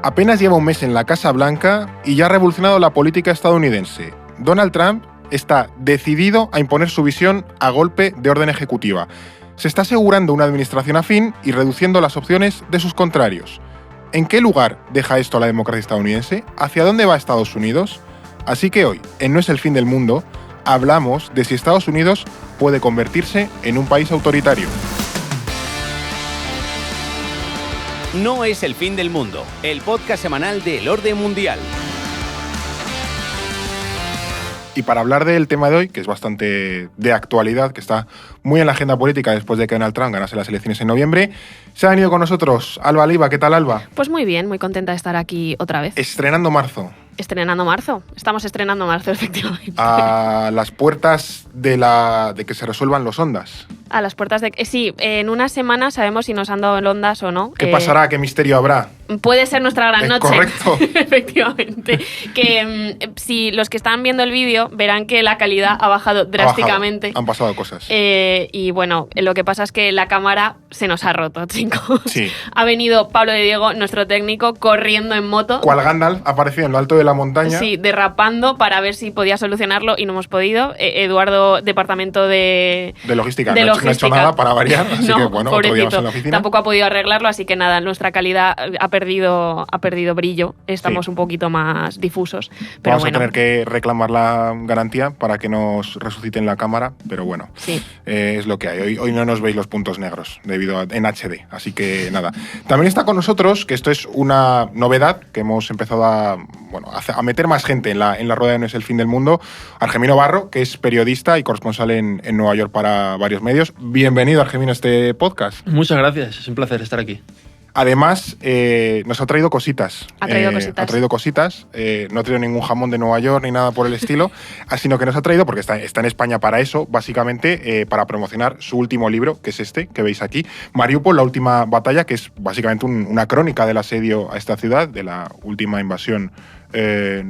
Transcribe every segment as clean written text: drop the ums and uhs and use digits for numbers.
Apenas lleva un mes en la Casa Blanca y ya ha revolucionado la política estadounidense. Donald Trump está decidido a imponer su visión a golpe de orden ejecutiva. Se está asegurando una administración afín y reduciendo las opciones de sus contrarios. ¿En qué lugar deja esto a la democracia estadounidense? ¿Hacia dónde va Estados Unidos? Así que hoy, en No es el fin del mundo, hablamos de si Estados Unidos puede convertirse en un país autoritario. No es el fin del mundo, el podcast semanal del orden mundial. Y para hablar del tema de hoy, que es bastante de actualidad, que está muy en la agenda política después de que Donald Trump ganase las elecciones en noviembre, se ha venido con nosotros Alba Leiva. ¿Qué tal, Alba? Pues muy bien, muy contenta de estar aquí otra vez. Estrenando marzo. Estrenando marzo. Estamos estrenando marzo, efectivamente. A las puertas de que se resuelvan los Ondas. A las puertas de... sí, en una semana sabemos si nos han dado el Ondas o no. ¿Qué pasará? ¿Qué misterio habrá? Puede ser nuestra gran noche. Correcto. Efectivamente. Que si los que están viendo el vídeo verán que la calidad ha bajado drásticamente. Han pasado cosas. Y bueno, lo que pasa es que la cámara se nos ha roto, chicos. Sí. Ha venido Pablo de Diego, nuestro técnico, corriendo en moto. Cual Gandalf ha aparecido en lo alto de la montaña. Sí, derrapando para ver si podía solucionarlo y no hemos podido. Eduardo, departamento de logística. No ha hecho nada para variar, así no, que bueno, otro día más en la oficina. Tampoco ha podido arreglarlo, así que nada, nuestra calidad ha perdido brillo. Estamos un poquito más difusos. Pero Vamos a tener que reclamar la garantía para que nos resuciten la cámara, pero bueno, sí. Es lo que hay. Hoy no nos veis los puntos negros en HD, así que nada. También está con nosotros, que esto es una novedad, que hemos empezado a meter más gente en la rueda de No es el fin del mundo. Argemino Barro, que es periodista y corresponsal en Nueva York para varios medios. Bienvenido, Argemino, a este podcast. Muchas gracias, es un placer estar aquí. Además, nos ha traído cositas. Ha traído cositas. No ha traído ningún jamón de Nueva York ni nada por el estilo, sino que nos ha traído, porque está en España para eso, básicamente, para promocionar su último libro, que es este, que veis aquí, Mariupol, la última batalla, que es básicamente una crónica del asedio a esta ciudad, de la última invasión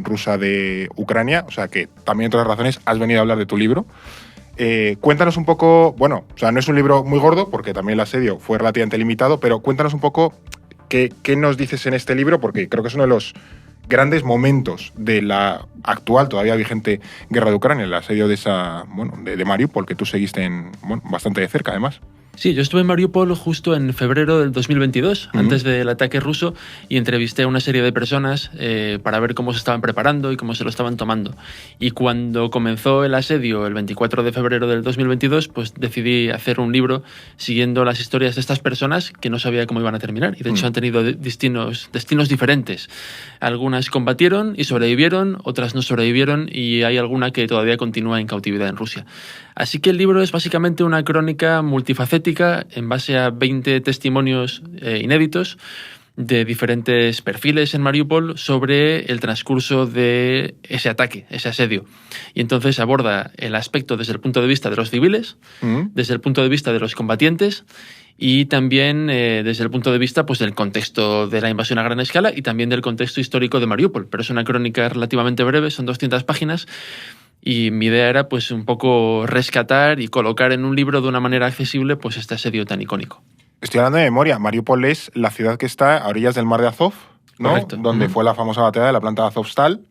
rusa de Ucrania. O sea que también, entre otras razones, has venido a hablar de tu libro. Cuéntanos un poco, no es un libro muy gordo, porque también el asedio fue relativamente limitado, pero cuéntanos un poco qué nos dices en este libro, porque creo que es uno de los grandes momentos de la actual, todavía vigente guerra de Ucrania, el asedio de Mariupol, que tú seguiste bastante de cerca, además. Sí, yo estuve en Mariupol justo en febrero del 2022, antes del ataque ruso, y entrevisté a una serie de personas para ver cómo se estaban preparando y cómo se lo estaban tomando. Y cuando comenzó el asedio, el 24 de febrero del 2022, pues decidí hacer un libro siguiendo las historias de estas personas que no sabía cómo iban a terminar. Y de hecho han tenido destinos diferentes. Algunas combatieron y sobrevivieron, otras no sobrevivieron, y hay alguna que todavía continúa en cautividad en Rusia. Así que el libro es básicamente una crónica multifacética en base a 20 testimonios inéditos de diferentes perfiles en Mariupol sobre el transcurso de ese ataque, ese asedio. Y entonces aborda el aspecto desde el punto de vista de los civiles, desde el punto de vista de los combatientes y también desde el punto de vista del contexto de la invasión a gran escala y también del contexto histórico de Mariupol. Pero es una crónica relativamente breve, son 200 páginas. Y mi idea era un poco rescatar y colocar en un libro de una manera accesible este asedio tan icónico. Estoy hablando de memoria. Mariupol es la ciudad que está a orillas del mar de Azov, ¿no? Correcto. Donde fue la famosa batalla de la planta de Azovstal.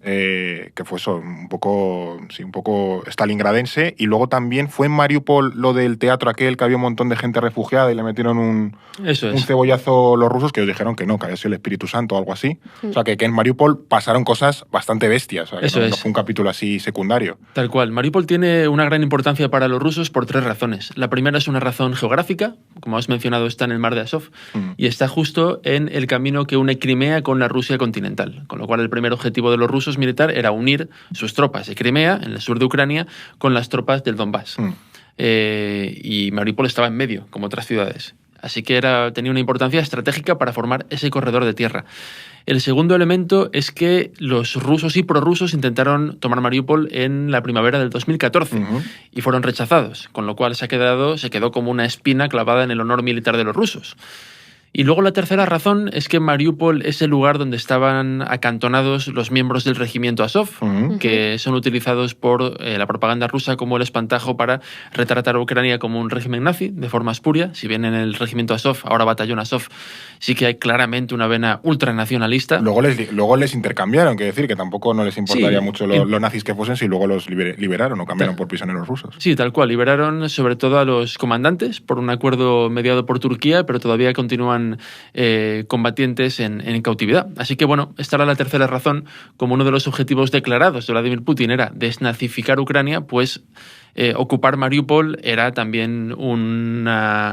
Que fue eso, un poco stalingradense. Y luego también fue en Mariupol lo del teatro aquel, que había un montón de gente refugiada y le metieron un cebollazo los rusos, que os dijeron que no, que había sido el Espíritu Santo o algo así. O sea, que en Mariupol pasaron cosas bastante bestias. O sea, que no fue un capítulo así secundario. Tal cual. Mariupol tiene una gran importancia para los rusos por 3 razones. La primera es una razón geográfica. Como has mencionado, está en el mar de Azov y está justo en el camino que une Crimea con la Rusia continental. Con lo cual, el primer objetivo de los rusos militar era unir sus tropas de Crimea, en el sur de Ucrania, con las tropas del Donbass. Y Mariupol estaba en medio, como otras ciudades. Así que tenía una importancia estratégica para formar ese corredor de tierra. El segundo elemento es que los rusos y prorrusos intentaron tomar Mariupol en la primavera del 2014 y fueron rechazados, con lo cual se quedó como una espina clavada en el honor militar de los rusos. Y luego la tercera razón es que Mariupol es el lugar donde estaban acantonados los miembros del regimiento Azov, que son utilizados por la propaganda rusa como el espantajo para retratar a Ucrania como un régimen nazi de forma espuria. Si bien en el regimiento Azov, ahora batallón Azov, sí que hay claramente una vena ultranacionalista. Luego les intercambiaron, quiero decir que tampoco no les importaría mucho los nazis que fuesen si luego los liberaron o cambiaron por prisioneros rusos. Sí, tal cual. Liberaron sobre todo a los comandantes por un acuerdo mediado por Turquía, pero todavía continúan combatientes en cautividad. Así que, bueno, esta era la tercera razón. Como uno de los objetivos declarados de Vladimir Putin era desnazificar Ucrania, pues ocupar Mariupol era también un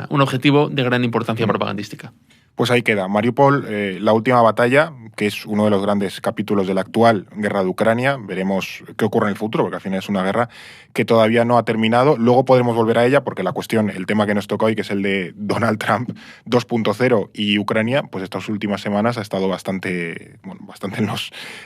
objetivo de gran importancia propagandística. Pues ahí queda. Mariupol, la última batalla, que es uno de los grandes capítulos de la actual guerra de Ucrania. Veremos qué ocurre en el futuro, porque al final es una guerra que todavía no ha terminado. Luego podremos volver a ella, porque la cuestión, el tema que nos toca hoy, que es el de Donald Trump 2.0 y Ucrania, pues estas últimas semanas ha estado bastante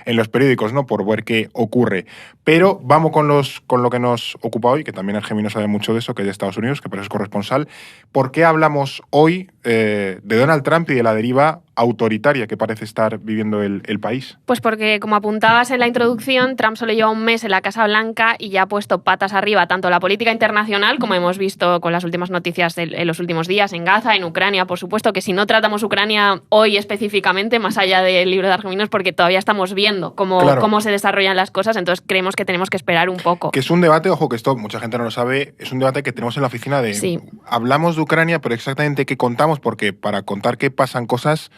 en los periódicos, ¿no? Por ver qué ocurre. Pero vamos con lo que nos ocupa hoy, que también Argemino sabe mucho de eso, que es de Estados Unidos, que por eso es corresponsal. ¿Por qué hablamos hoy de Donald Trump y de la deriva autoritaria que parece estar viviendo el país? Pues porque, como apuntabas en la introducción, Trump solo lleva un mes en la Casa Blanca y ya ha puesto patas arriba tanto la política internacional, como hemos visto con las últimas noticias en los últimos días, en Gaza, en Ucrania, por supuesto, que si no tratamos Ucrania hoy específicamente, más allá del libro de Argemino, es porque todavía estamos viendo cómo se desarrollan las cosas, entonces creemos que tenemos que esperar un poco. Que es un debate, ojo, que esto mucha gente no lo sabe, es un debate que tenemos en la oficina de... Sí. Hablamos de Ucrania, pero exactamente qué contamos, porque para contar que pasan cosas,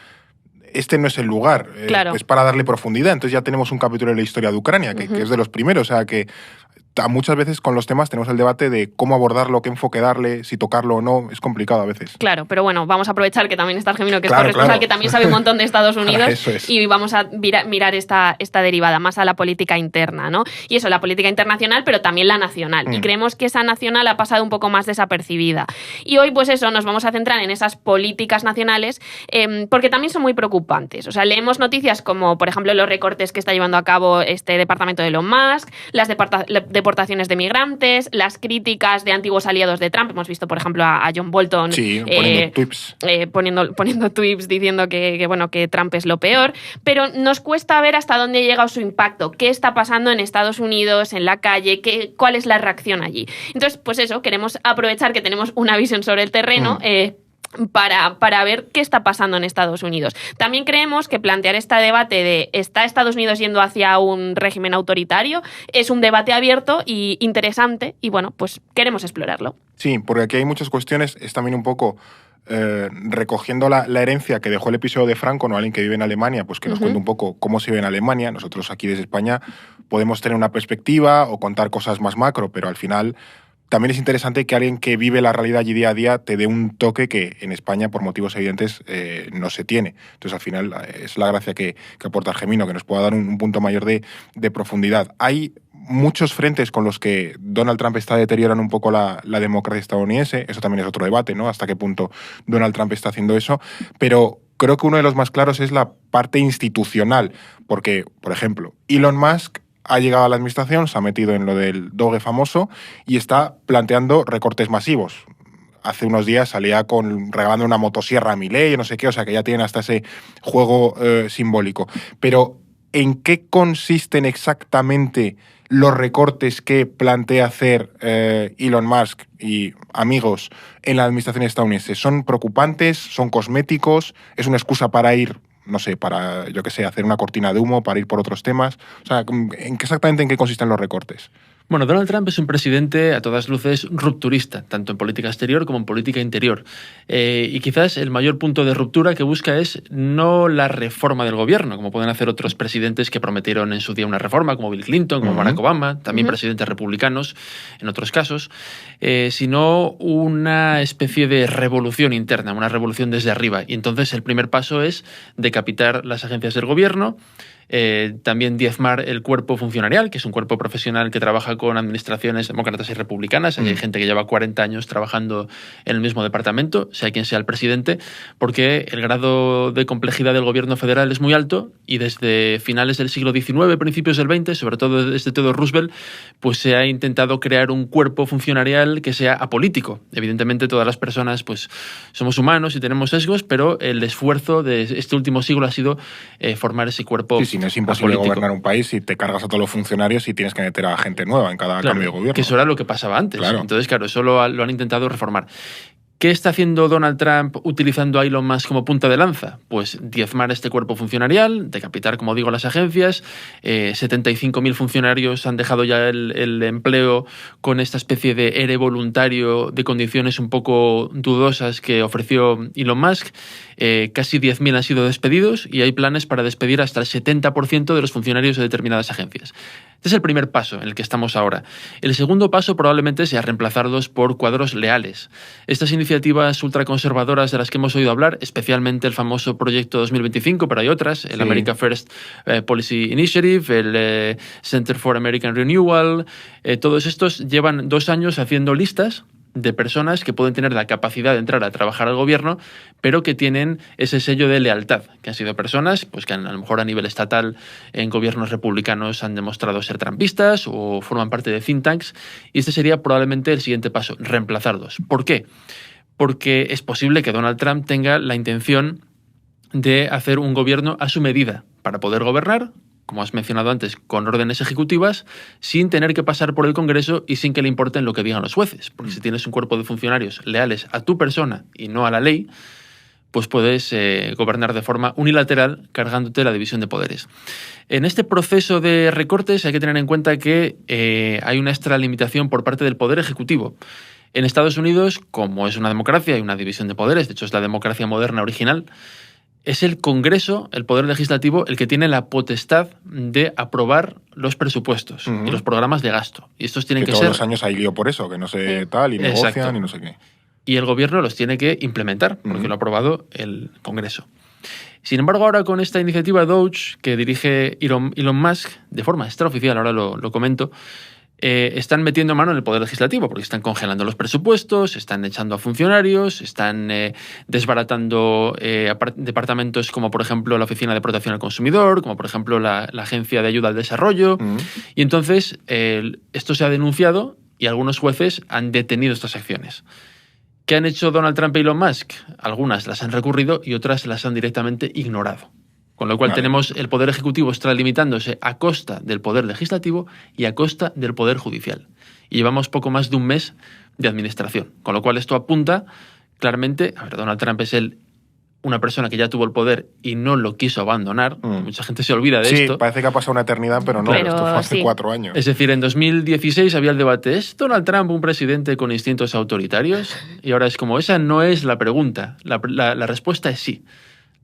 este no es el lugar, Claro. es para darle profundidad. Entonces ya tenemos un capítulo de la historia de Ucrania, que es de los primeros, o sea que muchas veces con los temas tenemos el debate de cómo abordarlo, qué enfoque darle, si tocarlo o no, es complicado a veces. Claro, pero bueno, vamos a aprovechar que también está Argemino, que es corresponsal, que también sabe un montón de Estados Unidos, Eso es. y vamos a mirar esta derivada más a la política interna, ¿no? Y eso, la política internacional, pero también la nacional. Y creemos que esa nacional ha pasado un poco más desapercibida. Y hoy, pues eso, nos vamos a centrar en esas políticas nacionales, porque también son muy preocupantes. O sea, leemos noticias como, por ejemplo, los recortes que está llevando a cabo este departamento de Elon Musk, las deportaciones de migrantes, las críticas de antiguos aliados de Trump. Hemos visto, por ejemplo, a John Bolton poniendo tweets diciendo que Trump es lo peor, pero nos cuesta ver hasta dónde ha llegado su impacto, qué está pasando en Estados Unidos, en la calle, cuál es la reacción allí. Entonces, pues eso, queremos aprovechar que tenemos una visión sobre el terreno, para ver qué está pasando en Estados Unidos. También creemos que plantear este debate de ¿está Estados Unidos yendo hacia un régimen autoritario? Es un debate abierto y interesante y bueno, pues queremos explorarlo. Sí, porque aquí hay muchas cuestiones, es también un poco recogiendo la herencia que dejó el episodio de Franco, ¿no? Alguien que vive en Alemania, pues que nos cuente un poco cómo se vive en Alemania. Nosotros aquí desde España podemos tener una perspectiva o contar cosas más macro, pero al final también es interesante que alguien que vive la realidad allí día a día te dé un toque que en España, por motivos evidentes, no se tiene. Entonces, al final, es la gracia que aporta Argemino, que nos pueda dar un punto mayor de profundidad. Hay muchos frentes con los que Donald Trump está deteriorando un poco la democracia estadounidense. Eso también es otro debate, ¿no? Hasta qué punto Donald Trump está haciendo eso. Pero creo que uno de los más claros es la parte institucional. Porque, por ejemplo, Elon Musk ha llegado a la administración, se ha metido en lo del Doge famoso y está planteando recortes masivos. Hace unos días salía regalando una motosierra a Milei, no sé qué, o sea que ya tienen hasta ese juego simbólico. Pero, ¿en qué consisten exactamente los recortes que plantea hacer Elon Musk y amigos en la administración estadounidense? ¿Son preocupantes? ¿Son cosméticos? ¿Es una excusa para ir, no sé, para, yo qué sé, hacer una cortina de humo, para ir por otros temas? O sea, exactamente en qué consisten los recortes. Bueno, Donald Trump es un presidente a todas luces rupturista, tanto en política exterior como en política interior. Y quizás el mayor punto de ruptura que busca es no la reforma del gobierno, como pueden hacer otros presidentes que prometieron en su día una reforma, como Bill Clinton, como Barack Obama, también presidentes republicanos en otros casos, sino una especie de revolución interna, una revolución desde arriba. Y entonces el primer paso es decapitar las agencias del gobierno, también diezmar el cuerpo funcionarial, que es un cuerpo profesional que trabaja con administraciones demócratas y republicanas. Hay gente que lleva 40 años trabajando en el mismo departamento, sea quien sea el presidente, porque el grado de complejidad del gobierno federal es muy alto y desde finales del siglo XIX, principios del XX, sobre todo desde Theodore Roosevelt, pues se ha intentado crear un cuerpo funcionarial que sea apolítico. Evidentemente todas las personas pues somos humanos y tenemos sesgos, pero el esfuerzo de este último siglo ha sido formar ese cuerpo Sí, no es imposible apolítico. gobernar un país si te cargas a todos los funcionarios y tienes que meter a gente nueva en cada cambio de gobierno. Que eso era lo que pasaba antes. Claro. Entonces, claro, eso lo han intentado reformar. ¿Qué está haciendo Donald Trump utilizando a Elon Musk como punta de lanza? Pues diezmar este cuerpo funcionarial, decapitar, como digo, las agencias. 75.000 funcionarios han dejado ya el empleo con esta especie de ERE voluntario de condiciones un poco dudosas que ofreció Elon Musk. Casi 10.000 han sido despedidos y hay planes para despedir hasta el 70% de los funcionarios de determinadas agencias. Este es el primer paso en el que estamos ahora. El segundo paso probablemente sea reemplazarlos por cuadros leales. Estas iniciativas ultraconservadoras de las que hemos oído hablar, especialmente el famoso Proyecto 2025, pero hay otras, el America First Policy Initiative, el Center for American Renewal, todos estos llevan 2 años haciendo listas de personas que pueden tener la capacidad de entrar a trabajar al gobierno, pero que tienen ese sello de lealtad, que han sido personas pues, que a lo mejor a nivel estatal en gobiernos republicanos han demostrado ser trampistas o forman parte de think tanks, y este sería probablemente el siguiente paso, reemplazarlos. ¿Por qué? Porque es posible que Donald Trump tenga la intención de hacer un gobierno a su medida para poder gobernar, como has mencionado antes, con órdenes ejecutivas, sin tener que pasar por el Congreso y sin que le importen lo que digan los jueces. Porque si tienes un cuerpo de funcionarios leales a tu persona y no a la ley, pues puedes gobernar de forma unilateral cargándote la división de poderes. En este proceso de recortes hay que tener en cuenta que hay una extralimitación por parte del Poder Ejecutivo. En Estados Unidos, como es una democracia, hay una división de poderes, de hecho es la democracia moderna original, es el Congreso, el Poder Legislativo, el que tiene la potestad de aprobar los presupuestos y los programas de gasto. Y estos tienen que todos ser... los años hay lío por eso, que no sé tal, y negocian Exacto. y no sé qué. Y el gobierno los tiene que implementar, porque lo ha aprobado el Congreso. Sin embargo, ahora con esta iniciativa Doge, que dirige Elon Musk, de forma extraoficial, ahora lo comento, están metiendo mano en el Poder Legislativo, porque están congelando los presupuestos, están echando a funcionarios, están desbaratando departamentos como, por ejemplo, la Oficina de Protección al Consumidor, como, por ejemplo, la Agencia de Ayuda al Desarrollo. Y entonces, esto se ha denunciado y algunos jueces han detenido estas acciones. ¿Qué han hecho Donald Trump y Elon Musk? Algunas las han recurrido y otras las han directamente ignorado. Con lo cual tenemos el Poder Ejecutivo extralimitándose a costa del Poder Legislativo y a costa del Poder Judicial. Y llevamos poco más de un mes de administración. Con lo cual esto apunta claramente... A ver, Donald Trump es una persona que ya tuvo el poder y no lo quiso abandonar. Mucha gente se olvida de esto. Sí, parece que ha pasado una eternidad, pero no, esto fue hace 4 años. Es decir, en 2016 había el debate, ¿es Donald Trump un presidente con instintos autoritarios? Y ahora es como, esa no es la pregunta. La respuesta es sí.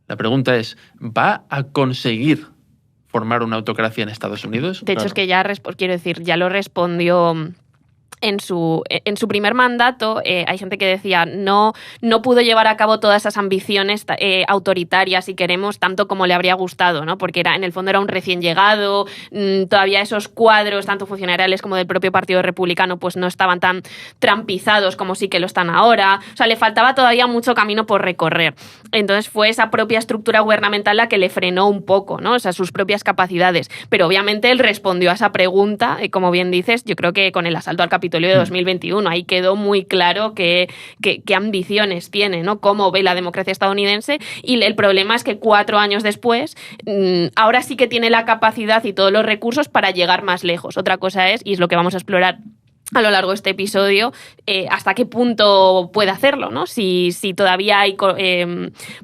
La pregunta es, ¿va a conseguir formar una autocracia en Estados Unidos? De hecho, es que ya, quiero decir, ya lo respondió en su primer mandato. Hay gente que decía no pudo llevar a cabo todas esas ambiciones autoritarias, si queremos, tanto como le habría gustado, ¿no? Porque en el fondo era un recién llegado, todavía esos cuadros, tanto funcionariales como del propio Partido Republicano, pues no estaban tan trampizados como sí que lo están ahora. O sea, le faltaba todavía mucho camino por recorrer. Entonces fue esa propia estructura gubernamental la que le frenó un poco, ¿no? O sea, sus propias capacidades. Pero obviamente él respondió a esa pregunta, como bien dices, yo creo que con el asalto al Capitolio de 2021. Ahí quedó muy claro qué ambiciones tiene, ¿no? Cómo ve la democracia estadounidense, y el problema es que 4 años después, ahora sí que tiene la capacidad y todos los recursos para llegar más lejos. Otra cosa es, y es lo que vamos a explorar a lo largo de este episodio, hasta qué punto puede hacerlo, ¿no? Si todavía hay,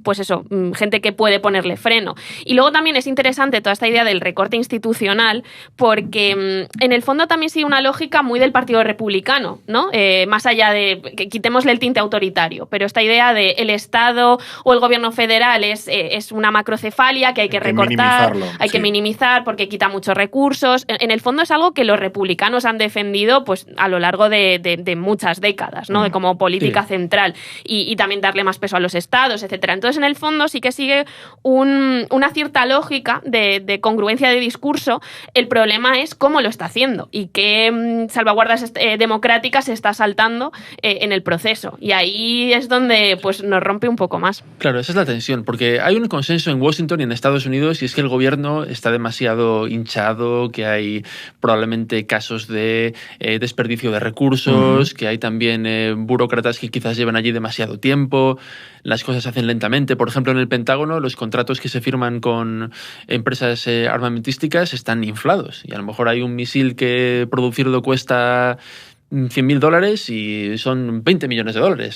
pues eso, gente que puede ponerle freno. Y luego también es interesante toda esta idea del recorte institucional, porque en el fondo también sigue una lógica muy del Partido Republicano, ¿no? Más allá de que quitémosle el tinte autoritario, pero esta idea de el Estado o el gobierno federal es una macrocefalia que hay que recortar, hay que minimizar porque quita muchos recursos. En el fondo es algo que los republicanos han defendido, pues a lo largo de muchas décadas, ¿no? De como política central y también darle más peso a los estados, etcétera. Entonces, en el fondo sí que sigue una cierta lógica de congruencia de discurso. El problema es cómo lo está haciendo y qué salvaguardas democráticas se está saltando en el proceso. Y ahí es donde pues, nos rompe un poco más. Claro, esa es la tensión, porque hay un consenso en Washington y en Estados Unidos y es que el gobierno está demasiado hinchado, que hay probablemente casos de desperdicio de recursos, que hay también burócratas que quizás llevan allí demasiado tiempo, las cosas se hacen lentamente. Por ejemplo, en el Pentágono, los contratos que se firman con empresas armamentísticas están inflados y a lo mejor hay un misil que producirlo cuesta $100.000 y son $20 millones,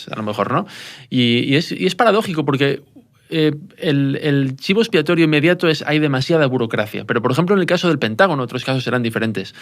a lo mejor, ¿no? Y es paradójico porque el chivo expiatorio inmediato es hay demasiada burocracia. Pero, por ejemplo, en el caso del Pentágono, otros casos serán diferentes.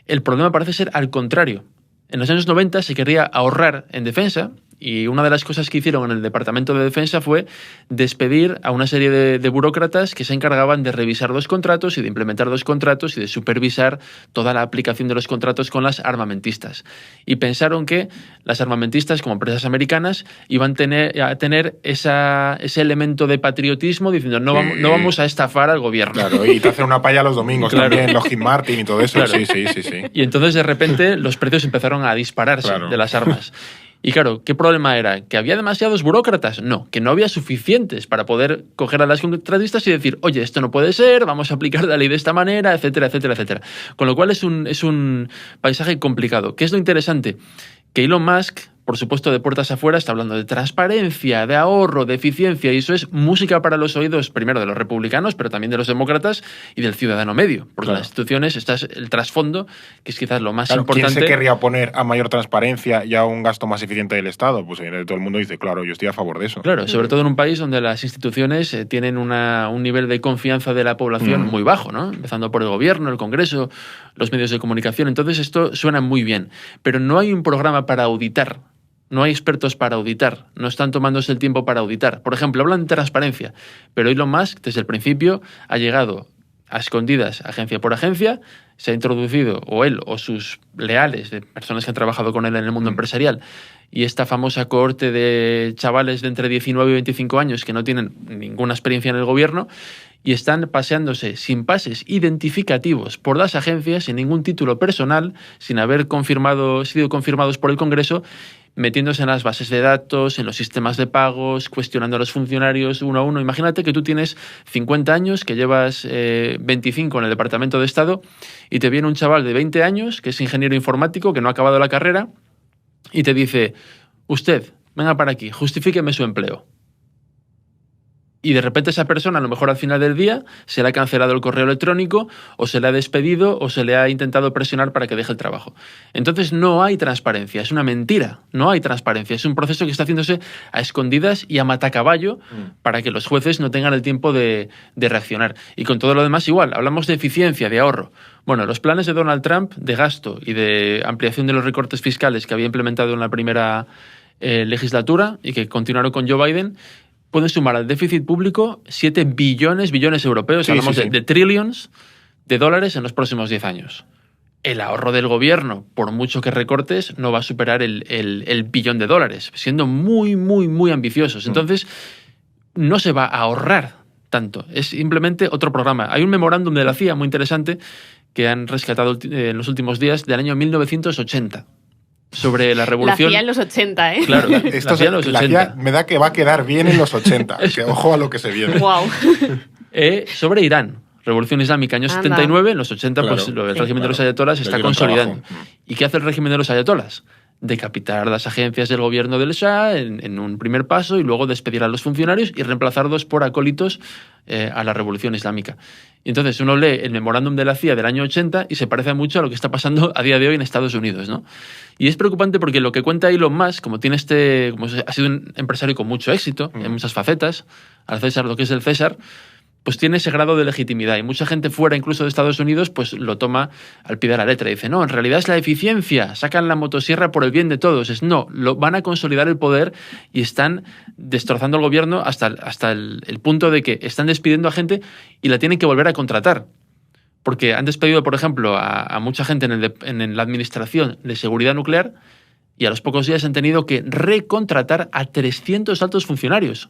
El problema parece ser al contrario. En los años 90 se quería ahorrar en defensa y una de las cosas que hicieron en el Departamento de Defensa fue despedir a una serie de burócratas que se encargaban de revisar los contratos y de implementar los contratos y de supervisar toda la aplicación de los contratos con las armamentistas. Y pensaron que las armamentistas, como empresas americanas, iban a tener ese elemento de patriotismo diciendo no vamos a estafar al gobierno. Claro, y te hacen una palla los domingos también, Lockheed Martin y todo eso. Claro. Sí. Y entonces, de repente, los precios empezaron a dispararse de las armas. Y claro, ¿qué problema era? ¿Que había demasiados burócratas? No, que no había suficientes para poder coger a las contratistas y decir, oye, esto no puede ser, vamos a aplicar la ley de esta manera, etcétera, etcétera, etcétera. Con lo cual es un paisaje complicado. ¿Qué es lo interesante? Que Elon Musk, por supuesto, de puertas afuera, está hablando de transparencia, de ahorro, de eficiencia, y eso es música para los oídos, primero de los republicanos, pero también de los demócratas y del ciudadano medio. Porque las instituciones, está el trasfondo, que es quizás lo más importante. ¿Quién se querría oponer a mayor transparencia y a un gasto más eficiente del Estado? Pues todo el mundo dice, claro, yo estoy a favor de eso. Claro, sobre todo en un país donde las instituciones tienen un nivel de confianza de la población muy bajo, ¿no? Empezando por el gobierno, el Congreso, los medios de comunicación. Entonces esto suena muy bien, pero no hay un programa para auditar. No hay expertos para auditar, no están tomándose el tiempo para auditar. Por ejemplo, hablan de transparencia, pero Elon Musk desde el principio ha llegado a escondidas, agencia por agencia, se ha introducido, o él o sus leales, de personas que han trabajado con él en el mundo empresarial, y esta famosa cohorte de chavales de entre 19 y 25 años que no tienen ninguna experiencia en el gobierno, y están paseándose sin pases identificativos por las agencias, sin ningún título personal, sin haber sido confirmados por el Congreso, metiéndose en las bases de datos, en los sistemas de pagos, cuestionando a los funcionarios uno a uno. Imagínate que tú tienes 50 años, que llevas 25 en el Departamento de Estado, y te viene un chaval de 20 años, que es ingeniero informático, que no ha acabado la carrera, y te dice, usted, venga para aquí, justifíqueme su empleo. Y de repente esa persona, a lo mejor al final del día, se le ha cancelado el correo electrónico, o se le ha despedido, o se le ha intentado presionar para que deje el trabajo. Entonces no hay transparencia, es una mentira, no hay transparencia. Es un proceso que está haciéndose a escondidas y a matacaballo para que los jueces no tengan el tiempo de reaccionar. Y con todo lo demás igual, hablamos de eficiencia, de ahorro. Bueno, los planes de Donald Trump de gasto y de ampliación de los recortes fiscales que había implementado en la primera legislatura y que continuaron con Joe Biden, pueden sumar al déficit público 7 billones europeos, hablamos de trillions de dólares en los próximos 10 años. El ahorro del gobierno, por mucho que recortes, no va a superar el billón de dólares, siendo muy, muy, muy ambiciosos. Entonces, no se va a ahorrar tanto. Es simplemente otro programa. Hay un memorándum de la CIA muy interesante que han rescatado en los últimos días del año 1980. Sobre la revolución. La CIA en los 80, ¿eh? Claro, la CIA en los 80. La CIA me da que va a quedar bien en los 80. Que ojo a lo que se viene. Wow. Sobre Irán. Revolución Islámica, años 79, en los 80, claro, pues el régimen de los ayatolás está consolidando. ¿Y qué hace el régimen de los ayatolás? Decapitar las agencias del gobierno del Shah en un primer paso y luego despedir a los funcionarios y reemplazarlos por acólitos a la Revolución Islámica. Y entonces uno lee el memorándum de la CIA del año 80 y se parece mucho a lo que está pasando a día de hoy en Estados Unidos, ¿no? Y es preocupante porque lo que cuenta Elon Musk, como ha sido un empresario con mucho éxito, en muchas facetas, al César lo que es el César, pues tiene ese grado de legitimidad. Y mucha gente fuera, incluso de Estados Unidos, pues lo toma al pie de la letra. Y dice, no, en realidad es la eficiencia, sacan la motosierra por el bien de todos. Van a consolidar el poder y están destrozando el gobierno hasta el punto de que están despidiendo a gente y la tienen que volver a contratar. porque han despedido, por ejemplo, a mucha gente en la administración de seguridad nuclear y a los pocos días han tenido que recontratar a 300 altos funcionarios.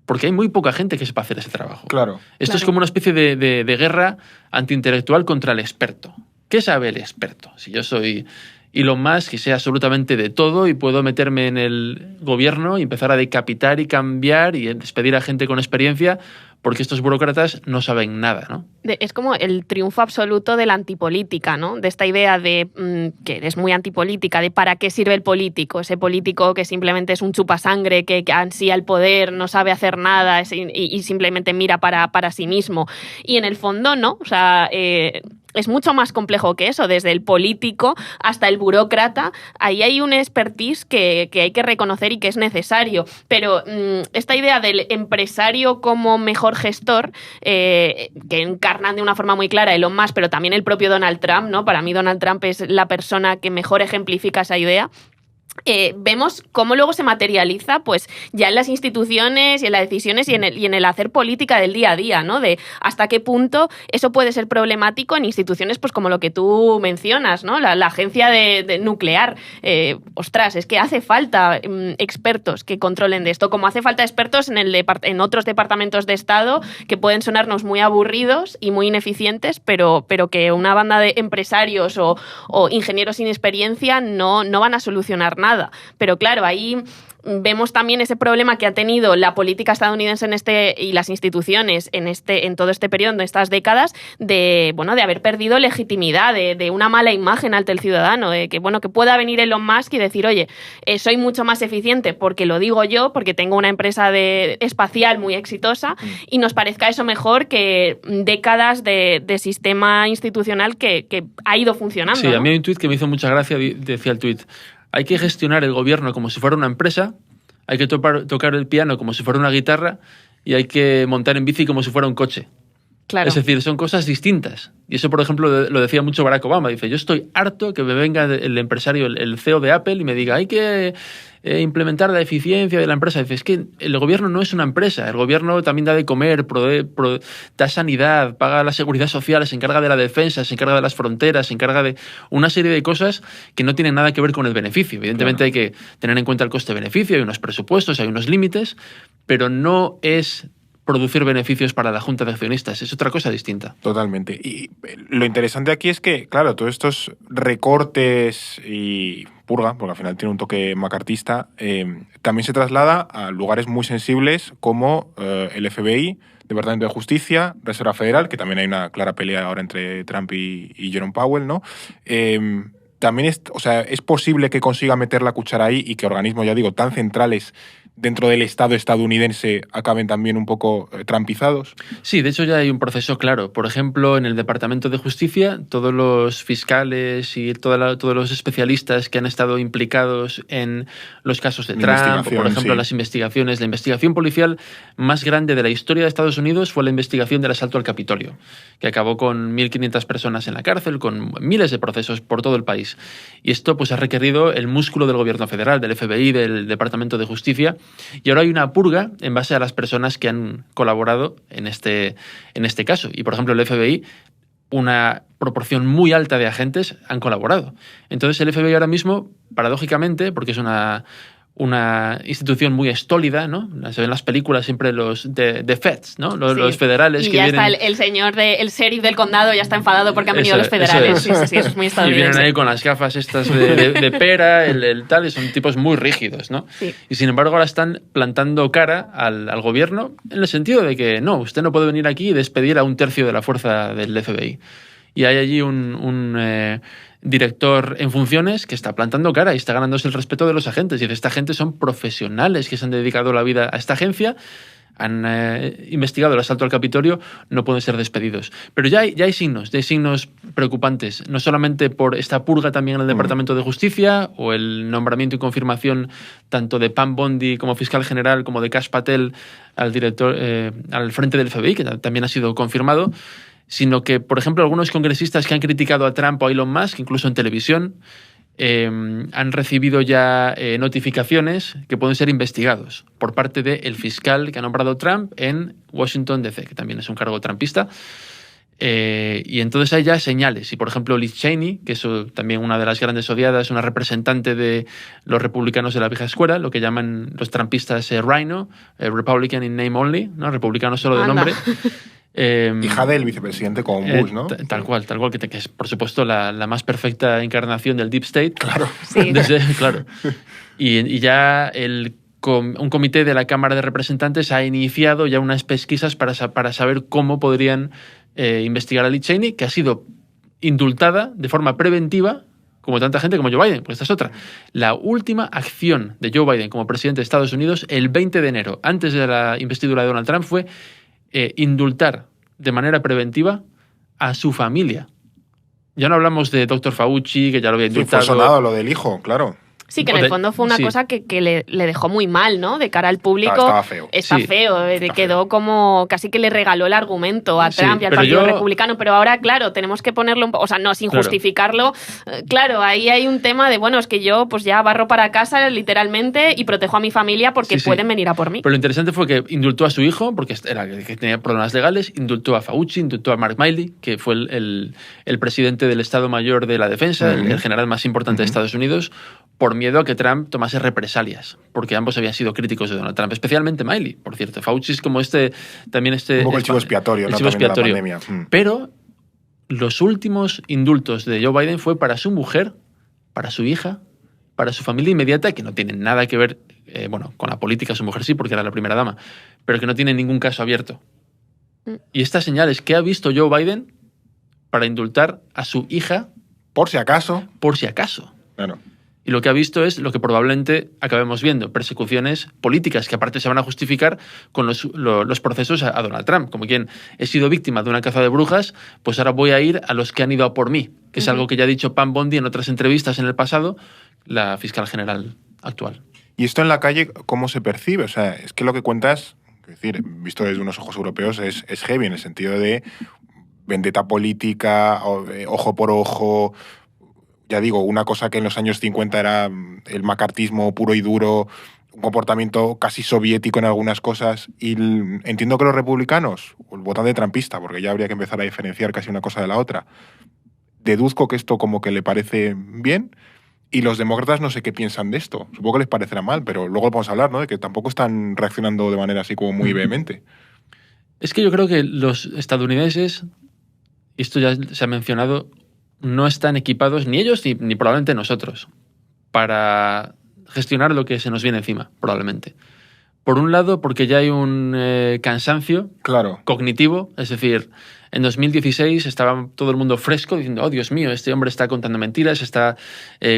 Porque hay muy poca gente que sepa hacer ese trabajo. Claro. Esto es como una especie de guerra antiintelectual contra el experto. ¿Qué sabe el experto? Si yo soy Elon Musk y sé absolutamente de todo y puedo meterme en el gobierno y empezar a decapitar y cambiar y despedir a gente con experiencia, porque estos burócratas no saben nada, ¿no? Es como el triunfo absoluto de la antipolítica, ¿no? De esta idea de que es muy antipolítica, de para qué sirve el político, ese político que simplemente es un chupasangre, que ansía el poder, no sabe hacer nada y simplemente mira para sí mismo. Y en el fondo, ¿no? O sea, es mucho más complejo que eso, desde el político hasta el burócrata. Ahí hay un expertise que hay que reconocer y que es necesario. Pero esta idea del empresario como mejor gestor, que encarnan de una forma muy clara Elon Musk, pero también el propio Donald Trump, ¿no? Para mí Donald Trump es la persona que mejor ejemplifica esa idea. Vemos cómo luego se materializa pues ya en las instituciones y en las decisiones y en el hacer política del día a día, ¿no? De hasta qué punto eso puede ser problemático en instituciones pues como lo que tú mencionas, ¿no? La agencia de nuclear. Ostras, es que hace falta expertos que controlen de esto, como hace falta expertos en otros departamentos de Estado que pueden sonarnos muy aburridos y muy ineficientes, pero que una banda de empresarios o ingenieros sin experiencia no van a solucionar nada. Pero claro, ahí vemos también ese problema que ha tenido la política estadounidense y las instituciones en todo este periodo, en estas décadas, de haber perdido legitimidad, de una mala imagen ante el ciudadano, de que pueda venir Elon Musk y decir, oye, soy mucho más eficiente porque lo digo yo, porque tengo una empresa espacial muy exitosa, y nos parezca eso mejor que décadas de sistema institucional que ha ido funcionando. Sí, ¿no? A mí hay un tuit que me hizo mucha gracia, decía el tuit: hay que gestionar el gobierno como si fuera una empresa, hay que tocar el piano como si fuera una guitarra y hay que montar en bici como si fuera un coche. Claro. Es decir, son cosas distintas. Y eso, por ejemplo, lo decía mucho Barack Obama. Dice, yo estoy harto que me venga el empresario, el CEO de Apple, y me diga, hay que implementar la eficiencia de la empresa. Dice, es que el gobierno no es una empresa. El gobierno también da de comer, da sanidad, paga la seguridad social, se encarga de la defensa, se encarga de las fronteras, se encarga de una serie de cosas que no tienen nada que ver con el beneficio. Evidentemente, claro, hay que tener en cuenta el coste-beneficio, hay unos presupuestos, hay unos límites, pero no es producir beneficios para la Junta de Accionistas. Es otra cosa distinta. Totalmente. Y lo interesante aquí es que, claro, todos estos recortes y purga, porque al final tiene un toque macartista, también se traslada a lugares muy sensibles como el FBI, Departamento de Justicia, Reserva Federal, que también hay una clara pelea ahora entre Trump y Jerome Powell, ¿no? También es posible que consiga meter la cuchara ahí y que organismos, ya digo, tan centrales dentro del Estado estadounidense acaben también un poco trampizados. Sí, de hecho ya hay un proceso claro. Por ejemplo, en el Departamento de Justicia, todos los fiscales y todos los especialistas que han estado implicados en los casos de Trump, por ejemplo, sí, las investigaciones. La investigación policial más grande de la historia de Estados Unidos fue la investigación del asalto al Capitolio, que acabó con 1.500 personas en la cárcel, con miles de procesos por todo el país. Y esto pues ha requerido el músculo del gobierno federal, del FBI, del Departamento de Justicia. Y ahora hay una purga en base a las personas que han colaborado en este caso. Y, por ejemplo, el FBI, una proporción muy alta de agentes han colaborado. Entonces, el FBI ahora mismo, paradójicamente, porque es una institución muy estólida, ¿no? Se ven en las películas siempre los de Feds, ¿no? Los federales, y que ya vienen... está el señor el sheriff del condado ya está enfadado porque han venido los federales. Eso es muy estadounidense. Y vienen ahí con las gafas estas de pera, el tal, y son tipos muy rígidos, ¿no? Sí. Y sin embargo ahora están plantando cara al gobierno en el sentido de que no, usted no puede venir aquí y despedir a 1/3 de la fuerza del FBI. Y hay allí un director en funciones que está plantando cara y está ganándose el respeto de los agentes. Y esta gente son profesionales que se han dedicado la vida a esta agencia, han investigado el asalto al Capitolio, no pueden ser despedidos. Pero ya hay signos preocupantes, no solamente por esta purga también en el Departamento de Justicia o el nombramiento y confirmación tanto de Pam Bondi como fiscal general como de Kash Patel al frente del FBI, que también ha sido confirmado, sino que, por ejemplo, algunos congresistas que han criticado a Trump o a Elon Musk, incluso en televisión, han recibido ya notificaciones que pueden ser investigados por parte del fiscal que ha nombrado Trump en Washington, D.C., que también es un cargo trumpista. Y entonces hay ya señales. Y por ejemplo, Liz Cheney, que es también una de las grandes odiadas, una representante de los republicanos de la vieja escuela, lo que llaman los trampistas Rhino, Republican in name only, ¿no? Republicano solo de nombre. Hija del vicepresidente con Bush, ¿no? Tal cual, que es por supuesto la más perfecta encarnación del Deep State. Claro. Sí. Claro. Y ya un comité de la Cámara de Representantes ha iniciado ya unas pesquisas para saber cómo podrían investigar a Liz Cheney, que ha sido indultada de forma preventiva, como tanta gente como Joe Biden, pues esta es otra. La última acción de Joe Biden como presidente de Estados Unidos, el 20 de enero, antes de la investidura de Donald Trump, fue indultar de manera preventiva a su familia. Ya no hablamos de Dr. Fauci, que ya lo había indultado. Sí, fue sonado lo del hijo, claro. Sí, que en el fondo fue una cosa que le dejó muy mal, ¿no? De cara al público. Estaba feo. Está feo. Quedó como casi que le regaló el argumento a Trump y al Partido Republicano. Pero ahora, claro, tenemos que ponerlo un poco. O sea, no, sin justificarlo. Claro, ahí hay un tema de, bueno, es que yo pues ya barro para casa, literalmente, y protejo a mi familia porque pueden venir a por mí. Pero lo interesante fue que indultó a su hijo, porque que tenía problemas legales, indultó a Fauci, indultó a Mark Milley, que fue el presidente del Estado Mayor de la Defensa, el general más importante de Estados Unidos, por miedo a que Trump tomase represalias, porque ambos habían sido críticos de Donald Trump, especialmente Milley, por cierto. Fauci es como un poco el chivo expiatorio, ¿no? El chivo expiatorio. Pero los últimos indultos de Joe Biden fue para su mujer, para su hija, para su familia inmediata, que no tienen nada que ver, con la política, su mujer sí, porque era la primera dama, pero que no tienen ningún caso abierto. Y estas señales que ha visto Joe Biden para indultar a su hija... Por si acaso. Por si acaso. Claro. Y lo que ha visto es lo que probablemente acabemos viendo, persecuciones políticas que aparte se van a justificar con los procesos a Donald Trump. Como quien he sido víctima de una caza de brujas, pues ahora voy a ir a los que han ido a por mí, que es algo que ya ha dicho Pam Bondi en otras entrevistas en el pasado, la fiscal general actual. ¿Y esto en la calle cómo se percibe? O sea, es que lo que cuentas, es decir, visto desde unos ojos europeos, es heavy en el sentido de vendetta política, ojo por ojo. Ya digo, una cosa que en los años 50 era el macartismo puro y duro, un comportamiento casi soviético en algunas cosas. Y entiendo que los republicanos, o el votante trampista, porque ya habría que empezar a diferenciar casi una cosa de la otra, deduzco que esto como que le parece bien. Y los demócratas no sé qué piensan de esto. Supongo que les parecerá mal, pero luego vamos a hablar, ¿no? De que tampoco están reaccionando de manera así como muy vehemente. Es que yo creo que los estadounidenses, y esto ya se ha mencionado, no están equipados, ni ellos ni probablemente nosotros, para gestionar lo que se nos viene encima, probablemente. Por un lado, porque ya hay un cansancio cognitivo, es decir, en 2016 estaba todo el mundo fresco diciendo, oh Dios mío, este hombre está contando mentiras, está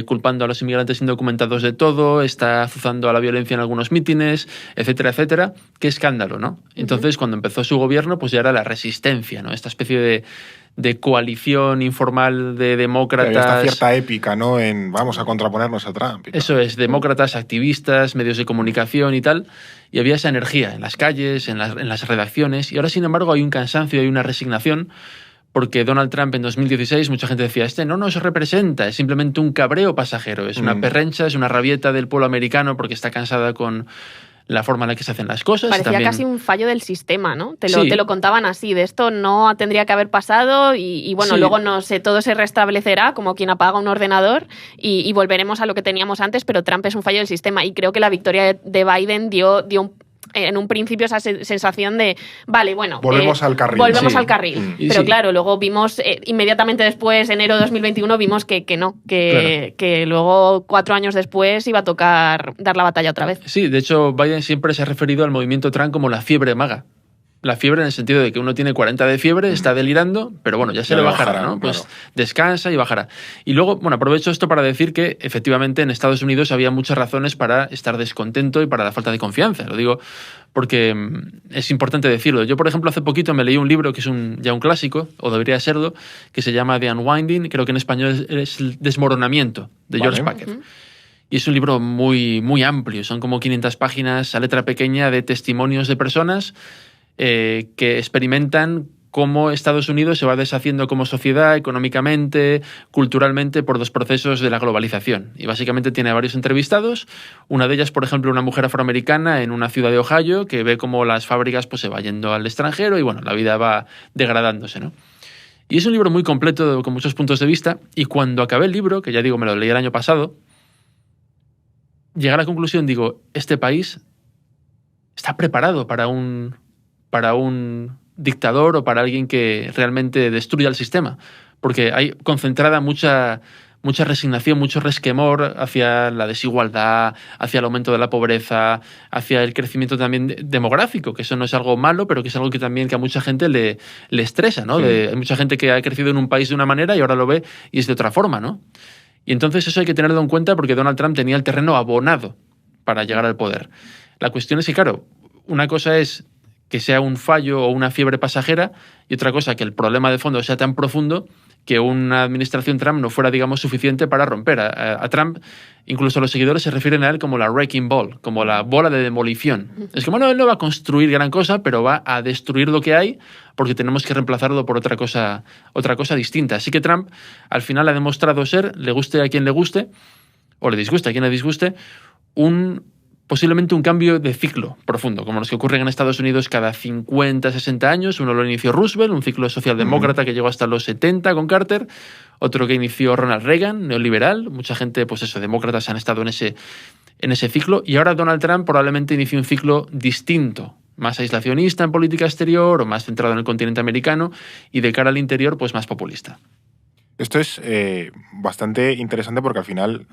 culpando a los inmigrantes indocumentados de todo, está azuzando a la violencia en algunos mítines, etcétera, etcétera. Qué escándalo, ¿no? Entonces, cuando empezó su gobierno, pues ya era la resistencia, ¿no? Esta especie de coalición informal de demócratas. Había esta cierta épica, ¿no? En vamos a contraponernos a Trump. Eso es, demócratas, activistas, medios de comunicación y tal. Y había esa energía en las calles, en las redacciones. Y ahora, sin embargo, hay un cansancio, hay una resignación, porque Donald Trump en 2016, mucha gente decía, no nos representa, es simplemente un cabreo pasajero, es una perrencha, es una rabieta del pueblo americano porque está cansada con la forma en la que se hacen las cosas. Parecía también casi un fallo del sistema, ¿no? Te lo contaban así, de esto no tendría que haber pasado y bueno, luego no sé, todo se restablecerá como quien apaga un ordenador y volveremos a lo que teníamos antes, pero Trump es un fallo del sistema y creo que la victoria de Biden dio en un principio esa sensación de, vale, bueno... Volvemos al carril. Volvemos al carril. Pero claro, luego vimos, inmediatamente después, enero de 2021, vimos que no, que luego 4 años después iba a tocar dar la batalla otra vez. Sí, de hecho, Biden siempre se ha referido al movimiento Trump como la fiebre maga. La fiebre en el sentido de que uno tiene 40 de fiebre, está delirando, pero bueno, ya se le bajará, ¿no? Pues descansa y bajará. Y luego, bueno, aprovecho esto para decir que efectivamente en Estados Unidos había muchas razones para estar descontento y para la falta de confianza. Lo digo porque es importante decirlo. Yo, por ejemplo, hace poquito me leí un libro que es ya un clásico, o debería serlo, que se llama The Unwinding, creo que en español es El desmoronamiento, de George Packer. Y es un libro muy, muy amplio, son como 500 páginas a letra pequeña de testimonios de personas que experimentan cómo Estados Unidos se va deshaciendo como sociedad, económicamente, culturalmente, por los procesos de la globalización. Y básicamente tiene varios entrevistados. Una de ellas, por ejemplo, una mujer afroamericana en una ciudad de Ohio que ve cómo las fábricas pues, se van yendo al extranjero y bueno, la vida va degradándose, ¿no? Y es un libro muy completo, con muchos puntos de vista, y cuando acabé el libro, que ya digo, me lo leí el año pasado, llegué a la conclusión, digo, este país está preparado para un dictador o para alguien que realmente destruya el sistema, porque hay concentrada mucha resignación, mucho resquemor hacia la desigualdad, hacia el aumento de la pobreza, hacia el crecimiento también demográfico, que eso no es algo malo, pero que es algo que también que a mucha gente le estresa, ¿no? Sí. Hay mucha gente que ha crecido en un país de una manera y ahora lo ve y es de otra forma, ¿no? Y entonces eso hay que tenerlo en cuenta porque Donald Trump tenía el terreno abonado para llegar al poder. La cuestión es que, claro, una cosa es que sea un fallo o una fiebre pasajera y otra cosa que el problema de fondo sea tan profundo que una administración Trump no fuera, digamos, suficiente para romper. A Trump, incluso los seguidores se refieren a él como la wrecking ball, como la bola de demolición. Es que, bueno, él no va a construir gran cosa, pero va a destruir lo que hay porque tenemos que reemplazarlo por otra cosa distinta. Así que Trump, al final, ha demostrado ser, le guste a quien le guste, o le disguste a quien le disguste, posiblemente un cambio de ciclo profundo, como los que ocurren en Estados Unidos cada 50, 60 años. Uno lo inició Roosevelt, un ciclo socialdemócrata que llegó hasta los 70 con Carter, otro que inició Ronald Reagan, neoliberal. Mucha gente, pues eso, demócratas han estado en ese ciclo, y ahora Donald Trump probablemente inicie un ciclo distinto, más aislacionista en política exterior o más centrado en el continente americano y de cara al interior, pues más populista. Esto es bastante interesante porque al final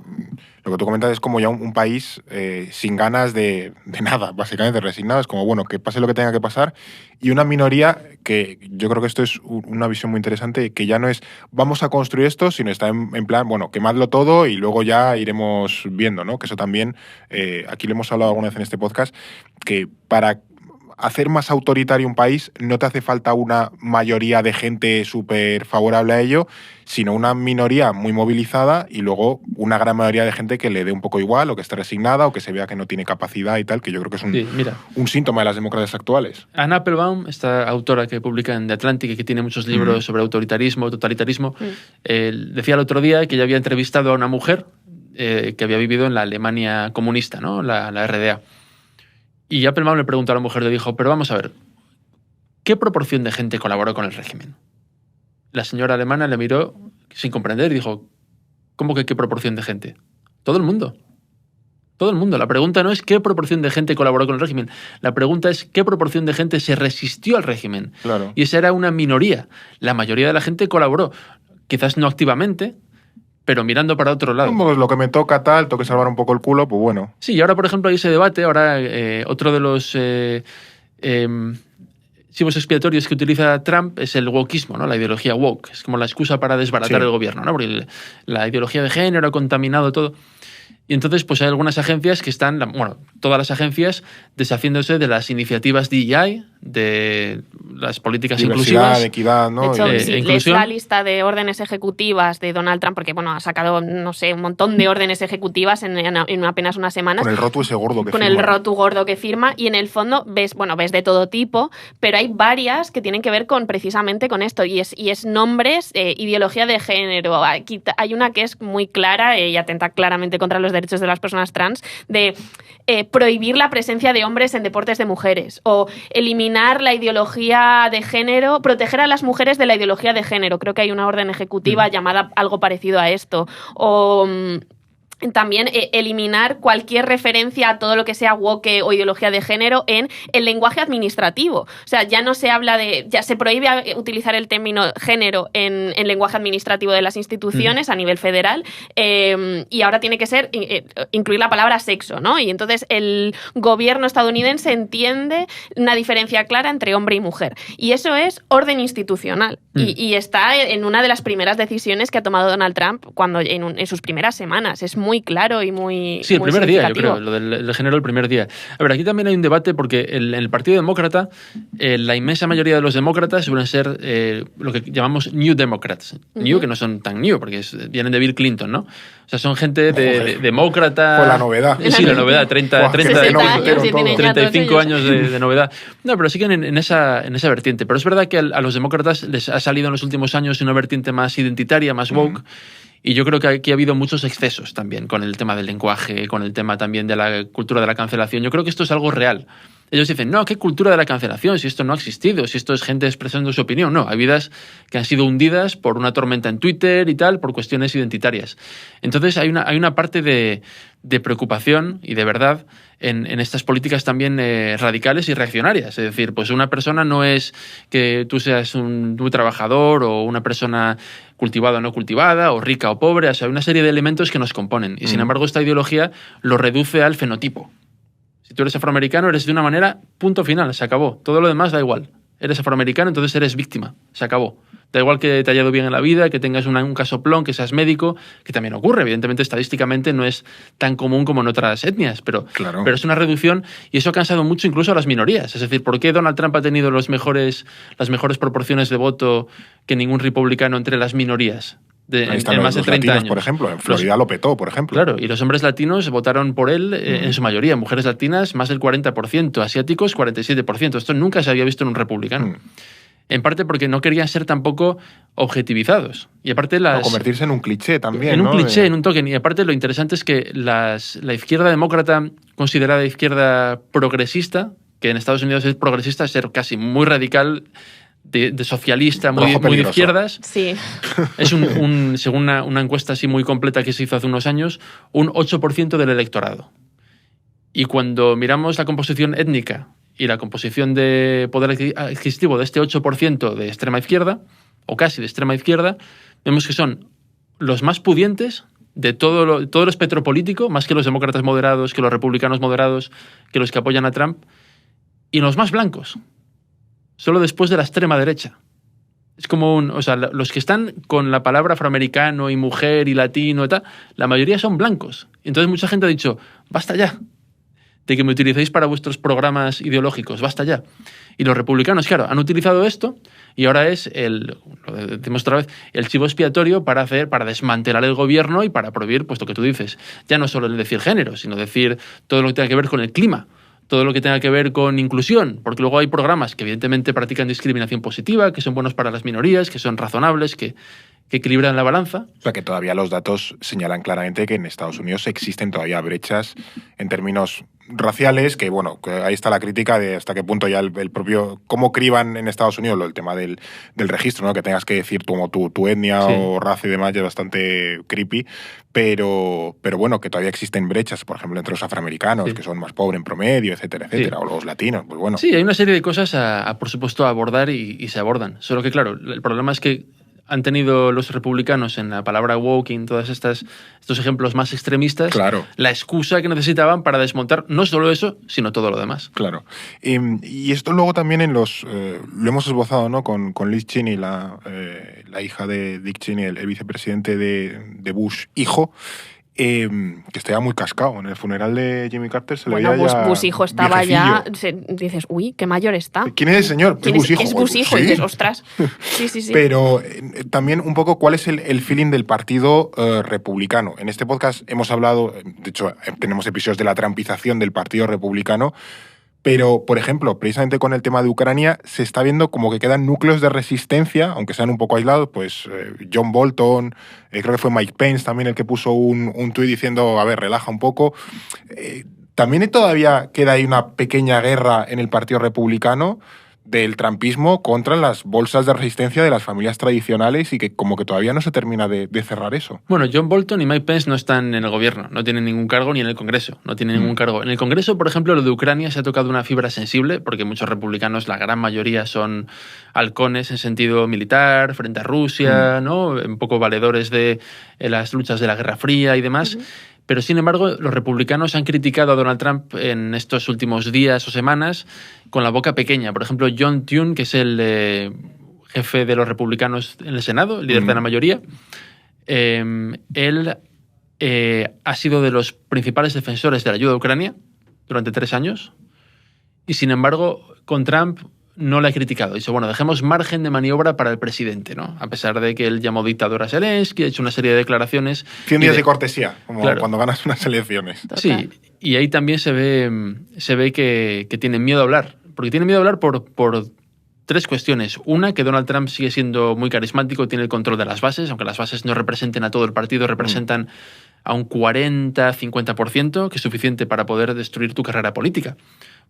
lo que tú comentas es como ya un país sin ganas de nada, básicamente resignado. Es como, bueno, que pase lo que tenga que pasar. Y una minoría que yo creo que esto es una visión muy interesante, que ya no es vamos a construir esto, sino está en plan, bueno, quemadlo todo y luego ya iremos viendo, ¿no? Que eso también, aquí lo hemos hablado alguna vez en este podcast, que para hacer más autoritario un país no te hace falta una mayoría de gente súper favorable a ello, sino una minoría muy movilizada y luego una gran mayoría de gente que le dé un poco igual o que esté resignada o que se vea que no tiene capacidad y tal, que yo creo que es un síntoma de las democracias actuales. Anne Applebaum, esta autora que publica en The Atlantic y que tiene muchos libros sobre autoritarismo, totalitarismo, decía el otro día que ya había entrevistado a una mujer que había vivido en la Alemania comunista, ¿no? la RDA. Y Applebaum le preguntó a la mujer, le dijo, pero vamos a ver, ¿qué proporción de gente colaboró con el régimen? La señora alemana le miró sin comprender y dijo, ¿cómo que qué proporción de gente? Todo el mundo. Todo el mundo. La pregunta no es qué proporción de gente colaboró con el régimen. La pregunta es qué proporción de gente se resistió al régimen. Claro. Y esa era una minoría. La mayoría de la gente colaboró. Quizás no activamente, pero mirando para otro lado. Como lo que me toca tal, tengo que salvar un poco el culo, pues bueno. Sí, y ahora, por ejemplo, hay ese debate. Ahora, otro de los chivos expiatorios que utiliza Trump es el wokeismo, ¿no? La ideología woke. Es como la excusa para desbaratar el gobierno, ¿no? Porque la ideología de género ha contaminado todo. Y entonces, pues hay algunas agencias que están, bueno, todas las agencias deshaciéndose de las iniciativas DEI, de las políticas diversidad, inclusivas. Equidad, ¿no? De hecho, si lees inclusión. la lista de órdenes ejecutivas de Donald Trump, porque bueno, ha sacado, no sé, un montón de órdenes ejecutivas en apenas unas semanas. Con el rotu ese gordo que con firma. el rotu gordo que firma, y en el fondo ves de todo tipo, pero hay varias que tienen que ver precisamente con esto, y es nombres, ideología de género. Aquí hay una que es muy clara y atenta claramente contra los derechos de las personas trans, de prohibir la presencia de hombres en deportes de mujeres, o eliminar la ideología de género, proteger a las mujeres de la ideología de género. Creo que hay una orden ejecutiva llamada algo parecido a esto. O también eliminar cualquier referencia a todo lo que sea woke o ideología de género en el lenguaje administrativo. O sea, ya no se habla ya se prohíbe utilizar el término género en lenguaje administrativo de las instituciones a nivel federal, y ahora tiene que ser incluir la palabra sexo, ¿no? Y entonces el gobierno estadounidense entiende una diferencia clara entre hombre y mujer. Y eso es orden institucional. Y está en una de las primeras decisiones que ha tomado Donald Trump en sus primeras semanas. Es muy claro y muy Sí, el muy primer día, yo significativo. creo, lo del género el primer día. A ver, aquí también hay un debate porque en el Partido Demócrata, la inmensa mayoría de los demócratas suelen ser lo que llamamos New Democrats. New, que no son tan new, porque vienen de Bill Clinton, ¿no? O sea, son gente de demócrata... Con la novedad. Sí, la novedad, 30, 60 años y tienen ya 35 todos años de novedad. No, pero siguen en esa vertiente. Pero es verdad que a los demócratas les ha salido en los últimos años una vertiente más identitaria, más woke. Y yo creo que aquí ha habido muchos excesos también con el tema del lenguaje, con el tema también de la cultura de la cancelación. Yo creo que esto es algo real. Ellos dicen, no, ¿qué cultura de la cancelación? Si esto no ha existido, si esto es gente expresando su opinión. No, hay vidas que han sido hundidas por una tormenta en Twitter y tal, por cuestiones identitarias. Entonces hay una parte de preocupación y de verdad en estas políticas también radicales y reaccionarias. Es decir, pues una persona no es que tú seas un trabajador o una persona cultivada o no cultivada, o rica o pobre. O sea, hay una serie de elementos que nos componen. Y sin embargo, esta ideología lo reduce al fenotipo. Si tú eres afroamericano, eres de una manera, punto final, se acabó. Todo lo demás da igual. Eres afroamericano, entonces eres víctima, se acabó. Da igual que te haya ido bien en la vida, que tengas un casoplón, que seas médico, que también ocurre. Evidentemente, estadísticamente no es tan común como en otras etnias, pero es una reducción y eso ha cansado mucho incluso a las minorías. Es decir, ¿por qué Donald Trump ha tenido las mejores proporciones de voto que ningún republicano entre las minorías? En más de 30 latinos, años. Por ejemplo, en Florida lo petó, por ejemplo. Claro, y los hombres latinos votaron por él en su mayoría. Mujeres latinas, más del 40%. Asiáticos, 47%. Esto nunca se había visto en un republicano. En parte porque no querían ser tampoco objetivizados. Y aparte o convertirse en un cliché también, en un ¿no? cliché, en un token. Y aparte lo interesante es que la izquierda demócrata, considerada izquierda progresista, que en Estados Unidos es progresista, es ser casi muy radical, de socialista, muy de izquierdas. Sí. Es según una encuesta así muy completa que se hizo hace unos años, un 8% del electorado. Y cuando miramos la composición étnica y la composición de poder adquisitivo de este 8% de extrema izquierda, o casi de extrema izquierda, vemos que son los más pudientes de todo el espectro político, más que los demócratas moderados, que los republicanos moderados, que los que apoyan a Trump, y los más blancos. Solo después de la extrema derecha. Es como los que están con la palabra afroamericano y mujer y latino y tal, la mayoría son blancos. Entonces mucha gente ha dicho, basta ya de que me utilicéis para vuestros programas ideológicos, basta ya. Y los republicanos, claro, han utilizado esto y ahora es lo decimos otra vez, el chivo expiatorio para desmantelar el gobierno y para prohibir, pues lo que tú dices, ya no solo el decir género, sino decir todo lo que tenga que ver con el clima, todo lo que tenga que ver con inclusión, porque luego hay programas que evidentemente practican discriminación positiva, que son buenos para las minorías, que son razonables, que equilibran la balanza. O sea, que todavía los datos señalan claramente que en Estados Unidos existen todavía brechas en términos raciales, que bueno, que ahí está la crítica de hasta qué punto ya el propio, cómo criban en Estados Unidos el tema del registro, ¿no? Que tengas que decir tu etnia o raza y demás, ya es bastante creepy, pero bueno, que todavía existen brechas, por ejemplo, entre los afroamericanos, que son más pobres en promedio, etcétera, etcétera, o los latinos, pues bueno. Sí, hay una serie de cosas por supuesto, a abordar y se abordan. Solo que, claro, el problema es que han tenido los republicanos en la palabra woke, en todos estos ejemplos más extremistas, la excusa que necesitaban para desmontar no solo eso, sino todo lo demás. Claro. Y esto luego también lo hemos esbozado, ¿no? con Liz Cheney, la hija de Dick Cheney, el vicepresidente de Bush, hijo, que estaba muy cascado. En el funeral de Jimmy Carter se le veía ya Bush hijo estaba ya... dices, uy, qué mayor está. ¿Quién es el señor? Es Bush hijo. Es Bush hijo, ¿sí? Y dices, ostras. Sí. Pero también un poco cuál es el feeling del partido republicano. En este podcast hemos hablado, de hecho, tenemos episodios de la trampización del partido republicano, pero, por ejemplo, precisamente con el tema de Ucrania, se está viendo como que quedan núcleos de resistencia, aunque sean un poco aislados, pues John Bolton, creo que fue Mike Pence también el que puso un tuit diciendo, a ver, relaja un poco. También todavía queda ahí una pequeña guerra en el Partido Republicano del trumpismo contra las bolsas de resistencia de las familias tradicionales y que como que todavía no se termina de cerrar eso. Bueno, John Bolton y Mike Pence no están en el gobierno, no tienen ningún cargo, ni en el Congreso, no tienen ningún cargo. En el Congreso, por ejemplo, lo de Ucrania se ha tocado una fibra sensible, porque muchos republicanos, la gran mayoría, son halcones en sentido militar, frente a Rusia, ¿no? Un poco valedores de las luchas de la Guerra Fría y demás. Pero, sin embargo, los republicanos han criticado a Donald Trump en estos últimos días o semanas con la boca pequeña. Por ejemplo, John Thune, que es el jefe de los republicanos en el Senado, el líder de la mayoría, él ha sido de los principales defensores de la ayuda a Ucrania durante 3 años y, sin embargo, con Trump no le ha criticado. Dice, bueno, dejemos margen de maniobra para el presidente, ¿no? A pesar de que él llamó dictador a Zelensky, ha hecho una serie de declaraciones. 100 días de cortesía, como cuando ganas unas elecciones. Total. Sí, y ahí también se ve que tienen miedo a hablar. Porque tienen miedo a hablar por 3 cuestiones. Una, que Donald Trump sigue siendo muy carismático, tiene el control de las bases, aunque las bases no representen a todo el partido, representan a un 40-50%, que es suficiente para poder destruir tu carrera política.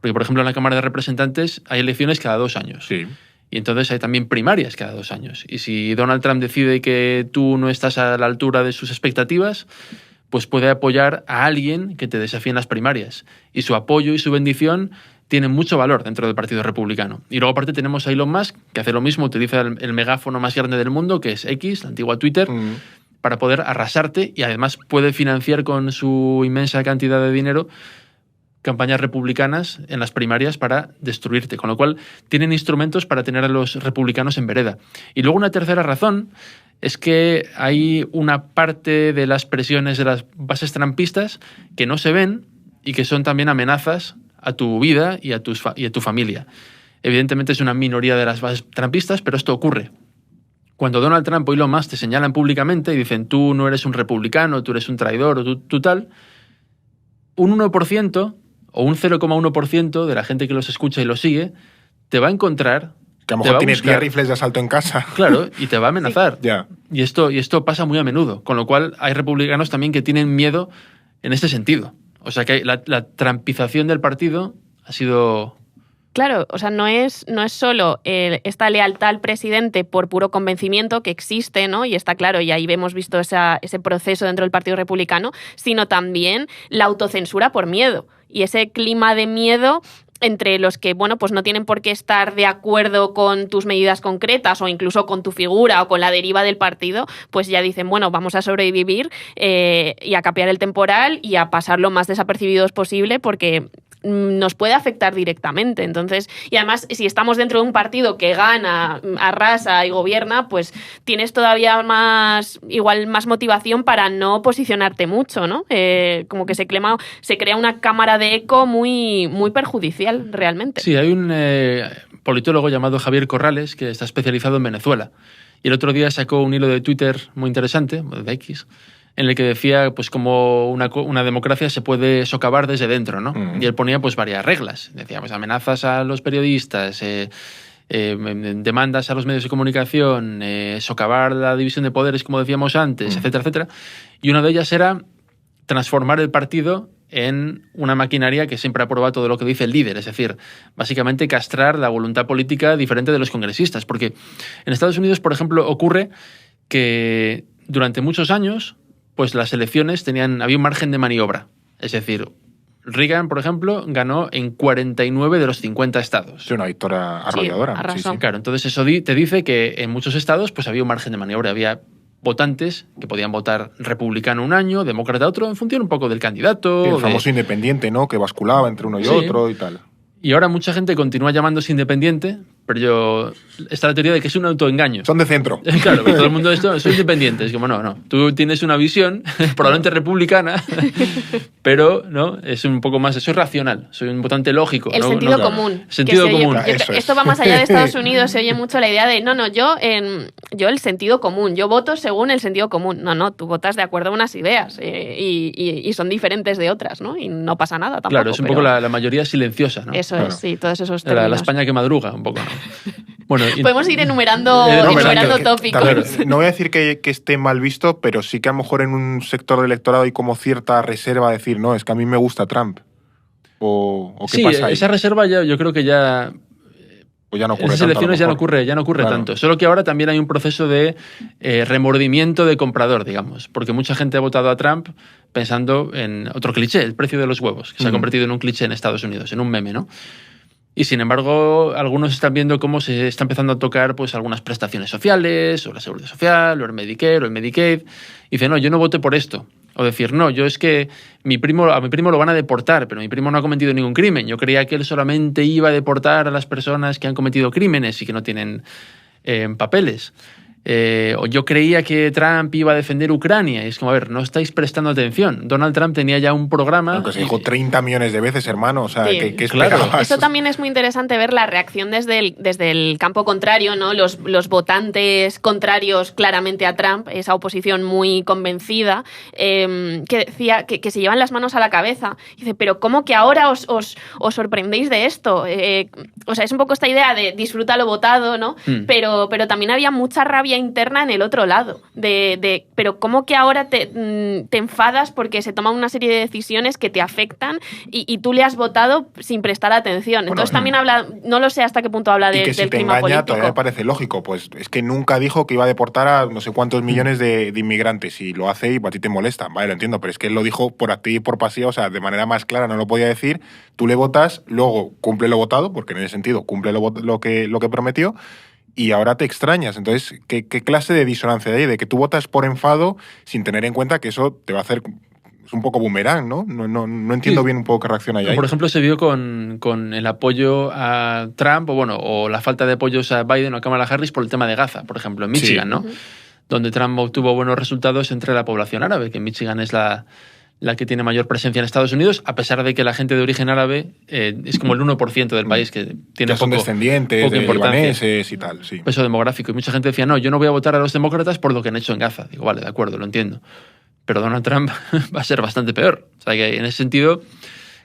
Porque, por ejemplo, en la Cámara de Representantes hay elecciones cada 2 años. Sí. Y entonces hay también primarias cada 2 años. Y si Donald Trump decide que tú no estás a la altura de sus expectativas, pues puede apoyar a alguien que te desafíe en las primarias. Y su apoyo y su bendición tienen mucho valor dentro del Partido Republicano. Y luego aparte tenemos a Elon Musk, que hace lo mismo, utiliza el megáfono más grande del mundo, que es X, la antigua Twitter, para poder arrasarte, y además puede financiar con su inmensa cantidad de dinero campañas republicanas en las primarias para destruirte, con lo cual tienen instrumentos para tener a los republicanos en vereda. Y luego una tercera razón es que hay una parte de las presiones de las bases trampistas que no se ven y que son también amenazas a tu vida y a tu familia. Evidentemente es una minoría de las bases trampistas, pero esto ocurre. Cuando Donald Trump o Elon Musk te señalan públicamente y dicen tú no eres un republicano, tú eres un traidor o tú tal, un 1% o un 0,1% de la gente que los escucha y los sigue te va a encontrar. Que a lo mejor tienes 10 rifles de asalto en casa. Claro, y te va a amenazar. Ya. Y esto pasa muy a menudo, con lo cual hay republicanos también que tienen miedo en este sentido. O sea que la trampización del partido ha sido... Claro, o sea, no es solo esta lealtad al presidente por puro convencimiento que existe, ¿no? Y está claro, y ahí hemos visto ese proceso dentro del Partido Republicano, sino también la autocensura por miedo. Y ese clima de miedo entre los que, bueno, pues no tienen por qué estar de acuerdo con tus medidas concretas o incluso con tu figura o con la deriva del partido, pues ya dicen, bueno, vamos a sobrevivir y a capear el temporal y a pasar lo más desapercibidos posible porque nos puede afectar directamente. Entonces, y además, si estamos dentro de un partido que gana, arrasa y gobierna, pues tienes todavía más motivación para no posicionarte mucho, ¿no? Como que se crea una cámara de eco muy, muy perjudicial, realmente. Sí, hay un politólogo llamado Javier Corrales que está especializado en Venezuela. Y el otro día sacó un hilo de Twitter muy interesante, de X, en el que decía pues como una democracia se puede socavar desde dentro, ¿no? Y él ponía pues varias reglas. Decía pues amenazas a los periodistas, demandas a los medios de comunicación, socavar la división de poderes, como decíamos antes, etcétera, etcétera. Y una de ellas era transformar el partido en una maquinaria que siempre aprueba todo lo que dice el líder, es decir, básicamente castrar la voluntad política diferente de los congresistas. Porque en Estados Unidos, por ejemplo, ocurre que durante muchos años pues las elecciones había un margen de maniobra. Es decir, Reagan, por ejemplo, ganó en 49 de los 50 estados. Es una victoria arrolladora. Sí, arrasó. Sí. Claro, entonces eso te dice que en muchos estados pues había un margen de maniobra, había votantes que podían votar republicano un año, demócrata otro, en función un poco del candidato. Sí, el famoso independiente, ¿no? Que basculaba entre uno y otro y tal. Y ahora mucha gente continúa llamándose independiente, pero está la teoría de que es un autoengaño. Son de centro. Claro, que todo el mundo soy independiente. Es como, no. Tú tienes una visión, probablemente republicana, pero no, es un poco más, soy racional, soy un votante lógico. El sentido común. Sentido común. Esto va más allá de Estados Unidos, se oye mucho la idea de, yo el sentido común, yo voto según el sentido común. No, tú votas de acuerdo a unas ideas y son diferentes de otras, ¿no? Y no pasa nada tampoco. Claro, es un poco la mayoría silenciosa, ¿no? Eso claro. es, sí, todos esos términos. La España que madruga, un poco, ¿no? Bueno, podemos ir enumerando tópicos. No voy a decir que esté mal visto, pero sí que a lo mejor en un sector del electorado hay como cierta reserva a decir, no, es que a mí me gusta Trump. ¿O qué pasa ahí? Esa reserva yo creo que ya... Pues ya no ocurre esas tanto, elecciones ya no ocurre Claro. tanto. Solo que ahora también hay un proceso de remordimiento de comprador, digamos. Porque mucha gente ha votado a Trump pensando en otro cliché, el precio de los huevos, que se ha convertido en un cliché en Estados Unidos, en un meme, ¿no? Y sin embargo, algunos están viendo cómo se está empezando a tocar pues algunas prestaciones sociales, o la seguridad social, o el Medicare, o el Medicaid. Y dice, no, yo no voté por esto. O decir, no, yo es que a mi primo lo van a deportar, pero mi primo no ha cometido ningún crimen. Yo creía que él solamente iba a deportar a las personas que han cometido crímenes y que no tienen papeles. O yo creía que Trump iba a defender Ucrania. Y es como, a ver, no estáis prestando atención. Donald Trump tenía ya un programa... Aunque se dijo 30 millones de veces, hermano. O sea, Sí. ¿qué Claro. esperabas? Eso también es muy interesante ver la reacción desde el campo contrario, ¿no? Los votantes contrarios claramente a Trump, esa oposición muy convencida, que decía que se llevan las manos a la cabeza. Dice, pero ¿cómo que ahora os sorprendéis de esto? O sea, es un poco esta idea de disfruta lo votado, ¿no? Pero también había mucha rabia batalla interna en el otro lado. Pero ¿cómo que ahora te enfadas porque se toman una serie de decisiones que te afectan y tú le has votado sin prestar atención? Entonces también habla, no lo sé hasta qué punto habla y que del si te clima engaña, político. todavía me parece lógico. Pues es que nunca dijo que iba a deportar a no sé cuántos millones de inmigrantes y lo hace y a ti te molesta. Vale, lo entiendo, pero es que él lo dijo por activa y por pasiva, o sea, de manera más clara no lo podía decir. Tú le votas, luego cumple lo votado, porque en ese sentido cumple lo que prometió, y ahora te extrañas. Entonces, ¿qué clase de disonancia hay? De que tú votas por enfado sin tener en cuenta que eso te va a hacer... Es un poco boomerang, ¿no? No entiendo bien un poco qué reacción hay ahí. Por ejemplo, se vio con el apoyo a Trump o la falta de apoyos a Biden o a Kamala Harris por el tema de Gaza, por ejemplo, en Michigan, ¿no? Donde Trump obtuvo buenos resultados entre la población árabe, que en Michigan es la que tiene mayor presencia en Estados Unidos, a pesar de que la gente de origen árabe es como el 1% del país, que tiene son descendientes de libaneses y tal, sí. Peso demográfico. Y mucha gente decía, no, yo no voy a votar a los demócratas por lo que han hecho en Gaza. Digo, vale, de acuerdo, lo entiendo. Pero Donald Trump va a ser bastante peor. O sea, que en ese sentido,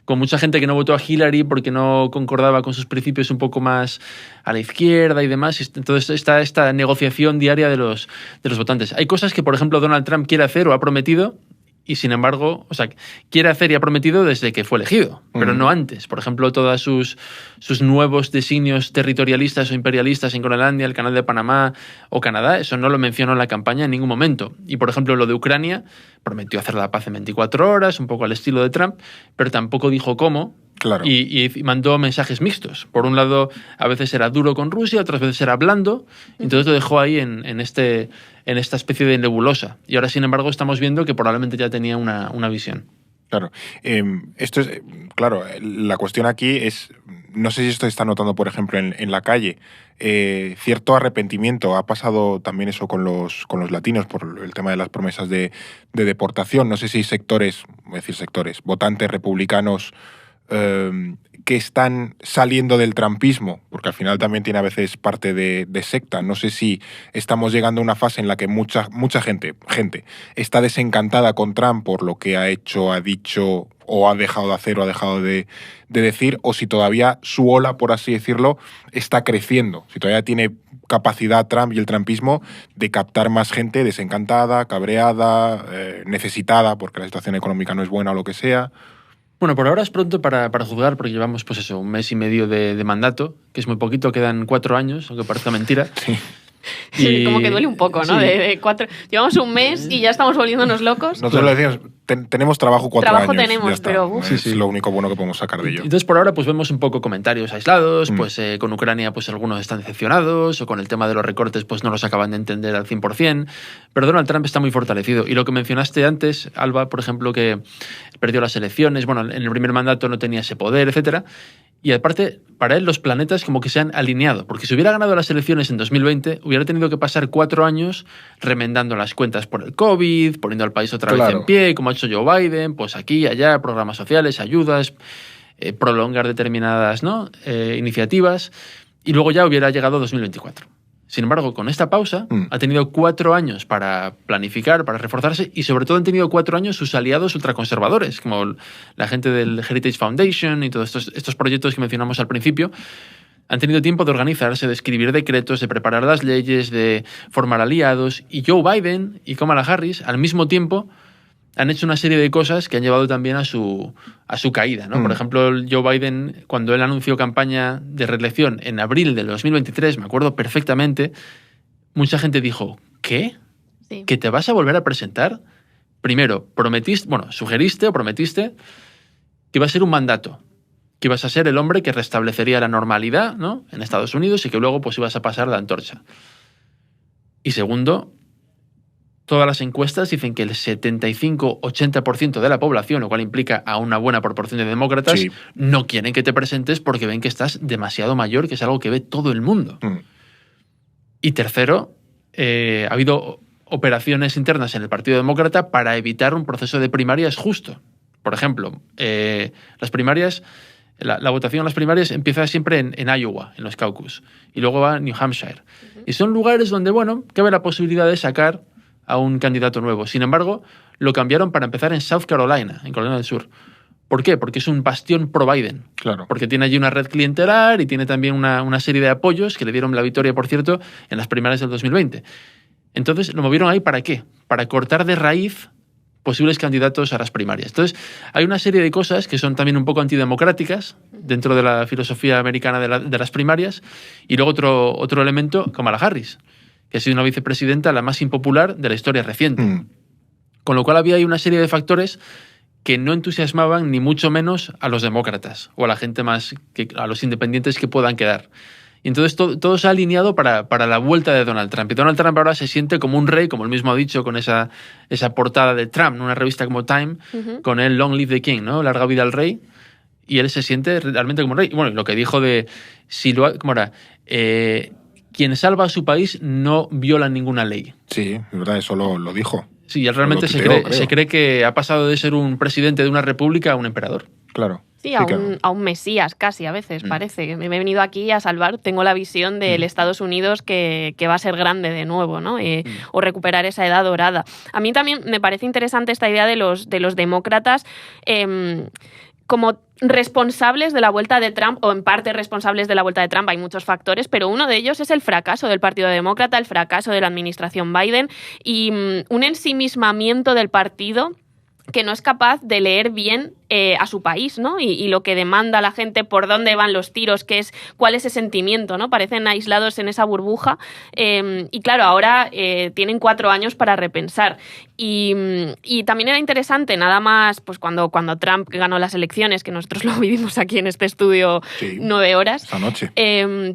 con mucha gente que no votó a Hillary porque no concordaba con sus principios un poco más a la izquierda y demás. Entonces está esta negociación diaria de los votantes. Hay cosas que, por ejemplo, Donald Trump quiere hacer o ha prometido y, sin embargo, o sea, quiere hacer y ha prometido desde que fue elegido, pero no antes. Por ejemplo, todos sus nuevos designios territorialistas o imperialistas en Groenlandia, el Canal de Panamá o Canadá, eso no lo mencionó en la campaña en ningún momento. Y, por ejemplo, lo de Ucrania, prometió hacer la paz en 24 horas, un poco al estilo de Trump, pero tampoco dijo cómo. Claro. Y mandó mensajes mixtos. Por un lado, a veces era duro con Rusia, otras veces era blando. Entonces lo dejó ahí en esta especie de nebulosa. Y ahora, sin embargo, estamos viendo que probablemente ya tenía una visión. Claro. Esto es, claro, la cuestión aquí es, no sé si esto se está notando, por ejemplo, en la calle, cierto arrepentimiento. Ha pasado también eso con los latinos por el tema de las promesas de deportación. No sé si votantes republicanos que están saliendo del trumpismo, porque al final también tiene a veces parte de secta. No sé si estamos llegando a una fase en la que mucha gente está desencantada con Trump por lo que ha hecho, ha dicho o ha dejado de hacer o ha dejado de decir, o si todavía su ola, por así decirlo, está creciendo, si todavía tiene capacidad Trump y el trumpismo de captar más gente desencantada, cabreada, necesitada porque la situación económica no es buena o lo que sea. Bueno, por ahora es pronto para juzgar, porque llevamos pues eso, 1 mes y medio de mandato, que es muy poquito, quedan 4 años, aunque parezca mentira. Sí. Sí, como que duele un poco, ¿no? Sí. De 4. Llevamos 1 mes y ya estamos volviéndonos locos. Nosotros lo decimos, tenemos trabajo 4 años. Trabajo tenemos, ya está. pero uf. Es lo único bueno que podemos sacar de ello. Entonces, por ahora, pues vemos un poco comentarios aislados, pues con Ucrania, pues algunos están decepcionados, o con el tema de los recortes, pues no los acaban de entender al 100%, pero Donald Trump está muy fortalecido. Y lo que mencionaste antes, Alba, por ejemplo, que perdió las elecciones, bueno, en el primer mandato no tenía ese poder, etcétera. Y aparte, para él los planetas como que se han alineado, porque si hubiera ganado las elecciones en 2020, hubiera tenido que pasar 4 años remendando las cuentas por el COVID, poniendo al país otra vez en pie, como ha hecho Joe Biden, pues aquí y allá, programas sociales, ayudas, prolongar determinadas iniciativas, y luego ya hubiera llegado 2024. Sin embargo, con esta pausa, ha tenido 4 años para planificar, para reforzarse, y sobre todo han tenido 4 años sus aliados ultraconservadores, como la gente del Heritage Foundation y todos estos proyectos que mencionamos al principio. Han tenido tiempo de organizarse, de escribir decretos, de preparar las leyes, de formar aliados. Y Joe Biden y Kamala Harris, al mismo tiempo, han hecho una serie de cosas que han llevado también a su caída, ¿no? Por ejemplo, Joe Biden, cuando él anunció campaña de reelección en abril del 2023, me acuerdo perfectamente, mucha gente dijo, ¿qué? Sí. ¿Que te vas a volver a presentar? Primero, sugeriste o prometiste que iba a ser un mandato, que ibas a ser el hombre que restablecería la normalidad, ¿no?, en Estados Unidos, y que luego pues ibas a pasar la antorcha. Y segundo, todas las encuestas dicen que el 75-80% de la población, lo cual implica a una buena proporción de demócratas, no quieren que te presentes porque ven que estás demasiado mayor, que es algo que ve todo el mundo. Y tercero, ha habido operaciones internas en el Partido Demócrata para evitar un proceso de primarias justo. Por ejemplo, las primarias, la votación en las primarias empieza siempre en Iowa, en los caucus, y luego va a New Hampshire. Y son lugares donde, cabe la posibilidad de sacar a un candidato nuevo. Sin embargo, lo cambiaron para empezar en South Carolina, en Carolina del Sur. ¿Por qué? Porque es un bastión pro-Biden. Claro. Porque tiene allí una red clientelar y tiene también una serie de apoyos que le dieron la victoria, por cierto, en las primarias del 2020. Entonces, lo movieron ahí ¿para qué? Para cortar de raíz posibles candidatos a las primarias. Entonces, hay una serie de cosas que son también un poco antidemocráticas dentro de la filosofía americana de las primarias. Y luego otro elemento, Kamala Harris, que ha sido una vicepresidenta la más impopular de la historia reciente. Con lo cual había ahí una serie de factores que no entusiasmaban ni mucho menos a los demócratas o a la gente más, a los independientes que puedan quedar. Y entonces todo se ha alineado para la vuelta de Donald Trump. Y Donald Trump ahora se siente como un rey, como él mismo ha dicho, con esa portada de Trump, en una revista como Time, con el Long Live the King, ¿no? Larga vida al rey. Y él se siente realmente como un rey. Y bueno, lo que dijo de... ¿Cómo era? Quien salva a su país no viola ninguna ley. Sí, es verdad, eso lo dijo. Sí, él realmente se cree que ha pasado de ser un presidente de una república a un emperador. Claro. Sí, a un mesías casi a veces, parece. Que me he venido aquí a salvar, tengo la visión del Estados Unidos que va a ser grande de nuevo, ¿no? O recuperar esa edad dorada. A mí también me parece interesante esta idea de los demócratas como responsables de la vuelta de Trump, o en parte responsables de la vuelta de Trump. Hay muchos factores, pero uno de ellos es el fracaso del Partido Demócrata, el fracaso de la administración Biden y un ensimismamiento del partido que no es capaz de leer bien a su país, ¿no? Y lo que demanda la gente, por dónde van los tiros, cuál es ese sentimiento, ¿no? Parecen aislados en esa burbuja y claro, ahora tienen 4 años para repensar. Y también era interesante, nada más, pues cuando Trump ganó las elecciones, que nosotros lo vivimos aquí en este estudio 9 horas. Esta noche.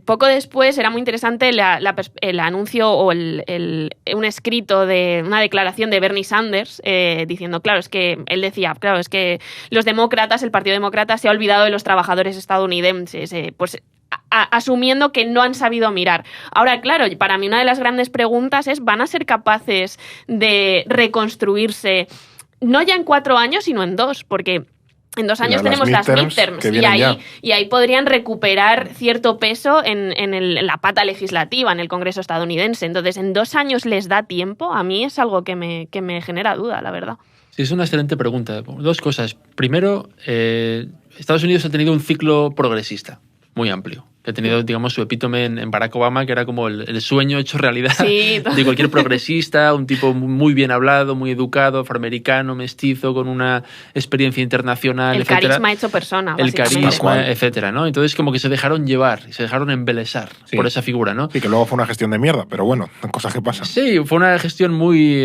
Poco después era muy interesante el anuncio o un escrito de una declaración de Bernie Sanders diciendo, claro, es que él decía, claro, es que los demócratas, el Partido Demócrata se ha olvidado de los trabajadores estadounidenses, pues asumiendo que no han sabido mirar. Ahora, claro, para mí una de las grandes preguntas es, ¿van a ser capaces de reconstruirse no ya en 4 años, sino en 2? Porque en 2 años tenemos las midterms y ahí podrían recuperar cierto peso en la pata legislativa, en el Congreso estadounidense. Entonces, ¿en 2 años les da tiempo? A mí es algo que me genera duda, la verdad. Sí, es una excelente pregunta. 2 cosas. Primero, Estados Unidos ha tenido un ciclo progresista muy amplio, que ha tenido, digamos, su epítome en Barack Obama, que era como el sueño hecho realidad de cualquier progresista, un tipo muy bien hablado, muy educado, afroamericano, mestizo, con una experiencia internacional, etcétera. El carisma hecho persona, el carisma, etcétera, ¿no? Entonces, como que se dejaron llevar, se dejaron embelesar por esa figura, ¿no? Sí, que luego fue una gestión de mierda, pero bueno, cosas que pasan. Sí, fue una gestión muy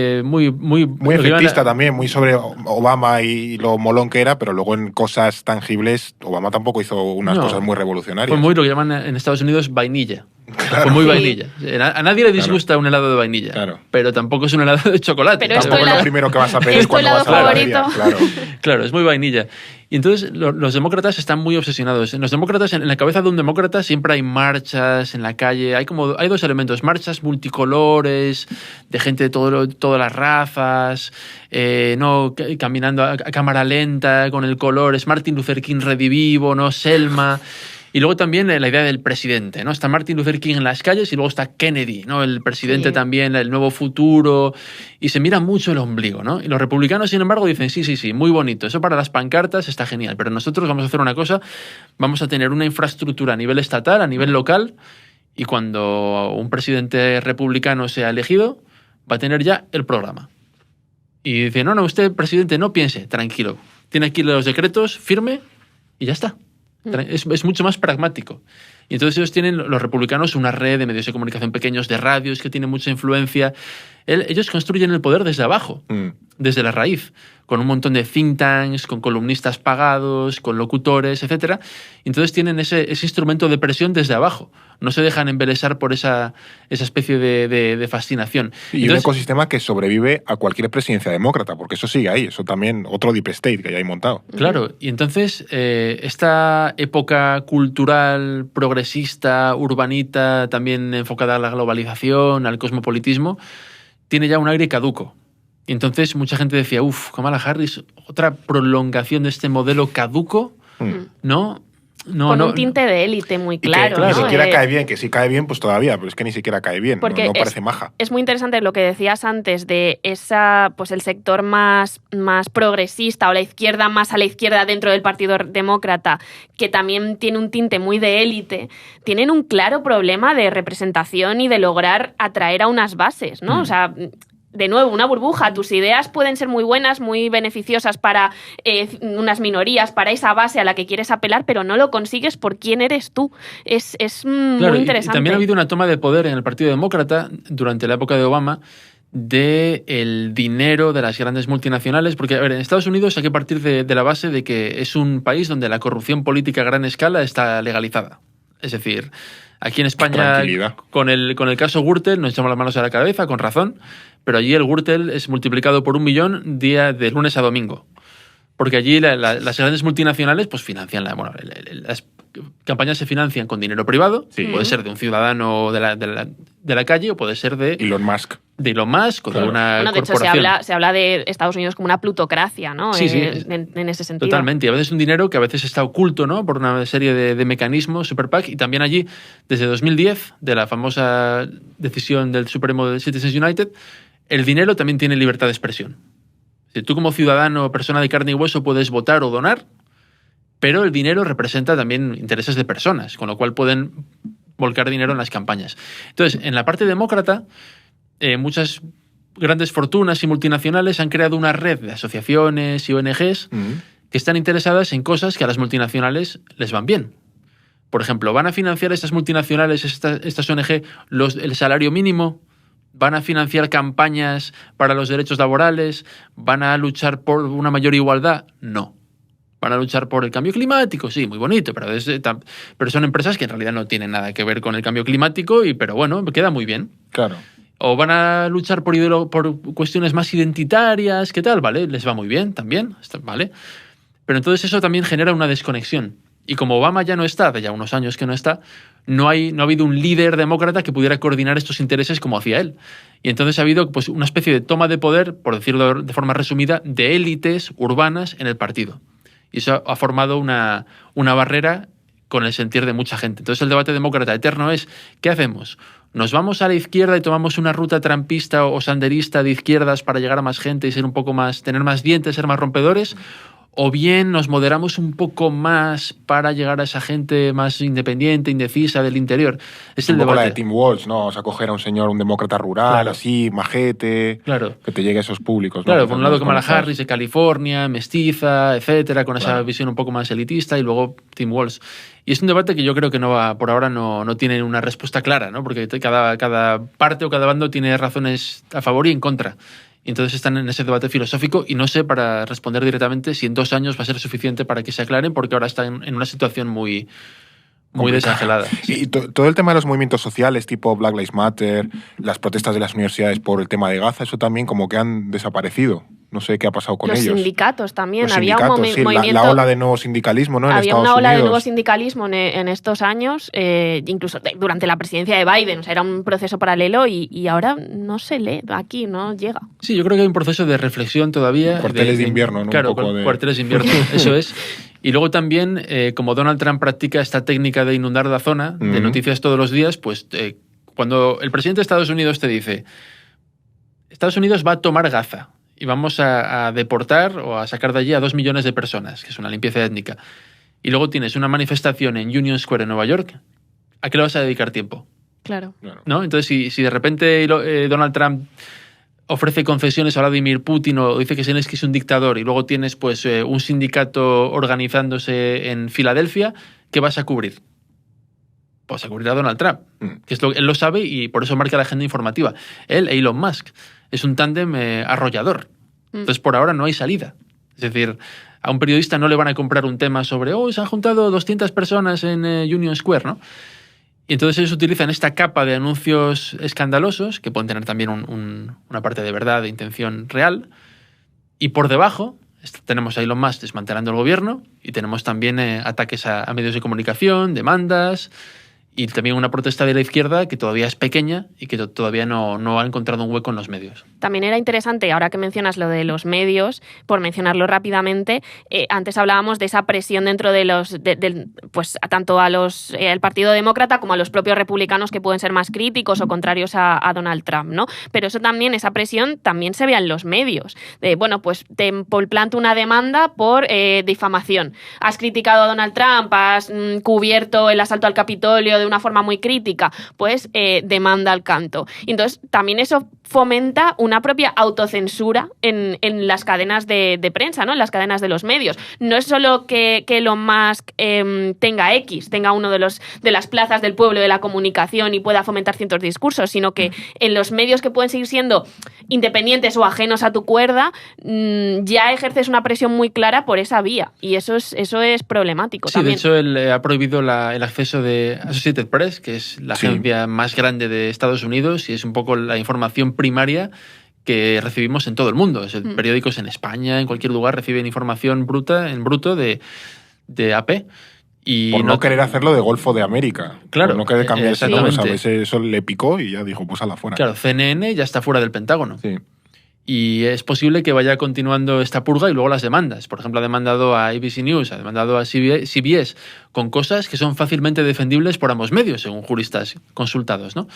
efectista también, muy sobre Obama y lo molón que era, pero luego en cosas tangibles, Obama tampoco hizo unas cosas muy revolucionarias. Fue muy lo que llaman en Estados Unidos vainilla. Claro. Fue muy vainilla. A nadie le disgusta un helado de vainilla, pero tampoco es un helado de chocolate. Pero tampoco es lo primero que vas a pedir cuando vas a la heladería. Claro, es muy vainilla. Y entonces los demócratas están muy obsesionados. Los demócratas, en la cabeza de un demócrata siempre hay marchas en la calle. Hay 2 elementos: marchas multicolores, de gente de todas las razas, no caminando a cámara lenta con el color. Es Martin Luther King redivivo, ¿no? Selma. Y luego también la idea del presidente, ¿no? Está Martin Luther King en las calles y luego está Kennedy, ¿no? El presidente también, el nuevo futuro. Y se mira mucho el ombligo, ¿no? Y los republicanos, sin embargo, dicen, sí, muy bonito. Eso para las pancartas está genial. Pero nosotros vamos a hacer una cosa, vamos a tener una infraestructura a nivel estatal, a nivel local, y cuando un presidente republicano sea elegido, va a tener ya el programa. Y dice, no, usted, presidente, no piense, tranquilo. Tiene aquí los decretos, firme, y ya está. Es mucho más pragmático. Y entonces ellos tienen, los republicanos, una red de medios de comunicación pequeños, de radios, que tienen mucha influencia. Ellos construyen el poder desde abajo, desde la raíz, con un montón de think tanks, con columnistas pagados, con locutores, etc. Y entonces tienen ese instrumento de presión desde abajo. No se dejan embelesar por esa especie de fascinación. Y entonces, un ecosistema que sobrevive a cualquier presidencia demócrata, porque eso sigue ahí. Eso también, otro deep state que ya hay montado. Claro. Y entonces, esta época cultural, progresista, urbanita, también enfocada a la globalización, al cosmopolitismo, tiene ya un aire caduco. Y entonces mucha gente decía, Kamala Harris, otra prolongación de este modelo caduco, ¿no? con un tinte de élite muy claro. Que ni ¿no? siquiera cae bien, que si cae bien, pues todavía, pero es que ni siquiera cae bien, no parece maja. Es muy interesante lo que decías antes de pues el sector más progresista o la izquierda más a la izquierda dentro del Partido Demócrata, que también tiene un tinte muy de élite, tienen un claro problema de representación y de lograr atraer a unas bases, ¿no? O sea, de nuevo, una burbuja. Tus ideas pueden ser muy buenas, muy beneficiosas para unas minorías, para esa base a la que quieres apelar, pero no lo consigues por quién eres tú. Es muy interesante. Y también ha habido una toma de poder en el Partido Demócrata durante la época de Obama del dinero de las grandes multinacionales, porque a ver, en Estados Unidos hay que partir de la base de que es un país donde la corrupción política a gran escala está legalizada. Es decir, aquí en España, con el caso Gürtel, nos echamos las manos a la cabeza, con razón, pero allí el Gürtel es multiplicado por 1 millón día de lunes a domingo. Porque allí las grandes multinacionales pues financian las campañas se financian con dinero privado, puede ser de un ciudadano de la calle o puede ser de Elon Musk. De Elon Musk o de una de corporación. Hecho, se habla de Estados Unidos como una plutocracia, ¿no? Sí, en ese sentido. Totalmente. Y a veces un dinero que a veces está oculto, ¿no? Por una serie de mecanismos, Super PAC. Y también allí, desde 2010, de la famosa decisión del Supremo de Citizens United, el dinero también tiene libertad de expresión. Si tú como ciudadano o persona de carne y hueso puedes votar o donar, pero el dinero representa también intereses de personas, con lo cual pueden volcar dinero en las campañas. Entonces, en la parte demócrata, muchas grandes fortunas y multinacionales han creado una red de asociaciones y ONGs que están interesadas en cosas que a las multinacionales les van bien. Por ejemplo, ¿van a financiar estas multinacionales, estas ONG, el salario mínimo? ¿Van a financiar campañas para los derechos laborales? ¿Van a luchar por una mayor igualdad? No. ¿Van a luchar por el cambio climático? Sí, muy bonito, pero son empresas que en realidad no tienen nada que ver con el cambio climático, pero bueno, queda muy bien. Claro. ¿O van a luchar por cuestiones más identitarias? ¿Qué tal? Vale, les va muy bien también, ¿vale? Pero entonces eso también genera una desconexión. Y como Obama ya no está, de ya unos años que no está, no ha habido un líder demócrata que pudiera coordinar estos intereses como hacía él. Y entonces ha habido pues, una especie de toma de poder, por decirlo de forma resumida, de élites urbanas en el partido. Y eso ha formado una barrera con el sentir de mucha gente. Entonces el debate demócrata eterno es, ¿qué hacemos? ¿Nos vamos a la izquierda y tomamos una ruta trampista o sanderista de izquierdas para llegar a más gente y ser un poco más, tener más dientes, ser más rompedores? ¿O bien nos moderamos un poco más para llegar a esa gente más independiente, indecisa del interior? Es el debate. La de Tim Walz, ¿no? Vamos a coger a un señor, un demócrata rural, así, majete, que te llegue a esos públicos. ¿no? Claro, por un lado Kamala Harris de California, mestiza, etcétera, con esa visión un poco más elitista, y luego Tim Walz. Y es un debate que yo creo que por ahora no tiene una respuesta clara, ¿no? Porque cada parte o cada bando tiene razones a favor y en contra. Y entonces están en ese debate filosófico y no sé, para responder directamente, si en 2 años va a ser suficiente para que se aclaren, porque ahora están en una situación muy desangelada. Y todo el tema de los movimientos sociales, tipo Black Lives Matter, las protestas de las universidades por el tema de Gaza, eso también como que han desaparecido. No sé qué ha pasado con ellos. Los sindicatos también. Los sindicatos, movimiento... La ola de nuevo sindicalismo, ¿no? En Estados Unidos. Había una ola de nuevo sindicalismo en estos años, incluso durante la presidencia de Biden. O sea, era un proceso paralelo y ahora no se lee aquí, no llega. Sí, yo creo que hay un proceso de reflexión todavía. Cuarteles de invierno, ¿no? Claro, cuarteles de invierno, eso es. Y luego también, como Donald Trump practica esta técnica de inundar la zona de noticias todos los días, pues cuando el presidente de Estados Unidos te dice Estados Unidos va a tomar Gaza y vamos a deportar o a sacar de allí a 2 millones de personas, que es una limpieza étnica, y luego tienes una manifestación en Union Square en Nueva York, ¿a qué le vas a dedicar tiempo? Claro. ¿No? Entonces, si de repente Donald Trump ofrece concesiones a Vladimir Putin o dice que Zelensky es un dictador y luego tienes pues un sindicato organizándose en Filadelfia, ¿qué vas a cubrir? Vas a cubrir a Donald Trump, que él lo sabe y por eso marca la agenda informativa. Él e Elon Musk. Es un tándem arrollador. Entonces, por ahora no hay salida. Es decir, a un periodista no le van a comprar un tema sobre se han juntado 200 personas en Union Square, ¿no? Y entonces ellos utilizan esta capa de anuncios escandalosos, que pueden tener también una parte de verdad, de intención real, y por debajo tenemos a Elon Musk desmantelando el gobierno y tenemos también ataques a medios de comunicación, demandas, y también una protesta de la izquierda que todavía es pequeña y que todavía no ha encontrado un hueco en los medios. También era interesante, ahora que mencionas lo de los medios, por mencionarlo rápidamente, antes hablábamos de esa presión dentro de pues tanto a al Partido Demócrata como a los propios republicanos que pueden ser más críticos o contrarios a Donald Trump, ¿no? Pero esa presión también se ve en los medios. Pues te planto una demanda por difamación. Has criticado a Donald Trump, has cubierto el asalto al Capitolio de una forma muy crítica, pues demanda al canto. Y entonces también eso fomenta una propia autocensura en las cadenas de prensa, ¿no? En las cadenas de los medios. No es solo que Elon Musk tenga uno de las plazas del pueblo de la comunicación y pueda fomentar ciertos discursos, sino que en los medios que pueden seguir siendo independientes o ajenos a tu cuerda, ya ejerces una presión muy clara por esa vía. Y eso es problemático. Sí, también. De hecho, él ha prohibido el acceso de Associated Press, que es la agencia más grande de Estados Unidos y es un poco la información primaria que recibimos en todo el mundo. Periódicos en España, en cualquier lugar, reciben información en bruto de AP. Y por no querer hacerlo de Golfo de América. Claro. Por no querer cambiar ese nombre, exactamente. ¿sabes? Eso le picó y ya dijo, pues a la fuera. Claro, CNN ya está fuera del Pentágono. Sí. Y es posible que vaya continuando esta purga y luego las demandas. Por ejemplo, ha demandado a ABC News, ha demandado a CBS con cosas que son fácilmente defendibles por ambos medios, según juristas consultados, ¿no?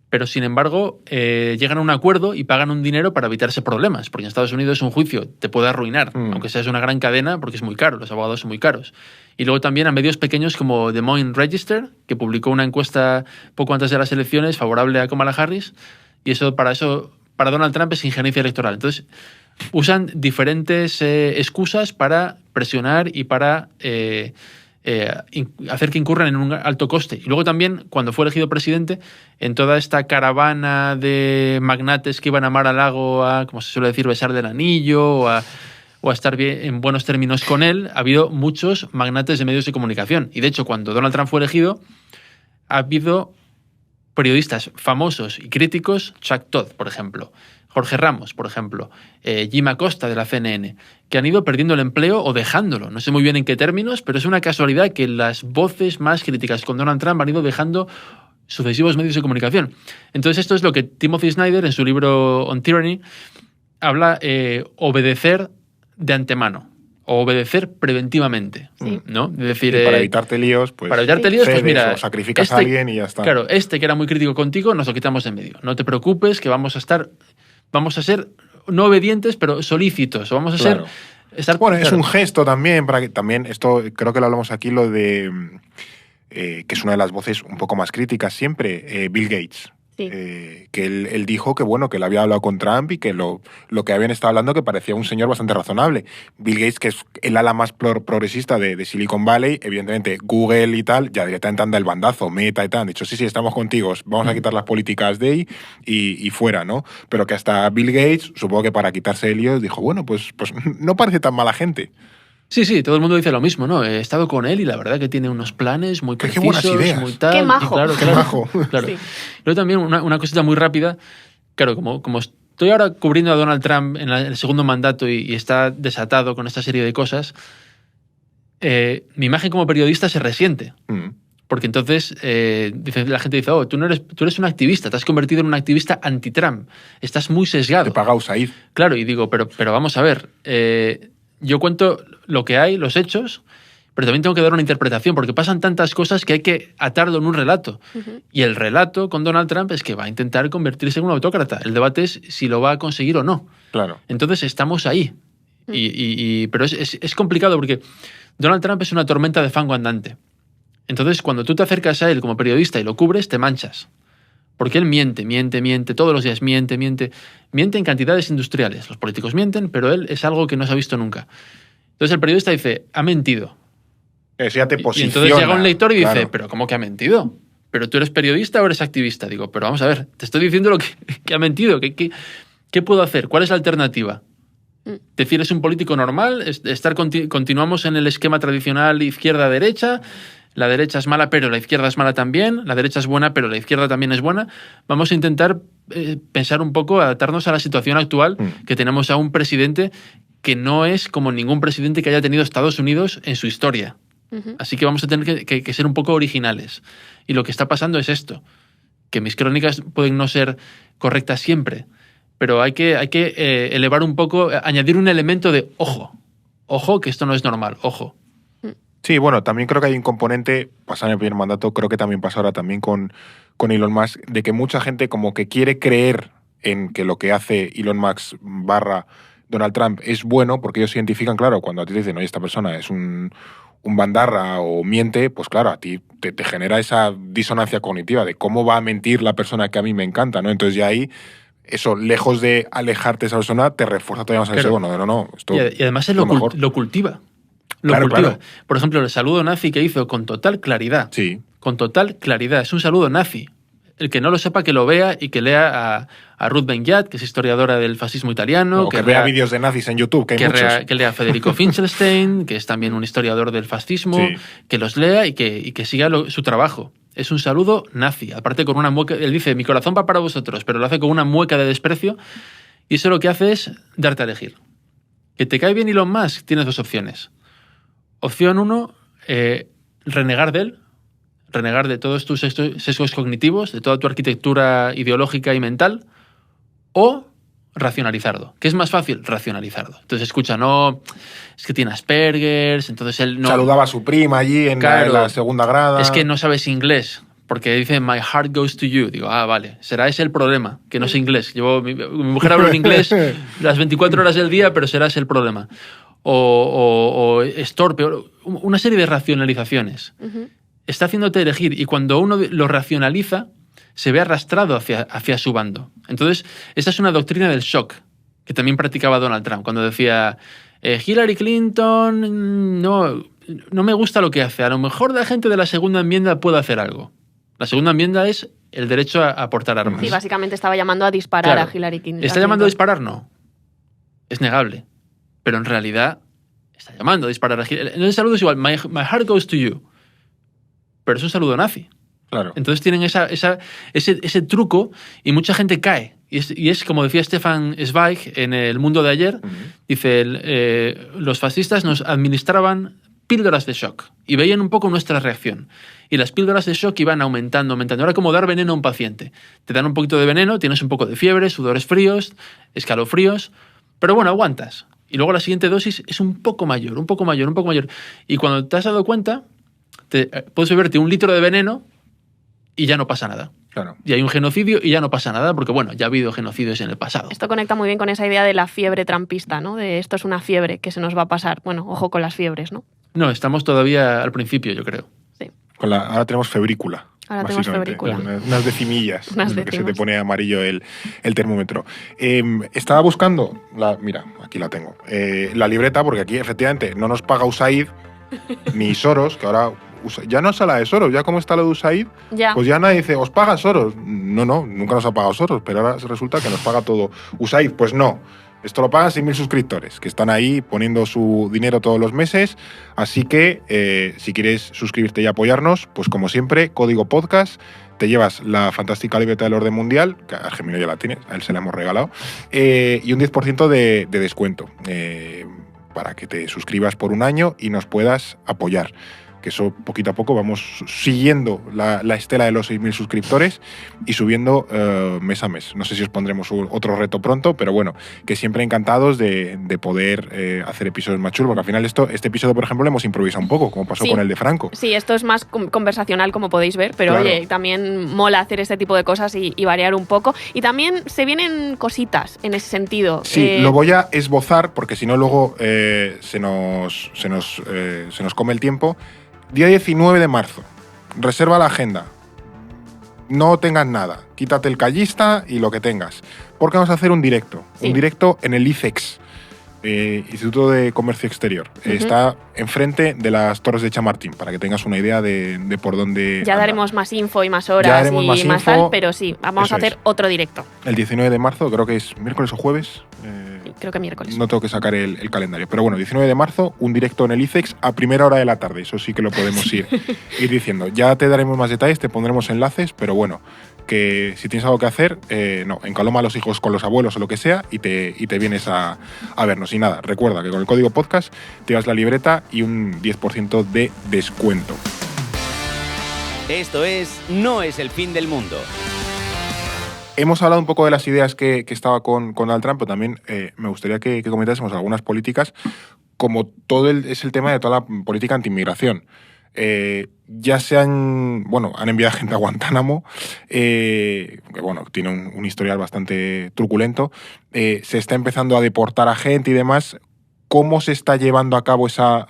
Pero, sin embargo, llegan a un acuerdo y pagan un dinero para evitarse problemas, porque en Estados Unidos un juicio te puede arruinar, aunque seas una gran cadena, porque es muy caro, los abogados son muy caros. Y luego también a medios pequeños como Des Moines Register, que publicó una encuesta poco antes de las elecciones favorable a Kamala Harris, y para Donald Trump es injerencia electoral. Entonces, usan diferentes excusas para presionar y para hacer que incurran en un alto coste. Y luego también, cuando fue elegido presidente, en toda esta caravana de magnates que iban a Mar-a-Lago a, como se suele decir, besar del anillo o a estar bien, en buenos términos con él, ha habido muchos magnates de medios de comunicación. Y de hecho, cuando Donald Trump fue elegido, ha habido periodistas famosos y críticos, Chuck Todd, por ejemplo, Jorge Ramos, por ejemplo, Jim Acosta de la CNN, que han ido perdiendo el empleo o dejándolo. No sé muy bien en qué términos, pero es una casualidad que las voces más críticas con Donald Trump han ido dejando sucesivos medios de comunicación. Entonces esto es lo que Timothy Snyder, en su libro On Tyranny, habla obedecer de antemano o obedecer preventivamente, ¿no? Es decir, para evitarte líos, pues mira, o sacrificas a alguien y ya está. Claro, que era muy crítico contigo, nos lo quitamos de en medio. No te preocupes, que vamos a ser no obedientes, pero solícitos. Vamos a ser... Es un gesto también, para que también, esto creo que lo hablamos aquí, lo de que es una de las voces un poco más críticas siempre, Bill Gates. Sí. Que él dijo que bueno, que él había hablado con Trump y que lo que habían estado hablando que parecía un señor bastante razonable. Bill Gates, que es el ala más progresista de Silicon Valley, evidentemente Google y tal, ya directamente anda el bandazo, Meta y tal, han dicho sí, estamos contigo, vamos a quitar las políticas de ahí y fuera, ¿no? Pero que hasta Bill Gates, supongo que para quitarse el lío, dijo, bueno, pues no parece tan mala gente. Sí, todo el mundo dice lo mismo, ¿no? He estado con él y la verdad que tiene unos planes muy precisos, qué buenas ideas. muy tal. ¡Qué majo! Qué majo. Claro. Sí. Luego también una cosita muy rápida. Claro, como estoy ahora cubriendo a Donald Trump en el segundo mandato y está desatado con esta serie de cosas, mi imagen como periodista se resiente. Porque entonces la gente dice, tú eres un activista, te has convertido en un activista anti-Trump, estás muy sesgado. Te paga USAID. Claro, y digo, pero vamos a ver, yo cuento lo que hay, los hechos, pero también tengo que dar una interpretación, porque pasan tantas cosas que hay que atarlo en un relato. Y el relato con Donald Trump es que va a intentar convertirse en un autócrata. El debate es si lo va a conseguir o no. Claro. Entonces estamos ahí. Pero es complicado porque Donald Trump es una tormenta de fango andante. Entonces, cuando tú te acercas a él como periodista y lo cubres, te manchas. Porque él miente, todos los días miente en cantidades industriales. Los políticos mienten, pero él es algo que no se ha visto nunca. Entonces el periodista dice, ha mentido. Eso ya te posiciona. Y entonces llega un lector y dice, claro. ¿pero cómo que ha mentido? ¿Pero tú eres periodista o eres activista? Digo, pero vamos a ver, te estoy diciendo lo que ha mentido. ¿Qué puedo hacer? ¿Cuál es la alternativa? ¿Decir es un político normal? ¿Continuamos en el esquema tradicional izquierda-derecha? La derecha es mala, pero la izquierda es mala también. La derecha es buena, pero la izquierda también es buena. Vamos a intentar pensar un poco, adaptarnos a la situación actual, que tenemos a un presidente que no es como ningún presidente que haya tenido Estados Unidos en su historia. Así que vamos a tener que ser un poco originales. Y lo que está pasando es esto, que mis crónicas pueden no ser correctas siempre, pero hay que elevar un poco, añadir un elemento de ojo, que esto no es normal, ojo. Sí, bueno, también creo que hay un componente, pasa en el primer mandato, creo que también pasa ahora también con Elon Musk, de que mucha gente como que quiere creer en que lo que hace Elon Musk / Donald Trump es bueno, porque ellos se identifican, claro, cuando a ti te dicen, oye, esta persona es un bandarra o miente, pues claro, a ti te genera esa disonancia cognitiva de cómo va a mentir la persona que a mí me encanta, ¿no? Entonces ya ahí, eso, lejos de alejarte de esa persona, te refuerza todavía más el Claro. segundo. No, esto Y además es lo mejor. cultiva. Claro, claro. Por ejemplo, el saludo nazi que hizo con total claridad. Sí. Con total claridad. Es un saludo nazi. El que no lo sepa, que lo vea y que lea a Ruth Ben-Ghiat, que es historiadora del fascismo italiano. O que vea vídeos de nazis en YouTube, que hay muchos. Que lea a Federico Finkelstein, que es también un historiador del fascismo, Sí. que los lea y que siga su trabajo. Es un saludo nazi. Aparte con una mueca, él dice, mi corazón va para vosotros, pero lo hace con una mueca de desprecio. Y eso lo que hace es darte a elegir. ¿Que te cae bien Elon Musk? Tienes dos opciones. Opción 1, renegar de él, renegar de todos tus sesgos cognitivos, de toda tu arquitectura ideológica y mental, o racionalizarlo. ¿Qué es más fácil? Racionalizarlo. Entonces, escucha, no, es que tiene Asperger's, entonces él no... Saludaba a su prima allí en la segunda grada. Es que no sabes inglés, porque dice, my heart goes to you. Digo, vale, será ese el problema, que no sé inglés. Mi mujer habla en inglés las 24 horas del día, pero será ese el problema. O es torpe, una serie de racionalizaciones. Está haciéndote elegir, y cuando uno lo racionaliza, se ve arrastrado hacia su bando. Entonces, esa es una doctrina del shock, que también practicaba Donald Trump, cuando decía, Hillary Clinton, no me gusta lo que hace, a lo mejor la gente de la segunda enmienda puede hacer algo. La segunda enmienda es el derecho a portar armas. Sí, básicamente estaba llamando a disparar Claro. a Hillary Clinton. ¿Está llamando a disparar? No. Es negable. Pero en realidad está llamando a disparar a Hillary. En el saludo es igual, my heart goes to you. Pero es un saludo nazi. Claro. Entonces tienen ese truco y mucha gente cae. Y es como decía Stefan Zweig en El Mundo de ayer, dice, los fascistas nos administraban píldoras de shock y veían un poco nuestra reacción. Y las píldoras de shock iban aumentando. Era como dar veneno a un paciente. Te dan un poquito de veneno, tienes un poco de fiebre, sudores fríos, escalofríos, pero bueno, aguantas. Y luego la siguiente dosis es un poco mayor. Y cuando te has dado cuenta, puedes beberte 1 litro de veneno y ya no pasa nada. Claro. Y hay un genocidio y ya no pasa nada, porque bueno, ya ha habido genocidios en el pasado. Esto conecta muy bien con esa idea de la fiebre trampista, ¿no? De esto es una fiebre que se nos va a pasar. Bueno, ojo con las fiebres, ¿no? No, estamos todavía al principio, yo creo. Sí. Ahora tenemos febrícula. Ahora tenemos básicamente. febrícula. Unas decimillas. Unas que se te décimas. pone amarillo el termómetro. Estaba buscando, mira, aquí la tengo, la libreta, porque aquí efectivamente no nos paga USAID ni Soros, que ahora ya no es a la de Soros, ya como está lo de USAID, Ya. pues ya nadie dice, ¿os paga Soros? No, nunca nos ha pagado Soros, pero ahora resulta que nos paga todo USAID. Pues no, esto lo pagan 6.000 suscriptores, que están ahí poniendo su dinero todos los meses, así que si quieres suscribirte y apoyarnos, pues como siempre, código podcast, te llevas la fantástica libreta del orden mundial, que a Gemino ya la tienes, a él se la hemos regalado, y un 10% de descuento, para que te suscribas por 1 año y nos puedas apoyar. Que eso poquito a poco vamos siguiendo la estela de los 6.000 suscriptores y subiendo mes a mes. No sé si os pondremos otro reto pronto, pero bueno, que siempre encantados de poder hacer episodios más chulos, porque al final este episodio, por ejemplo, lo hemos improvisado un poco, como pasó Sí. con el de Franco. Sí, esto es más conversacional, como podéis ver, pero Claro. oye, también mola hacer este tipo de cosas y variar un poco. Y también se vienen cositas en ese sentido. Sí, lo voy a esbozar, porque si no luego se nos come el tiempo. Día 19 de marzo. Reserva la agenda. No tengas nada. Quítate el callista y lo que tengas. Porque vamos a hacer un directo. Sí. Un directo en el ICEX, Instituto de Comercio Exterior. Está enfrente de las Torres de Chamartín, para que tengas una idea de por dónde Ya anda. daremos más info y más Ya horas daremos y más más info. tal, pero sí, vamos Eso a hacer es. otro directo. El 19 de marzo, creo que es miércoles o jueves. creo que miércoles. No tengo que sacar el calendario. Pero bueno, 19 de marzo, un directo en el ICEX a primera hora de la tarde. Eso sí que lo podemos ir diciendo. Ya te daremos más detalles, te pondremos enlaces, pero bueno, que si tienes algo que hacer, no, encaloma a los hijos con los abuelos o lo que sea y te vienes a vernos. Y nada, recuerda que con el código podcast te llevas la libreta y un 10% de descuento. Esto es No es el fin del mundo. Hemos hablado un poco de las ideas que estaba con Donald Trump, pero también me gustaría que comentásemos algunas políticas, como es el tema de toda la política anti-inmigración. Ya han enviado gente a Guantánamo, que bueno, tiene un historial bastante truculento. Se está empezando a deportar a gente y demás. ¿Cómo se está llevando a cabo esa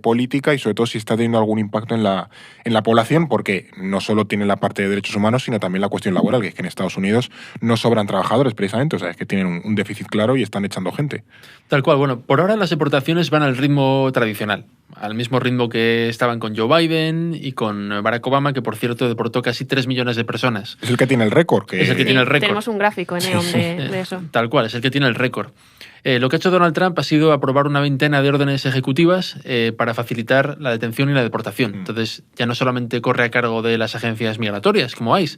política y sobre todo si está teniendo algún impacto en la población? Porque no solo tiene la parte de derechos humanos, sino también la cuestión laboral, que es que en Estados Unidos no sobran trabajadores precisamente, o sea, es que tienen un déficit claro y están echando gente. Tal cual, bueno, por ahora las deportaciones van al ritmo tradicional, al mismo ritmo que estaban con Joe Biden y con Barack Obama, que por cierto deportó casi 3 millones de personas. Es el que tiene el récord. Es el que tiene el récord. Tenemos un gráfico en EON de eso. Tal cual, es el que tiene el récord. Lo que ha hecho Donald Trump ha sido aprobar una veintena de órdenes ejecutivas para facilitar la detención y la deportación. Entonces, ya no solamente corre a cargo de las agencias migratorias, como ICE,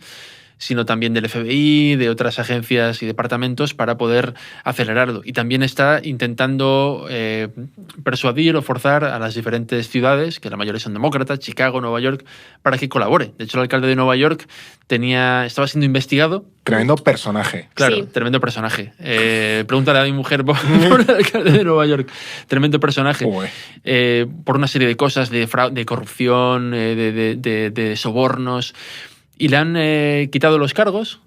sino también del FBI, de otras agencias y departamentos para poder acelerarlo. Y también está intentando persuadir o forzar a las diferentes ciudades, que la mayoría son demócratas, Chicago, Nueva York, para que colabore. De hecho, el alcalde de Nueva York estaba siendo investigado. Tremendo personaje. Claro, sí. Tremendo personaje. Pregúntale a mi mujer por el alcalde de Nueva York. Tremendo personaje. Por una serie de cosas, de corrupción, de sobornos. Y le han quitado los cargos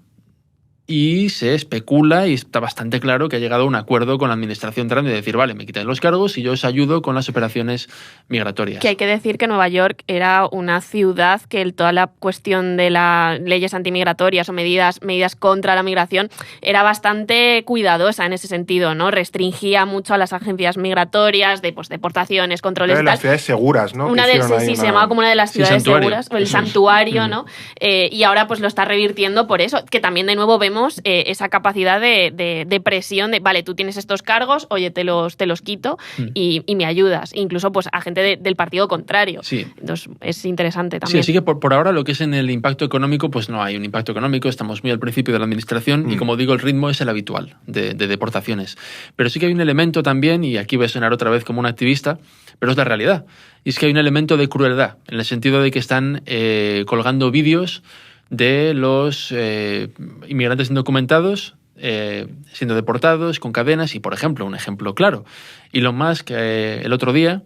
y se especula, y está bastante claro, que ha llegado a un acuerdo con la administración Trump de decir, vale, me quitáis los cargos y yo os ayudo con las operaciones migratorias. Que hay que decir que Nueva York era una ciudad que toda la cuestión de las leyes antimigratorias o medidas contra la migración era bastante cuidadosa en ese sentido, ¿no? Restringía mucho a las agencias migratorias de deportaciones, controles y tal. Las ciudades seguras, ¿no? Se llamaba como una de las ciudades seguras, o el santuario, ¿no? Y ahora pues lo está revirtiendo por eso, que también de nuevo vemos esa capacidad de presión de, vale, tú tienes estos cargos, oye, te los quito y me ayudas. Incluso pues a gente del partido contrario. Sí. Entonces es interesante Sí, también. así que por ahora lo que es en el impacto económico, pues no hay un impacto económico, estamos muy al principio de la administración y como digo, el ritmo es el habitual de deportaciones. Pero sí que hay un elemento también, y aquí voy a sonar otra vez como un activista, pero es la realidad. Y es que hay un elemento de crueldad, en el sentido de que están colgando vídeos de los inmigrantes indocumentados siendo deportados con cadenas y, por ejemplo, un ejemplo claro, Elon Musk el otro día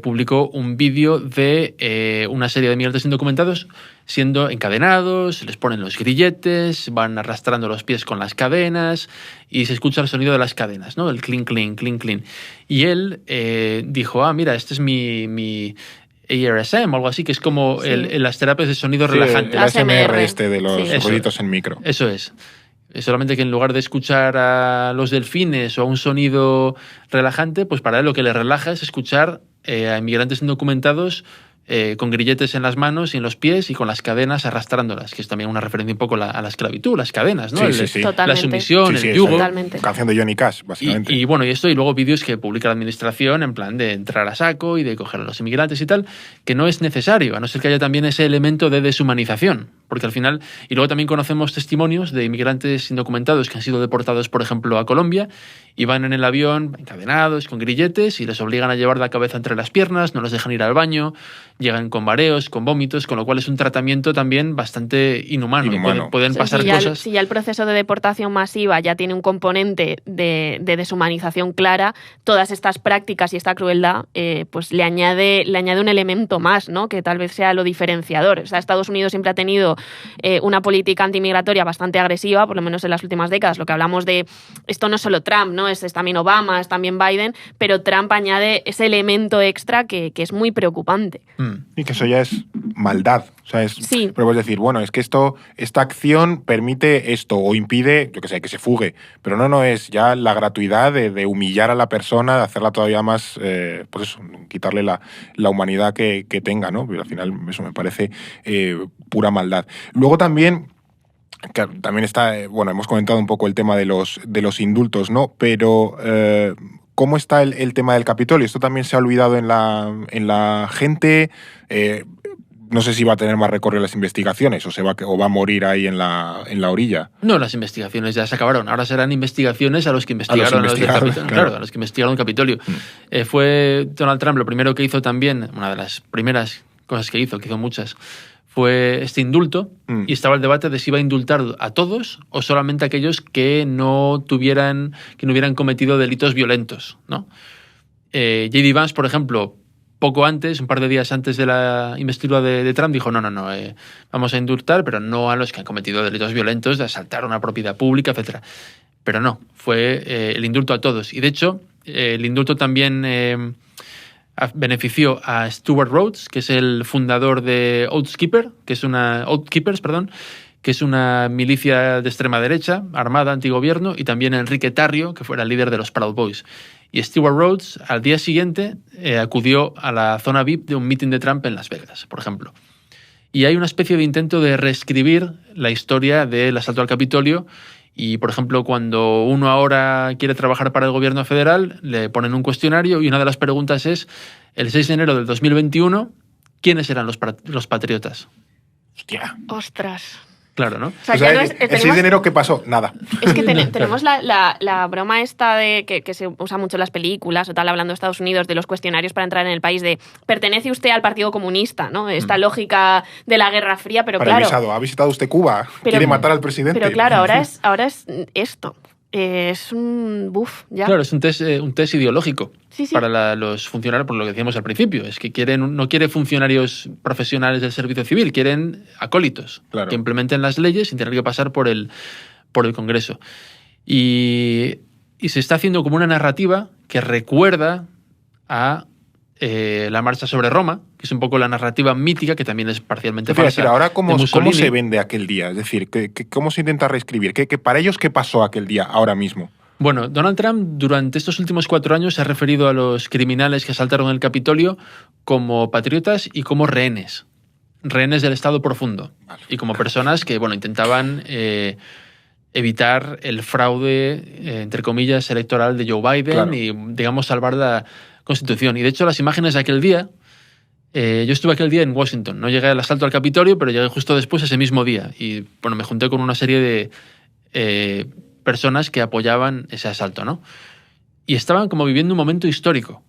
publicó un vídeo de una serie de inmigrantes indocumentados siendo encadenados, les ponen los grilletes, van arrastrando los pies con las cadenas y se escucha el sonido de las cadenas, ¿no? El clink, clink, clink, clink. Y él dijo, mira, este es mi ARSM o algo así, que es como las terapias de sonido relajante. El ASMR de los ruiditos en micro. Eso es. Solamente que en lugar de escuchar a los delfines o a un sonido relajante, pues para él lo que le relaja es escuchar a inmigrantes indocumentados con grilletes en las manos y en los pies y con las cadenas arrastrándolas, que es también una referencia un poco a la esclavitud, las cadenas, ¿no? Sí. La sumisión, el yugo. Totalmente. Canción de Johnny Cash, básicamente. Y bueno, y esto, y luego vídeos que publica la administración en plan de entrar a saco y de coger a los inmigrantes y tal, que no es necesario, a no ser que haya también ese elemento de deshumanización. Porque al final, y luego también conocemos testimonios de inmigrantes indocumentados que han sido deportados, por ejemplo, a Colombia, y van en el avión encadenados, con grilletes, y les obligan a llevar la cabeza entre las piernas, no los dejan ir al baño, llegan con mareos, con vómitos, con lo cual es un tratamiento también bastante inhumano. Pueden pasar cosas. Si ya el proceso de deportación masiva ya tiene un componente de deshumanización clara, todas estas prácticas y esta crueldad pues le añade un elemento más, ¿no? Que tal vez sea lo diferenciador. O sea, Estados Unidos siempre ha tenido una política antimigratoria bastante agresiva, por lo menos en las últimas décadas. Lo que hablamos de esto no es solo Trump, ¿no? Es también Obama, es también Biden, pero Trump añade ese elemento extra que es muy preocupante. Y que eso ya es maldad. O sea, sí. Pero puedes decir, bueno, es que esta acción permite esto o impide, yo que sé, que se fugue. Pero no es ya la gratuidad de humillar a la persona, de hacerla todavía más, pues eso, quitarle la humanidad que tenga, ¿no? Pero al final eso me parece pura maldad. Luego también Claro, también está, bueno, hemos comentado un poco el tema de los indultos, ¿no? Pero ¿cómo está el tema del Capitolio? ¿Esto también se ha olvidado en la gente? No sé si va a tener más recorrido las investigaciones o va a morir ahí en la orilla. No, las investigaciones ya se acabaron. Ahora serán investigaciones a los que investigaron los del Capitolio. Claro, a los que investigaron el Capitolio. Fue Donald Trump, lo primero que hizo también, una de las primeras cosas que hizo muchas, fue este indulto, y estaba el debate de si iba a indultar a todos o solamente a aquellos que no hubieran cometido delitos violentos, ¿no? J.D. Vance, por ejemplo, poco antes, un par de días antes de la investidura de Trump, dijo no, vamos a indultar, pero no a los que han cometido delitos violentos, de asaltar una propiedad pública, etc. Pero no, fue el indulto a todos. Y de hecho, el indulto también benefició a Stuart Rhodes, que es el fundador de Oath Keepers, que es una milicia de extrema derecha, armada, antigobierno, y también Enrique Tarrio, que fuera el líder de los Proud Boys. Y Stuart Rhodes, al día siguiente, acudió a la zona VIP de un meeting de Trump en Las Vegas, por ejemplo. Y hay una especie de intento de reescribir la historia del asalto al Capitolio. Y, por ejemplo, cuando uno ahora quiere trabajar para el gobierno federal, le ponen un cuestionario y una de las preguntas es, el 6 de enero del 2021, ¿quiénes eran los patriotas? Hostia. Ostras. Claro, ¿no? O sea, ya no es, el 6 de enero, ¿qué pasó? Nada. Es que tenemos la broma esta de que se usa mucho en las películas o tal, hablando de Estados Unidos, de los cuestionarios para entrar en el país, de ¿pertenece usted al Partido Comunista? ¿No? Esta lógica de la Guerra Fría, pero claro... ¿Ha visitado usted Cuba? ¿Quiere matar al presidente? Pero claro, ahora es esto. Es un buff, ya. Claro, es un test ideológico sí. para los funcionarios, por lo que decíamos al principio. Es que no quieren funcionarios profesionales del servicio civil, quieren acólitos que implementen las leyes sin tener que pasar por el Congreso. Y se está haciendo como una narrativa que recuerda a la marcha sobre Roma, que es un poco la narrativa mítica, que también es parcialmente falsa. Decir, ahora, ¿cómo se vende aquel día? Es decir, ¿cómo se intenta reescribir? ¿Para ellos qué pasó aquel día, ahora mismo? Bueno, Donald Trump durante estos últimos 4 años se ha referido a los criminales que asaltaron el Capitolio como patriotas y como rehenes del Estado profundo. Vale. Y como personas que, intentaban evitar el fraude, entre comillas, electoral de Joe Biden y, digamos, salvar la Constitución. Y de hecho, las imágenes de aquel día, yo estuve aquel día en Washington. No llegué al asalto al Capitolio, pero llegué justo después, ese mismo día. Y me junté con una serie de personas que apoyaban ese asalto, ¿no? Y estaban como viviendo un momento histórico.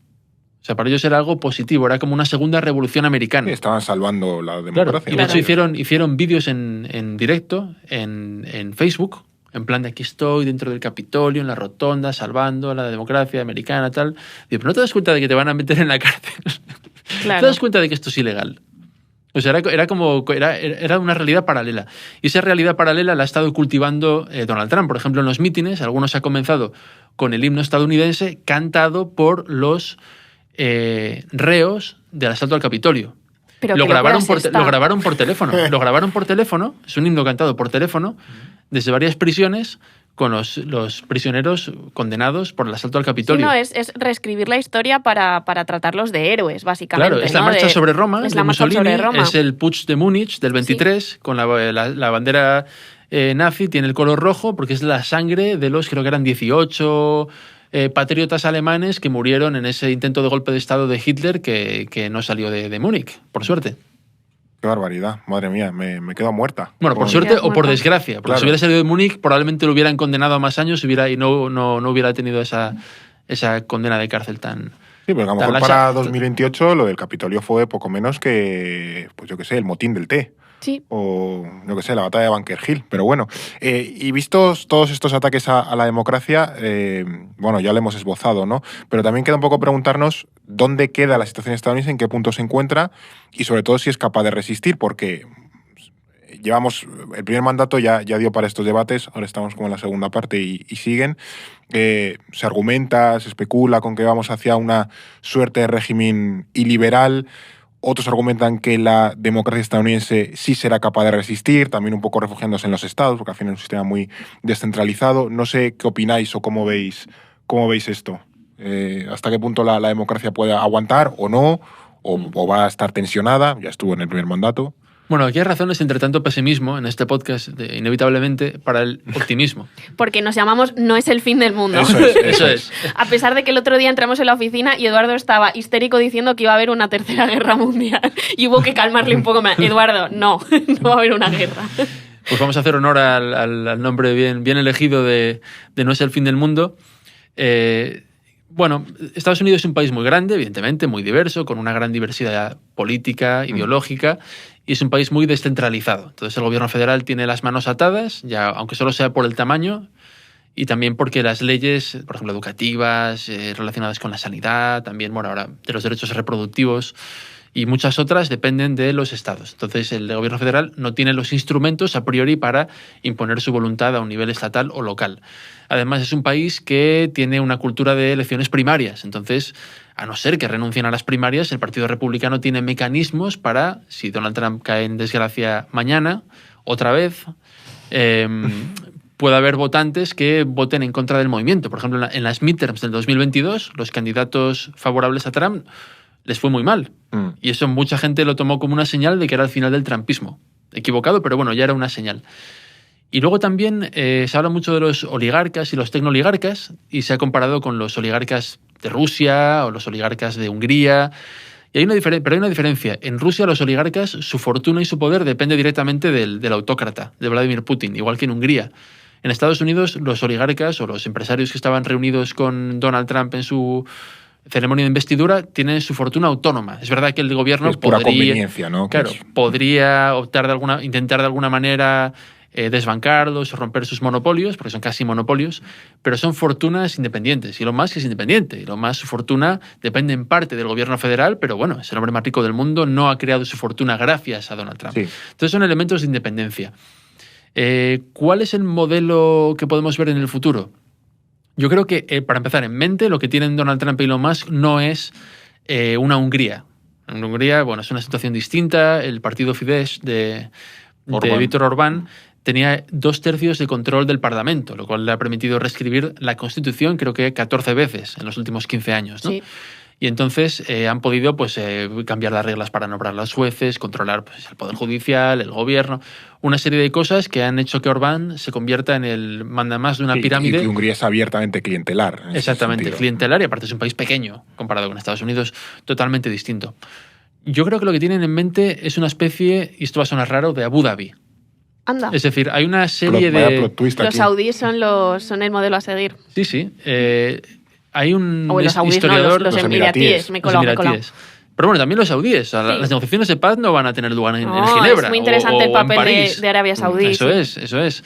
O sea, para ellos era algo positivo, era como una segunda revolución americana. Sí, estaban salvando la democracia. Claro. Y de hecho hicieron vídeos en directo en Facebook, en plan de aquí estoy dentro del Capitolio, en la rotonda, salvando a la democracia americana, tal. Digo, pero no te das cuenta de que te van a meter en la cárcel. Claro. ¿Te das cuenta de que esto es ilegal? O sea, era una realidad paralela. Y esa realidad paralela la ha estado cultivando Donald Trump. Por ejemplo, en los mítines, algunos ha comenzado con el himno estadounidense cantado por los reos del asalto al Capitolio. Pero lo grabaron por teléfono. Lo grabaron por teléfono. Es un himno cantado por teléfono desde varias prisiones con los prisioneros condenados por el asalto al Capitolio. Sí, no, es reescribir la historia para tratarlos de héroes, básicamente. Claro, es la marcha sobre Roma de Mussolini, es el Putsch de Múnich del 23, con la bandera nazi, tiene el color rojo porque es la sangre de los, creo que eran 18 patriotas alemanes que murieron en ese intento de golpe de Estado de Hitler que no salió de Múnich, por suerte. Qué barbaridad, madre mía, me quedo muerta. Bueno, por suerte o por desgracia, porque si hubiera salido de Múnich probablemente lo hubieran condenado a más años y no hubiera tenido esa condena de cárcel tan... Sí, pero a lo mejor para 2028 lo del Capitolio fue poco menos que, pues yo qué sé, el motín del té. Sí. O, yo qué sé, la batalla de Bunker Hill. Pero bueno, y vistos todos estos ataques a la democracia, ya lo hemos esbozado, ¿no? Pero también queda un poco preguntarnos dónde queda la situación estadounidense, en qué punto se encuentra y sobre todo si es capaz de resistir, porque llevamos, el primer mandato ya dio para estos debates, ahora estamos como en la segunda parte y siguen. Se argumenta, se especula con que vamos hacia una suerte de régimen iliberal. Otros argumentan que la democracia estadounidense sí será capaz de resistir, también un poco refugiándose en los estados, porque al final es un sistema muy descentralizado. No sé qué opináis o cómo veis esto. ¿Hasta qué punto la democracia puede aguantar o no? ¿O va a estar tensionada? Ya estuvo en el primer mandato. Bueno, aquí hay razones entre tanto pesimismo en este podcast, inevitablemente, para el optimismo. Porque nos llamamos No es el fin del mundo. Eso es. A pesar de que el otro día entramos en la oficina y Eduardo estaba histérico diciendo que iba a haber una tercera guerra mundial. Y hubo que calmarle un poco más. Eduardo, no va a haber una guerra. Pues vamos a hacer honor al nombre bien elegido de No es el fin del mundo. Bueno, Estados Unidos es un país muy grande, evidentemente, muy diverso, con una gran diversidad política, ideológica, y es un país muy descentralizado. Entonces el gobierno federal tiene las manos atadas, ya aunque solo sea por el tamaño, y también porque las leyes, por ejemplo, educativas, relacionadas con la sanidad, también, bueno, ahora de los derechos reproductivos y muchas otras, dependen de los estados. Entonces el gobierno federal no tiene los instrumentos a priori para imponer su voluntad a un nivel estatal o local. Además, es un país que tiene una cultura de elecciones primarias. Entonces, a no ser que renuncien a las primarias, el Partido Republicano tiene mecanismos para, si Donald Trump cae en desgracia mañana, otra vez, puede haber votantes que voten en contra del movimiento. Por ejemplo, en las midterms del 2022, los candidatos favorables a Trump les fue muy mal. Y eso mucha gente lo tomó como una señal de que era el final del trumpismo. Equivocado, pero bueno, ya era una señal. Y luego también se habla mucho de los oligarcas y los tecnooligarcas, y se ha comparado con los oligarcas de Rusia o los oligarcas de Hungría. Y pero hay una diferencia. En Rusia los oligarcas, su fortuna y su poder depende directamente del autócrata, de Vladimir Putin, igual que en Hungría. En Estados Unidos los oligarcas o los empresarios que estaban reunidos con Donald Trump en su ceremonia de investidura tienen su fortuna autónoma. Es verdad que el gobierno es pura conveniencia, ¿no? Claro, podría intentar de alguna manera desbancarlos o romper sus monopolios, porque son casi monopolios, pero son fortunas independientes. Y Elon Musk es independiente. Elon Musk, su fortuna depende en parte del gobierno federal, pero bueno, es el hombre más rico del mundo, no ha creado su fortuna gracias a Donald Trump. Sí. Entonces son elementos de independencia. ¿Cuál es el modelo que podemos ver en el futuro? Yo creo que, para empezar, en mente, lo que tienen Donald Trump y Elon Musk no es una Hungría. En Hungría, bueno, es una situación distinta. El partido Fidesz de Víctor Orbán tenía 2/3 de control del Parlamento, lo cual le ha permitido reescribir la Constitución, creo que 14 veces en los últimos 15 años, ¿no? Sí. Y entonces han podido cambiar las reglas para nombrar a los jueces, controlar el Poder Judicial, el gobierno, una serie de cosas que han hecho que Orbán se convierta en el mandamás de una pirámide. Y que Hungría es abiertamente clientelar. Exactamente, clientelar, y aparte es un país pequeño comparado con Estados Unidos, totalmente distinto. Yo creo que lo que tienen en mente es una especie, y esto va a sonar raro, de Abu Dhabi. Anda. Es decir, hay una serie de... Los saudíes son el modelo a seguir. Sí. Hay un historiador... No, los emiratíes. Me he colado. Pero bueno, también los saudíes. Sí. Las negociaciones de paz no van a tener lugar en Ginebra. Es muy interesante el papel de Arabia Saudí. Eso es.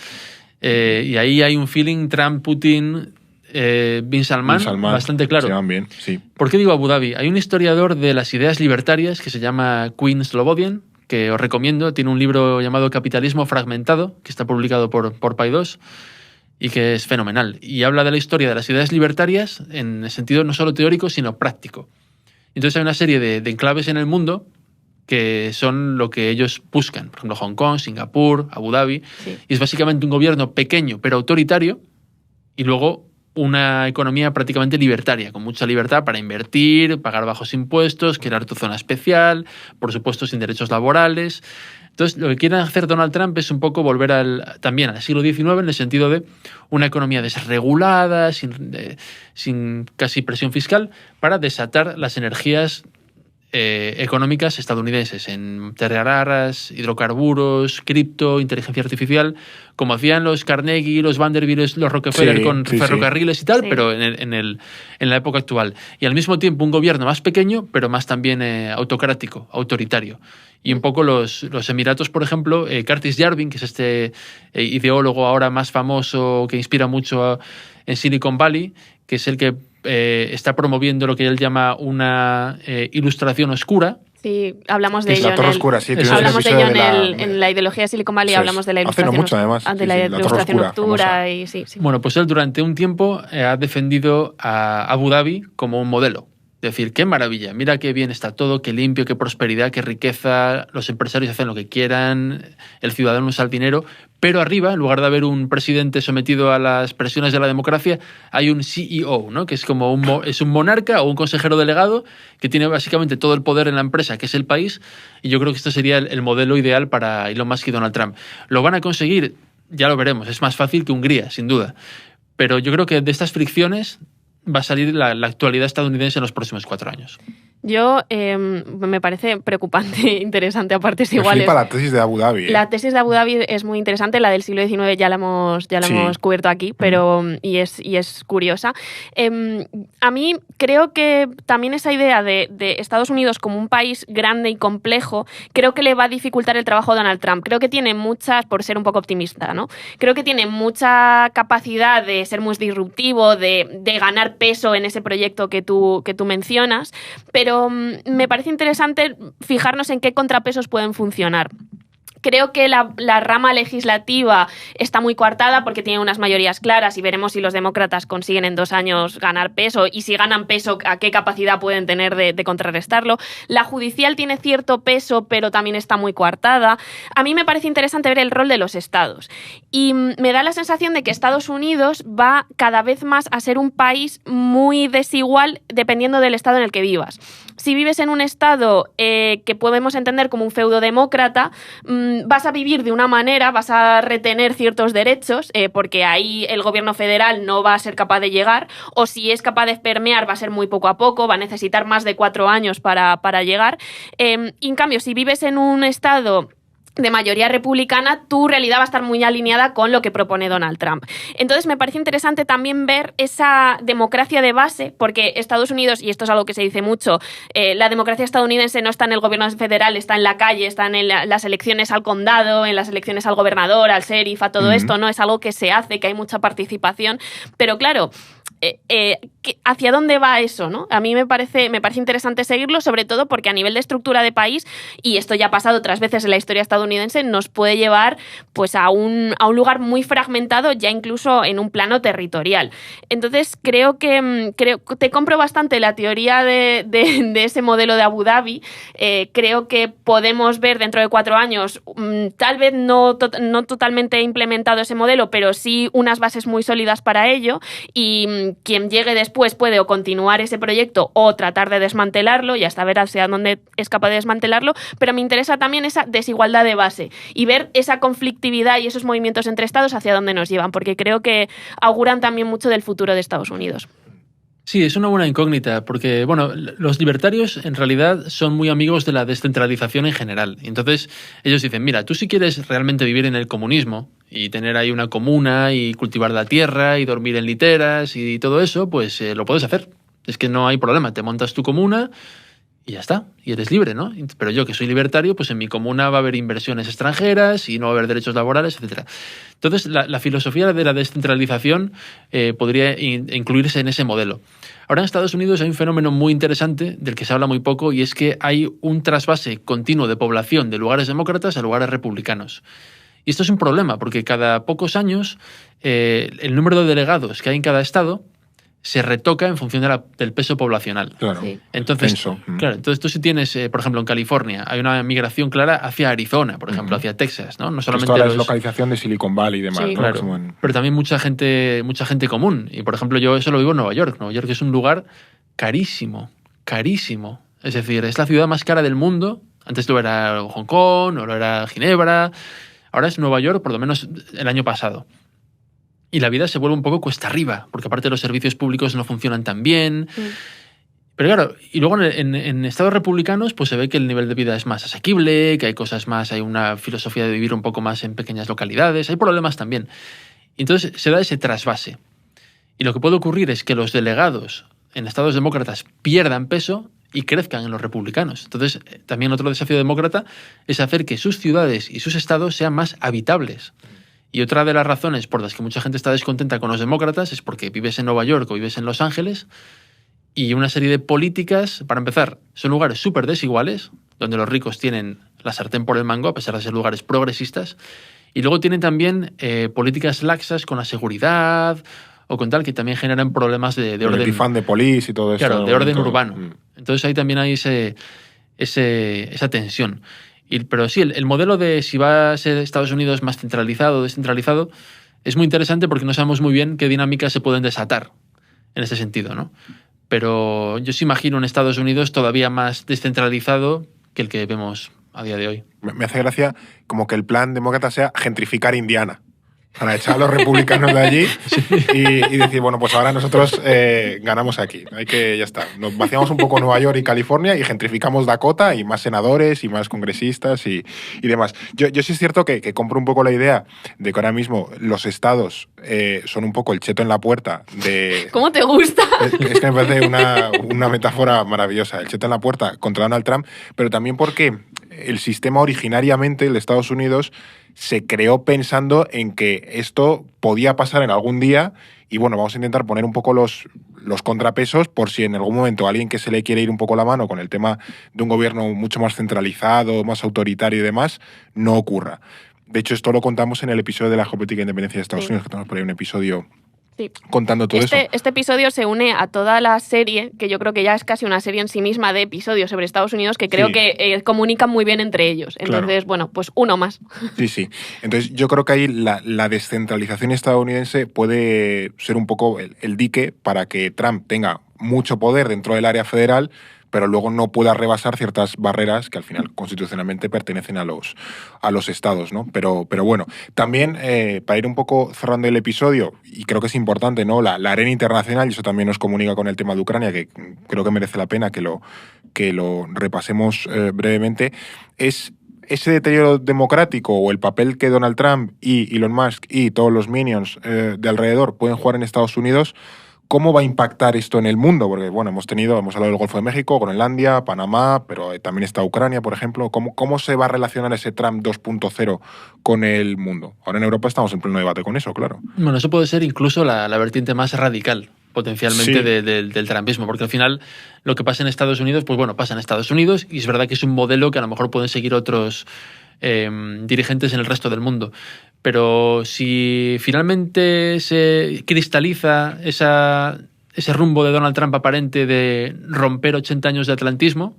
Y ahí hay un feeling Trump-Putin... Bin Salman, bastante claro. Se van bien, sí. ¿Por qué digo Abu Dhabi? Hay un historiador de las ideas libertarias que se llama Quinn Slobodian, que os recomiendo. Tiene un libro llamado Capitalismo Fragmentado, que está publicado por Paidós, y que es fenomenal. Y habla de la historia de las ideas libertarias en el sentido no solo teórico, sino práctico. Entonces hay una serie de enclaves en el mundo que son lo que ellos buscan. Por ejemplo, Hong Kong, Singapur, Abu Dhabi. Sí. Y es básicamente un gobierno pequeño pero autoritario, y luego una economía prácticamente libertaria, con mucha libertad para invertir, pagar bajos impuestos, crear tu zona especial, por supuesto sin derechos laborales. Entonces, lo que quieren hacer Donald Trump es un poco volver también al siglo XIX, en el sentido de una economía desregulada, sin casi presión fiscal, para desatar las energías económicas estadounidenses en tierras raras, hidrocarburos, cripto, inteligencia artificial, como hacían los Carnegie, los Vanderbilt, los Rockefeller con ferrocarriles y tal, pero en la época actual. Y al mismo tiempo un gobierno más pequeño, pero más también autocrático, autoritario. Y un poco los Emiratos, por ejemplo, Curtis Yarvin, que es este ideólogo ahora más famoso que inspira mucho en Silicon Valley, que es el que está promoviendo lo que él llama una ilustración oscura. Sí, hablamos de ello. La Torre Oscura, sí. Hablamos de ello en la ideología de Silicon Valley, hablamos de la ilustración, mucho, además. De la ilustración oscura. Y, sí. Bueno, pues él durante un tiempo ha defendido a Abu Dhabi como un modelo. Decir, qué maravilla, mira qué bien está todo, qué limpio, qué prosperidad, qué riqueza, los empresarios hacen lo que quieran, el ciudadano usa el dinero, pero arriba, en lugar de haber un presidente sometido a las presiones de la democracia, hay un CEO, ¿no? Que es como un monarca o un consejero delegado que tiene básicamente todo el poder en la empresa, que es el país, y yo creo que esto sería el modelo ideal para Elon Musk y Donald Trump. ¿Lo van a conseguir? Ya lo veremos, es más fácil que Hungría, sin duda. Pero yo creo que de estas fricciones va a salir la actualidad estadounidense en los próximos 4 años. Yo me parece preocupante, interesante a partes Me iguales. flipa la tesis de Abu Dhabi. La tesis de Abu Dhabi es muy interesante, la del siglo XIX ya la hemos cubierto aquí, pero y es curiosa. A mí creo que también esa idea de Estados Unidos como un país grande y complejo, creo que le va a dificultar el trabajo a Donald Trump. Creo que tiene muchas, por ser un poco optimista, ¿no? Creo que tiene mucha capacidad de ser muy disruptivo, de ganar peso en ese proyecto que tú mencionas, pero me parece interesante fijarnos en qué contrapesos pueden funcionar. Creo que la rama legislativa está muy coartada porque tiene unas mayorías claras y veremos si los demócratas consiguen en 2 años ganar peso y si ganan peso, a qué capacidad pueden tener de contrarrestarlo. La judicial tiene cierto peso, pero también está muy coartada. A mí me parece interesante ver el rol de los estados y me da la sensación de que Estados Unidos va cada vez más a ser un país muy desigual dependiendo del estado en el que vivas. Si vives en un estado que podemos entender como un feudo demócrata, vas a vivir de una manera, vas a retener ciertos derechos, porque ahí el gobierno federal no va a ser capaz de llegar, o si es capaz de permear va a ser muy poco a poco, va a necesitar más de 4 años para llegar. Y en cambio, si vives en un estado de mayoría republicana, tu realidad va a estar muy alineada con lo que propone Donald Trump. Entonces me parece interesante también ver esa democracia de base, porque Estados Unidos, y esto es algo que se dice mucho, la democracia estadounidense no está en el gobierno federal, está en la calle, está en las elecciones al condado, en las elecciones al gobernador, al sheriff, a todo esto, ¿no? Es algo que se hace, que hay mucha participación, pero claro, ¿hacia dónde va eso, no? A mí me parece interesante seguirlo, sobre todo porque a nivel de estructura de país, y esto ya ha pasado otras veces en la historia estadounidense, nos puede llevar pues a un lugar muy fragmentado, ya incluso en un plano territorial. Entonces creo que te compro bastante la teoría de ese modelo de Abu Dhabi. Creo que podemos ver dentro de 4 años, tal vez no totalmente implementado ese modelo, pero sí unas bases muy sólidas para ello, y quien llegue después puede o continuar ese proyecto o tratar de desmantelarlo y hasta ver hacia dónde es capaz de desmantelarlo, pero me interesa también esa desigualdad de base y ver esa conflictividad y esos movimientos entre estados hacia dónde nos llevan, porque creo que auguran también mucho del futuro de Estados Unidos. Sí, es una buena incógnita, porque bueno, los libertarios en realidad son muy amigos de la descentralización en general. Entonces ellos dicen, mira, tú si quieres realmente vivir en el comunismo y tener ahí una comuna y cultivar la tierra y dormir en literas y todo eso, pues lo puedes hacer. Es que no hay problema, te montas tu comuna y ya está, y eres libre, ¿no? Pero yo, que soy libertario, pues en mi comuna va a haber inversiones extranjeras y no va a haber derechos laborales, etc. Entonces, la filosofía de la descentralización podría incluirse en ese modelo. Ahora en Estados Unidos hay un fenómeno muy interesante del que se habla muy poco, y es que hay un trasvase continuo de población de lugares demócratas a lugares republicanos. Y esto es un problema, porque cada pocos años el número de delegados que hay en cada estado se retoca en función del peso poblacional. Claro. Sí. Entonces, entonces tú si tienes, por ejemplo, en California, hay una migración clara hacia Arizona, por ejemplo, hacia Texas, ¿no? No solamente toda la deslocalización de Silicon Valley y demás, Sí. ¿no? Claro, pero también mucha gente común. Y, por ejemplo, yo eso lo vivo en Nueva York. Nueva York es un lugar carísimo, carísimo. Es decir, es la ciudad más cara del mundo. Antes lo era Hong Kong, o lo era Ginebra. Ahora es Nueva York, por lo menos el año pasado. Y la vida se vuelve un poco cuesta arriba, porque aparte los servicios públicos no funcionan tan bien. Pero claro, y luego en estados republicanos pues se ve que el nivel de vida es más asequible, que hay cosas más, hay una filosofía de vivir un poco más en pequeñas localidades, hay problemas también. Y entonces se da ese trasvase. Y lo que puede ocurrir es que los delegados en estados demócratas pierdan peso y crezcan en los republicanos. Entonces, también otro desafío demócrata es hacer que sus ciudades y sus estados sean más habitables. Y otra de las razones por las que mucha gente está descontenta con los demócratas es porque vives en Nueva York o vives en Los Ángeles y una serie de políticas, para empezar, son lugares súper desiguales, donde los ricos tienen la sartén por el mango, a pesar de ser lugares progresistas, y luego tienen también políticas laxas con la seguridad o con tal, que también generan problemas de El orden. defund de police y todo eso. Claro, de orden todo. urbano. Entonces ahí también hay esa tensión. Pero sí, el modelo de si va a ser Estados Unidos más centralizado o descentralizado es muy interesante porque no sabemos muy bien qué dinámicas se pueden desatar en ese sentido, ¿no? Pero yo sí imagino un Estados Unidos todavía más descentralizado que el que vemos a día de hoy. Me hace gracia como que el plan demócrata sea gentrificar Indiana. Para echar a los republicanos de allí y decir, bueno, pues ahora nosotros ganamos aquí. Ya está. Nos vaciamos un poco Nueva York y California y gentrificamos Dakota y más senadores y más congresistas y demás. Yo sí es cierto que compro un poco la idea de que ahora mismo los estados son un poco el cheto en la puerta de... ¿Cómo te gusta? Es que me parece una metáfora maravillosa. El cheto en la puerta contra Donald Trump, pero también porque el sistema originariamente, el de Estados Unidos, se creó pensando en que esto podía pasar en algún día y bueno, vamos a intentar poner un poco los contrapesos por si en algún momento alguien que se le quiere ir un poco la mano con el tema de un gobierno mucho más centralizado, más autoritario y demás, no ocurra. De hecho, esto lo contamos en el episodio de la geopolítica e independencia de Estados Unidos, que tenemos por ahí un episodio contando todo eso. Este episodio se une a toda la serie, que yo creo que ya es casi una serie en sí misma de episodios sobre Estados Unidos, que creo que comunican muy bien entre ellos. Entonces, bueno, pues uno más. Sí. Entonces, yo creo que ahí la descentralización estadounidense puede ser un poco el dique para que Trump tenga mucho poder dentro del área federal, pero luego no pueda rebasar ciertas barreras que al final constitucionalmente pertenecen a los estados, ¿no? Pero bueno, también para ir un poco cerrando el episodio, y creo que es importante, ¿no? La arena internacional, y eso también nos comunica con el tema de Ucrania, que creo que merece la pena que lo repasemos brevemente, es ese deterioro democrático o el papel que Donald Trump y Elon Musk y todos los minions de alrededor pueden jugar en Estados Unidos. ¿Cómo va a impactar esto en el mundo? Porque, bueno, hemos hablado del Golfo de México, Groenlandia, Panamá, pero también está Ucrania, por ejemplo. ¿Cómo se va a relacionar ese Trump 2.0 con el mundo? Ahora en Europa estamos en pleno debate con eso, claro. Bueno, eso puede ser incluso la vertiente más radical, potencialmente, del trumpismo, porque al final lo que pasa en Estados Unidos, pues bueno, pasa en Estados Unidos y es verdad que es un modelo que a lo mejor pueden seguir otros dirigentes en el resto del mundo. Pero si finalmente se cristaliza ese rumbo de Donald Trump aparente de romper 80 años de atlantismo,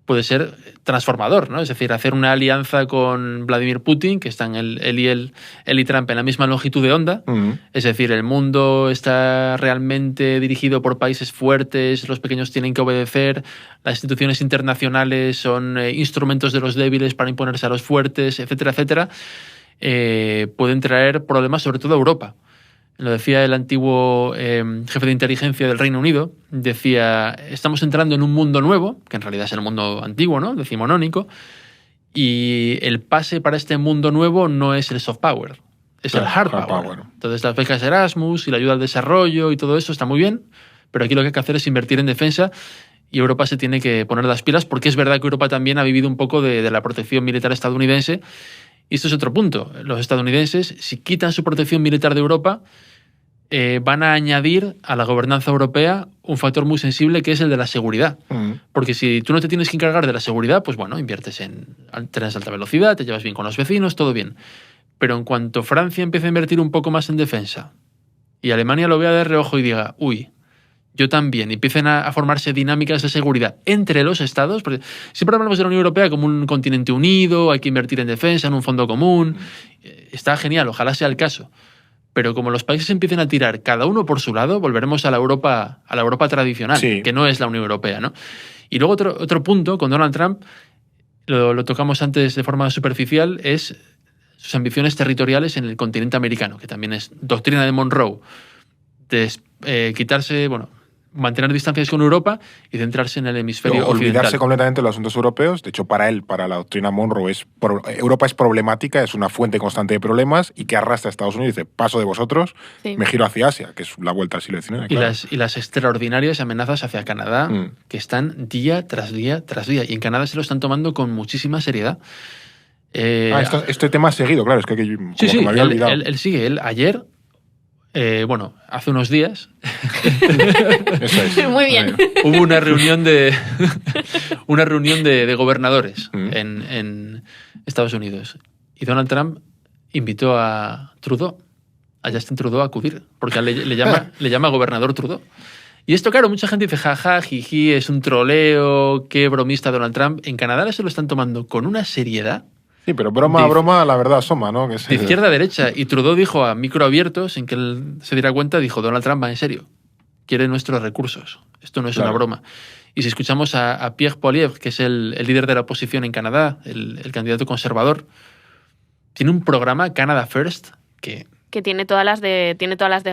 puede ser transformador, ¿no? Es decir, hacer una alianza con Vladimir Putin, que están él y Trump en la misma longitud de onda. Es decir, el mundo está realmente dirigido por países fuertes, los pequeños tienen que obedecer, las instituciones internacionales son instrumentos de los débiles para imponerse a los fuertes, etcétera, etcétera. Pueden traer problemas sobre todo a Europa. Lo decía el antiguo jefe de inteligencia del Reino Unido, decía, estamos entrando en un mundo nuevo, que en realidad es el mundo antiguo, ¿no? Decimonónico, y el pase para este mundo nuevo no es el soft power, es el hard power. Entonces las becas Erasmus y la ayuda al desarrollo y todo eso está muy bien, pero aquí lo que hay que hacer es invertir en defensa y Europa se tiene que poner las pilas, porque es verdad que Europa también ha vivido un poco de la protección militar estadounidense. Y esto es otro punto. Los estadounidenses, si quitan su protección militar de Europa, van a añadir a la gobernanza europea un factor muy sensible, que es el de la seguridad. Porque si tú no te tienes que encargar de la seguridad, pues bueno, inviertes en trenes de alta velocidad, te llevas bien con los vecinos, todo bien. Pero en cuanto Francia empiece a invertir un poco más en defensa y Alemania lo vea de reojo y diga, uy, yo también, y empiecen a formarse dinámicas de seguridad entre los estados, porque siempre hablamos de la Unión Europea como un continente unido, hay que invertir en defensa, en un fondo común. Está genial, ojalá sea el caso. Pero como los países empiecen a tirar cada uno por su lado, volveremos a la Europa tradicional, que no es la Unión Europea, ¿no? Y luego otro punto con Donald Trump, lo tocamos antes de forma superficial, es sus ambiciones territoriales en el continente americano, que también es doctrina de Monroe, de quitarse, bueno, mantener distancias con Europa y centrarse en el hemisferio occidental. Olvidarse completamente de los asuntos europeos. De hecho, para la doctrina Monroe, Europa es problemática, es una fuente constante de problemas y que arrastra a Estados Unidos y dice, paso de vosotros, me giro hacia Asia, que es la vuelta al siglo XIX. Claro. Y las extraordinarias amenazas hacia Canadá, que están día tras día tras día. Y en Canadá se lo están tomando con muchísima seriedad. Este tema ha seguido, claro, es que sí, me había olvidado. Él sigue. Ayer, hace unos días, Eso es. Muy bien. Hubo una reunión de gobernadores en Estados Unidos. Y Donald Trump invitó a Trudeau a Justin Trudeau a acudir, porque le llama gobernador Trudeau. Y esto, claro, mucha gente dice, jaja, jiji, es un troleo, qué bromista Donald Trump. En Canadá se lo están tomando con una seriedad. Sí, pero broma, la verdad asoma, ¿no? Que de izquierda a derecha. Y Trudeau dijo a micro abierto, sin que él se diera cuenta, dijo, Donald Trump va en serio, quiere nuestros recursos. Esto no es una broma. Y si escuchamos a Pierre Poilievre, que es el líder de la oposición en Canadá, el candidato conservador, tiene un programa, Canada First, que tiene todas las de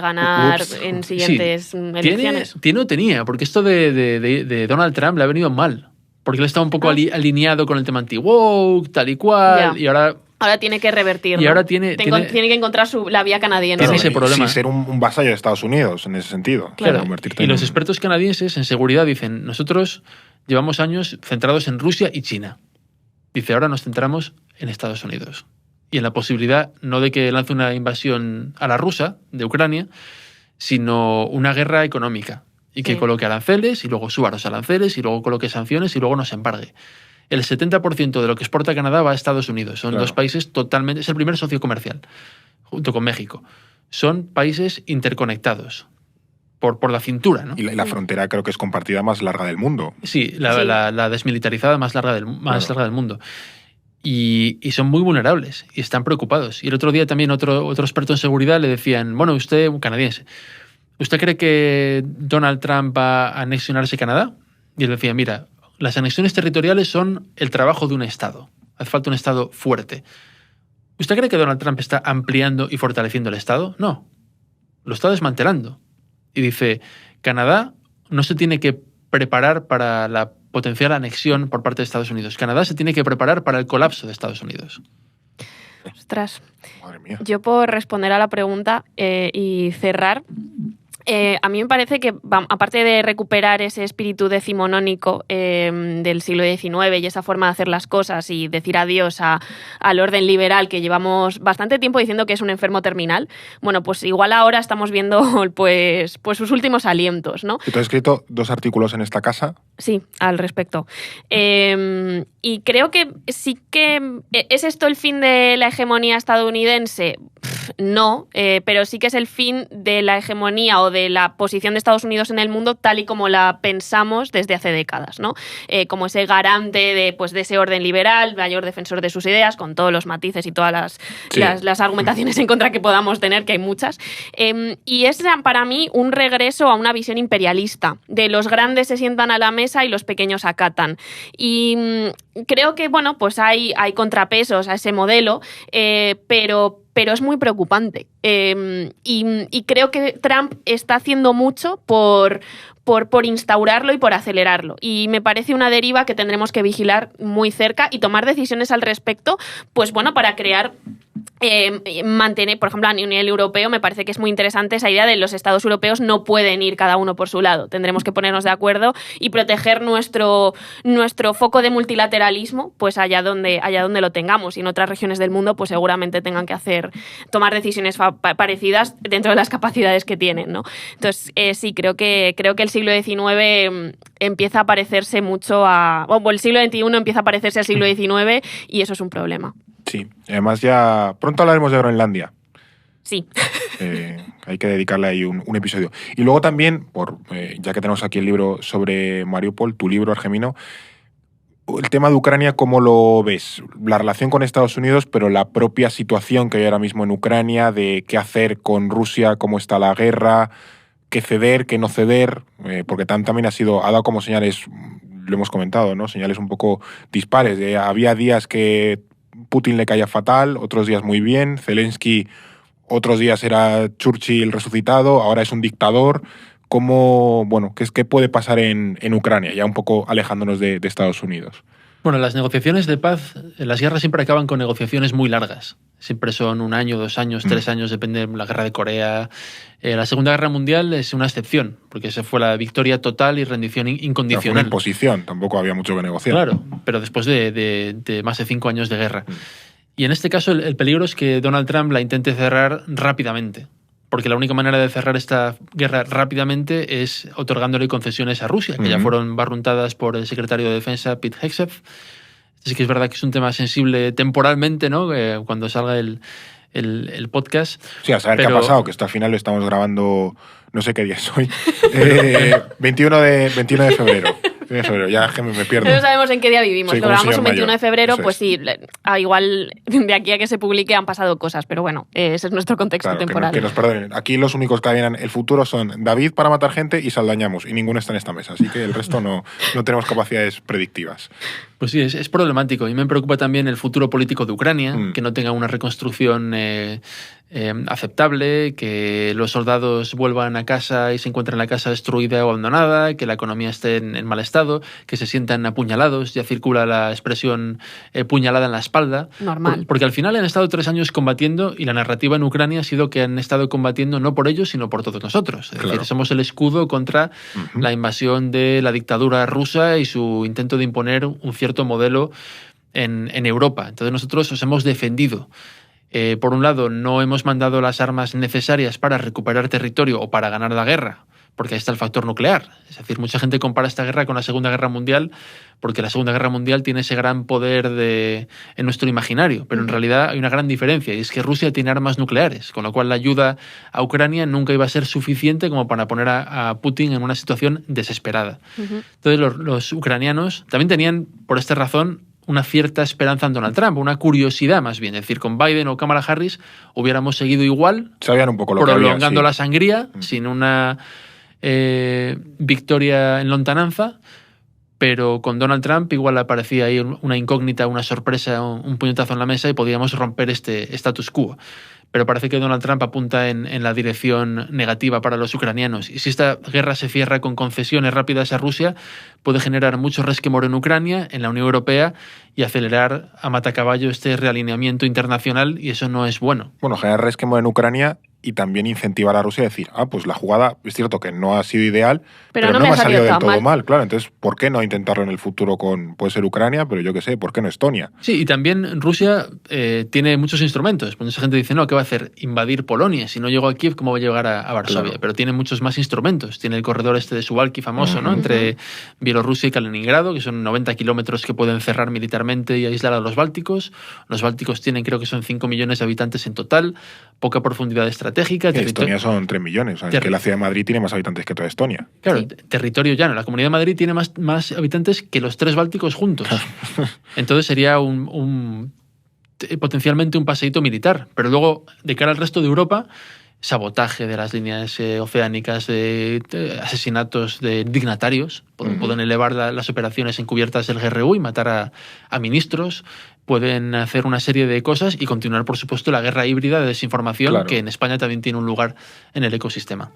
ganar en siguientes elecciones. Tiene o tenía, porque esto de Donald Trump le ha venido mal. Porque él estaba un poco alineado con el tema anti-woke, tal y cual, y ahora tiene que revertirlo. Y ahora tiene que encontrar la vía canadiense. Tiene ese problema. Sí, ser un vasallo de Estados Unidos, en ese sentido. Claro. Y los expertos canadienses en seguridad dicen, nosotros llevamos años centrados en Rusia y China. Dice, ahora nos centramos en Estados Unidos. Y en la posibilidad, no de que lance una invasión a la rusa, de Ucrania, sino una guerra económica. Y que coloque aranceles, y luego suba los aranceles, y luego coloque sanciones, y luego nos embargue. El 70% de lo que exporta Canadá va a Estados Unidos. Son dos países totalmente... Es el primer socio comercial, junto con México. Son países interconectados. Por la cintura, ¿no? Y la frontera creo que es compartida más larga del mundo. Sí, la desmilitarizada más larga del mundo. Y son muy vulnerables y están preocupados. Y el otro día también otro experto en seguridad le decían, bueno, usted, un canadiense, ¿usted cree que Donald Trump va a anexionarse Canadá? Y él decía, mira, las anexiones territoriales son el trabajo de un Estado. Hace falta un Estado fuerte. ¿Usted cree que Donald Trump está ampliando y fortaleciendo el Estado? No, lo está desmantelando. Y dice, Canadá no se tiene que preparar para la potencial anexión por parte de Estados Unidos. Canadá se tiene que preparar para el colapso de Estados Unidos. Ostras. Madre mía. Yo puedo responder a la pregunta y cerrar. A mí me parece que, aparte de recuperar ese espíritu decimonónico del siglo XIX y esa forma de hacer las cosas y decir adiós al orden liberal que llevamos bastante tiempo diciendo que es un enfermo terminal, bueno, pues igual ahora estamos viendo pues sus últimos alientos, ¿no? Tú has escrito 2 artículos en esta casa. Sí, al respecto. Y creo que sí que... ¿Es esto el fin de la hegemonía estadounidense? No, pero sí que es el fin de la hegemonía o de la posición de Estados Unidos en el mundo tal y como la pensamos desde hace décadas, ¿no? Como ese garante de ese orden liberal, mayor defensor de sus ideas, con todos los matices y todas las argumentaciones en contra que podamos tener, que hay muchas. Y es para mí un regreso a una visión imperialista, de los grandes se sientan a la mesa y los pequeños acatan. Y creo que, bueno, pues hay contrapesos a ese modelo, pero es muy preocupante. Y creo que Trump está haciendo mucho por instaurarlo y por acelerarlo. Y me parece una deriva que tendremos que vigilar muy cerca y tomar decisiones al respecto, pues bueno, para crear... mantener, por ejemplo, a nivel europeo me parece que es muy interesante esa idea de los estados europeos no pueden ir cada uno por su lado. Tendremos que ponernos de acuerdo y proteger nuestro foco de multilateralismo pues allá donde lo tengamos, y en otras regiones del mundo pues seguramente tengan que tomar decisiones parecidas dentro de las capacidades que tienen, ¿no? Entonces sí, creo que el siglo XIX empieza a parecerse mucho el siglo XXI empieza a parecerse al siglo XIX y eso es un problema. Sí, además ya pronto hablaremos de Groenlandia. Sí. Hay que dedicarle ahí un episodio. Y luego también, ya que tenemos aquí el libro sobre Mariupol, tu libro, Argemino, el tema de Ucrania, ¿cómo lo ves? La relación con Estados Unidos, pero la propia situación que hay ahora mismo en Ucrania, de qué hacer con Rusia, cómo está la guerra, qué ceder, qué no ceder, porque también ha dado como señales, lo hemos comentado, ¿no? Señales un poco dispares. Había días que Putin le caía fatal, otros días muy bien, Zelensky otros días era Churchill resucitado, ahora es un dictador. ¿Qué puede pasar en Ucrania, ya un poco alejándonos de Estados Unidos? Bueno, las negociaciones de paz, las guerras siempre acaban con negociaciones muy largas. Siempre son 1 año, 2 años, 3 años, depende de la guerra de Corea. La Segunda Guerra Mundial es una excepción, porque esa fue la victoria total y rendición incondicional. Fue una imposición, tampoco había mucho que negociar. Claro, pero después de más de 5 años de guerra. Y en este caso el peligro es que Donald Trump la intente cerrar rápidamente, porque la única manera de cerrar esta guerra rápidamente es otorgándole concesiones a Rusia, que ya fueron barruntadas por el secretario de Defensa, Pete Hegseth. Sí que es verdad que es un tema sensible temporalmente, ¿no? Cuando salga el el podcast. Sí, a saber qué ha pasado, que esto al final lo estamos grabando, no sé qué día es hoy, 21 de febrero. Ya que me pierdo. No sabemos en qué día vivimos. Soy Lo grabamos un 21 mayor. de febrero, Eso pues sí, igual de aquí a que se publique han pasado cosas, pero bueno, ese es nuestro contexto Claro, temporal. Que nos perdonen. Aquí los únicos que adivinan el futuro son David para matar gente y Saldañamos, y ninguno está en esta mesa, así que el resto no tenemos capacidades predictivas. Pues sí, es problemático. Y me preocupa también el futuro político de Ucrania, que no tenga una reconstrucción aceptable, que los soldados vuelvan a casa y se encuentren la casa destruida o abandonada, que la economía esté en mal estado, que se sientan apuñalados. Ya circula la expresión puñalada en la espalda. Normal. Porque al final han estado 3 años combatiendo y la narrativa en Ucrania ha sido que han estado combatiendo no por ellos, sino por todos nosotros. Es decir, somos el escudo contra la invasión de la dictadura rusa y su intento de imponer un cierto modelo en Europa. Entonces nosotros os hemos defendido. Por un lado, no hemos mandado las armas necesarias para recuperar territorio o para ganar la guerra, porque ahí está el factor nuclear. Es decir, mucha gente compara esta guerra con la Segunda Guerra Mundial, porque la Segunda Guerra Mundial tiene ese gran poder en nuestro imaginario, pero en realidad hay una gran diferencia, y es que Rusia tiene armas nucleares, con lo cual la ayuda a Ucrania nunca iba a ser suficiente como para poner a Putin en una situación desesperada. Entonces los ucranianos también tenían, por esta razón, una cierta esperanza en Donald Trump, una curiosidad más bien. Es decir, con Biden o Kamala Harris hubiéramos seguido igual, sabían un poco lo que había, prolongando la sangría, sin una victoria en lontananza, pero con Donald Trump igual aparecía ahí una incógnita, una sorpresa, un puñetazo en la mesa y podíamos romper este status quo. Pero parece que Donald Trump apunta en la dirección negativa para los ucranianos. Y si esta guerra se cierra con concesiones rápidas a Rusia, puede generar mucho resquemor en Ucrania, en la Unión Europea, y acelerar a matacaballo este realineamiento internacional, y eso no es bueno. Bueno, generar resquemor en Ucrania y también incentivar a Rusia a decir, pues la jugada es cierto que no ha sido ideal, pero no me ha salido del todo mal. Claro, entonces, ¿por qué no intentarlo en el futuro puede ser Ucrania, pero yo qué sé, ¿por qué no Estonia? Sí, y también Rusia tiene muchos instrumentos. Mucha gente dice, no, ¿qué va a hacer? Invadir Polonia. Si no llegó a Kiev, ¿cómo va a llegar a Varsovia? Claro. Pero tiene muchos más instrumentos. Tiene el corredor de Suwalki famoso, ¿no? Entre Bielorrusia y Kaliningrado, que son 90 kilómetros que pueden cerrar militarmente y aislar a los bálticos. Los bálticos tienen, creo que son 5 millones de habitantes en total, poca profundidad estratégica. Estonia son 3 millones. O sea, es que la ciudad de Madrid tiene más habitantes que toda Estonia. Claro, sí. Territorio llano. La Comunidad de Madrid tiene más habitantes que los 3 bálticos juntos. Entonces sería potencialmente un paseíto militar. Pero luego, de cara al resto de Europa, sabotaje de las líneas oceánicas, de asesinatos de dignatarios. Pueden elevar las operaciones encubiertas del GRU y matar a ministros. Pueden hacer una serie de cosas y continuar, por supuesto, la guerra híbrida de desinformación, que en España también tiene un lugar en el ecosistema.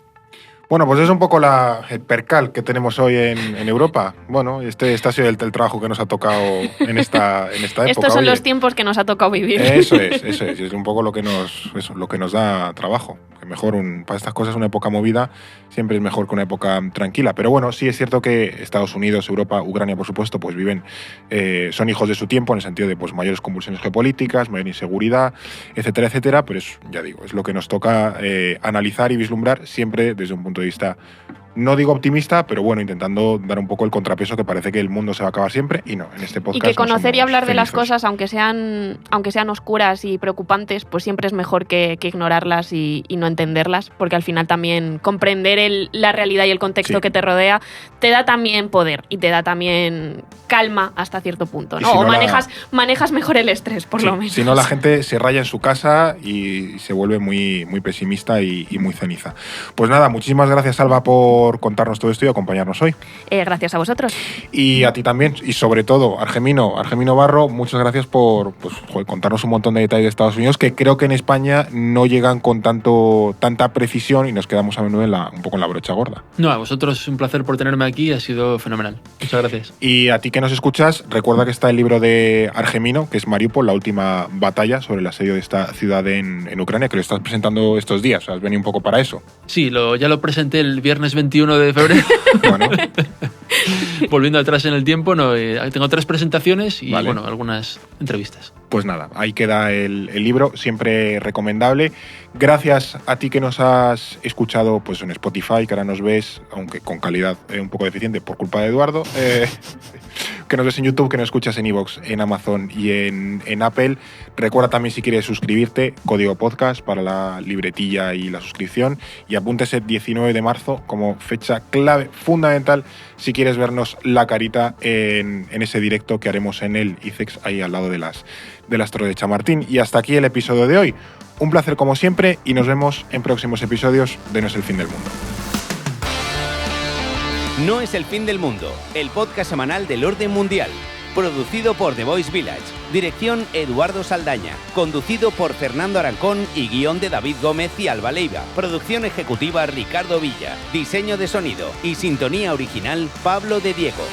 Bueno, pues es un poco el percal que tenemos hoy en Europa. Bueno, este ha sido el trabajo que nos ha tocado en esta época. Estos son los tiempos que nos ha tocado vivir. Eso es. Es un poco lo que nos da trabajo. Que mejor para estas cosas una época movida siempre es mejor que una época tranquila. Pero bueno, sí es cierto que Estados Unidos, Europa, Ucrania, por supuesto, pues viven, son hijos de su tiempo en el sentido de pues mayores convulsiones geopolíticas, mayor inseguridad, etcétera, etcétera. Pero ya digo, es lo que nos toca analizar y vislumbrar siempre desde un punto de vista, no digo optimista, pero bueno, intentando dar un poco el contrapeso que parece que el mundo se va a acabar siempre, y no, en este podcast. Y que conocer y hablar felices de las cosas, aunque sean oscuras y preocupantes, pues siempre es mejor que ignorarlas y no entenderlas, porque al final también comprender la realidad y el contexto que te rodea te da también poder y te da también calma hasta cierto punto, ¿no? Si no o manejas mejor el estrés, por lo menos. Si no, la gente se raya en su casa y se vuelve muy, muy pesimista y muy ceniza. Pues nada, muchísimas gracias, Alba, por contarnos todo esto y acompañarnos hoy. Gracias a vosotros. Y a ti también, y sobre todo, Argemino Barro, muchas gracias por contarnos un montón de detalles de Estados Unidos que creo que en España no llegan con tanta precisión y nos quedamos a menudo un poco en la brocha gorda. No, a vosotros un placer por tenerme aquí, ha sido fenomenal. Muchas gracias. Y a ti que nos escuchas, recuerda que está el libro de Argemino, que es Mariupol, la última batalla sobre el asedio de esta ciudad en Ucrania, que lo estás presentando estos días. O sea, has venido un poco para eso. Sí, ya lo presenté el viernes 21 de febrero. Bueno. Volviendo atrás en el tiempo, tengo 3 presentaciones y vale. Algunas entrevistas. Pues nada, ahí queda el libro, siempre recomendable. Gracias a ti que nos has escuchado pues en Spotify, que ahora nos ves, aunque con calidad un poco deficiente por culpa de Eduardo. que nos ves en YouTube, que nos escuchas en iVoox, en Amazon y en Apple. Recuerda también, si quieres suscribirte, código podcast para la libretilla y la suscripción. Y apúntese 19 de marzo como fecha clave, fundamental, si quieres vernos la carita en ese directo que haremos en el ICEX, ahí al lado de las Torres de Chamartín. Y hasta aquí el episodio de hoy. Un placer como siempre y nos vemos en próximos episodios de No es el fin del mundo. No es el fin del mundo, el podcast semanal del orden mundial. Producido por The Voice Village. Dirección Eduardo Saldaña. Conducido por Fernando Arancón y guión de David Gómez y Alba Leiva. Producción ejecutiva Ricardo Villa. Diseño de sonido y sintonía original Pablo de Diego.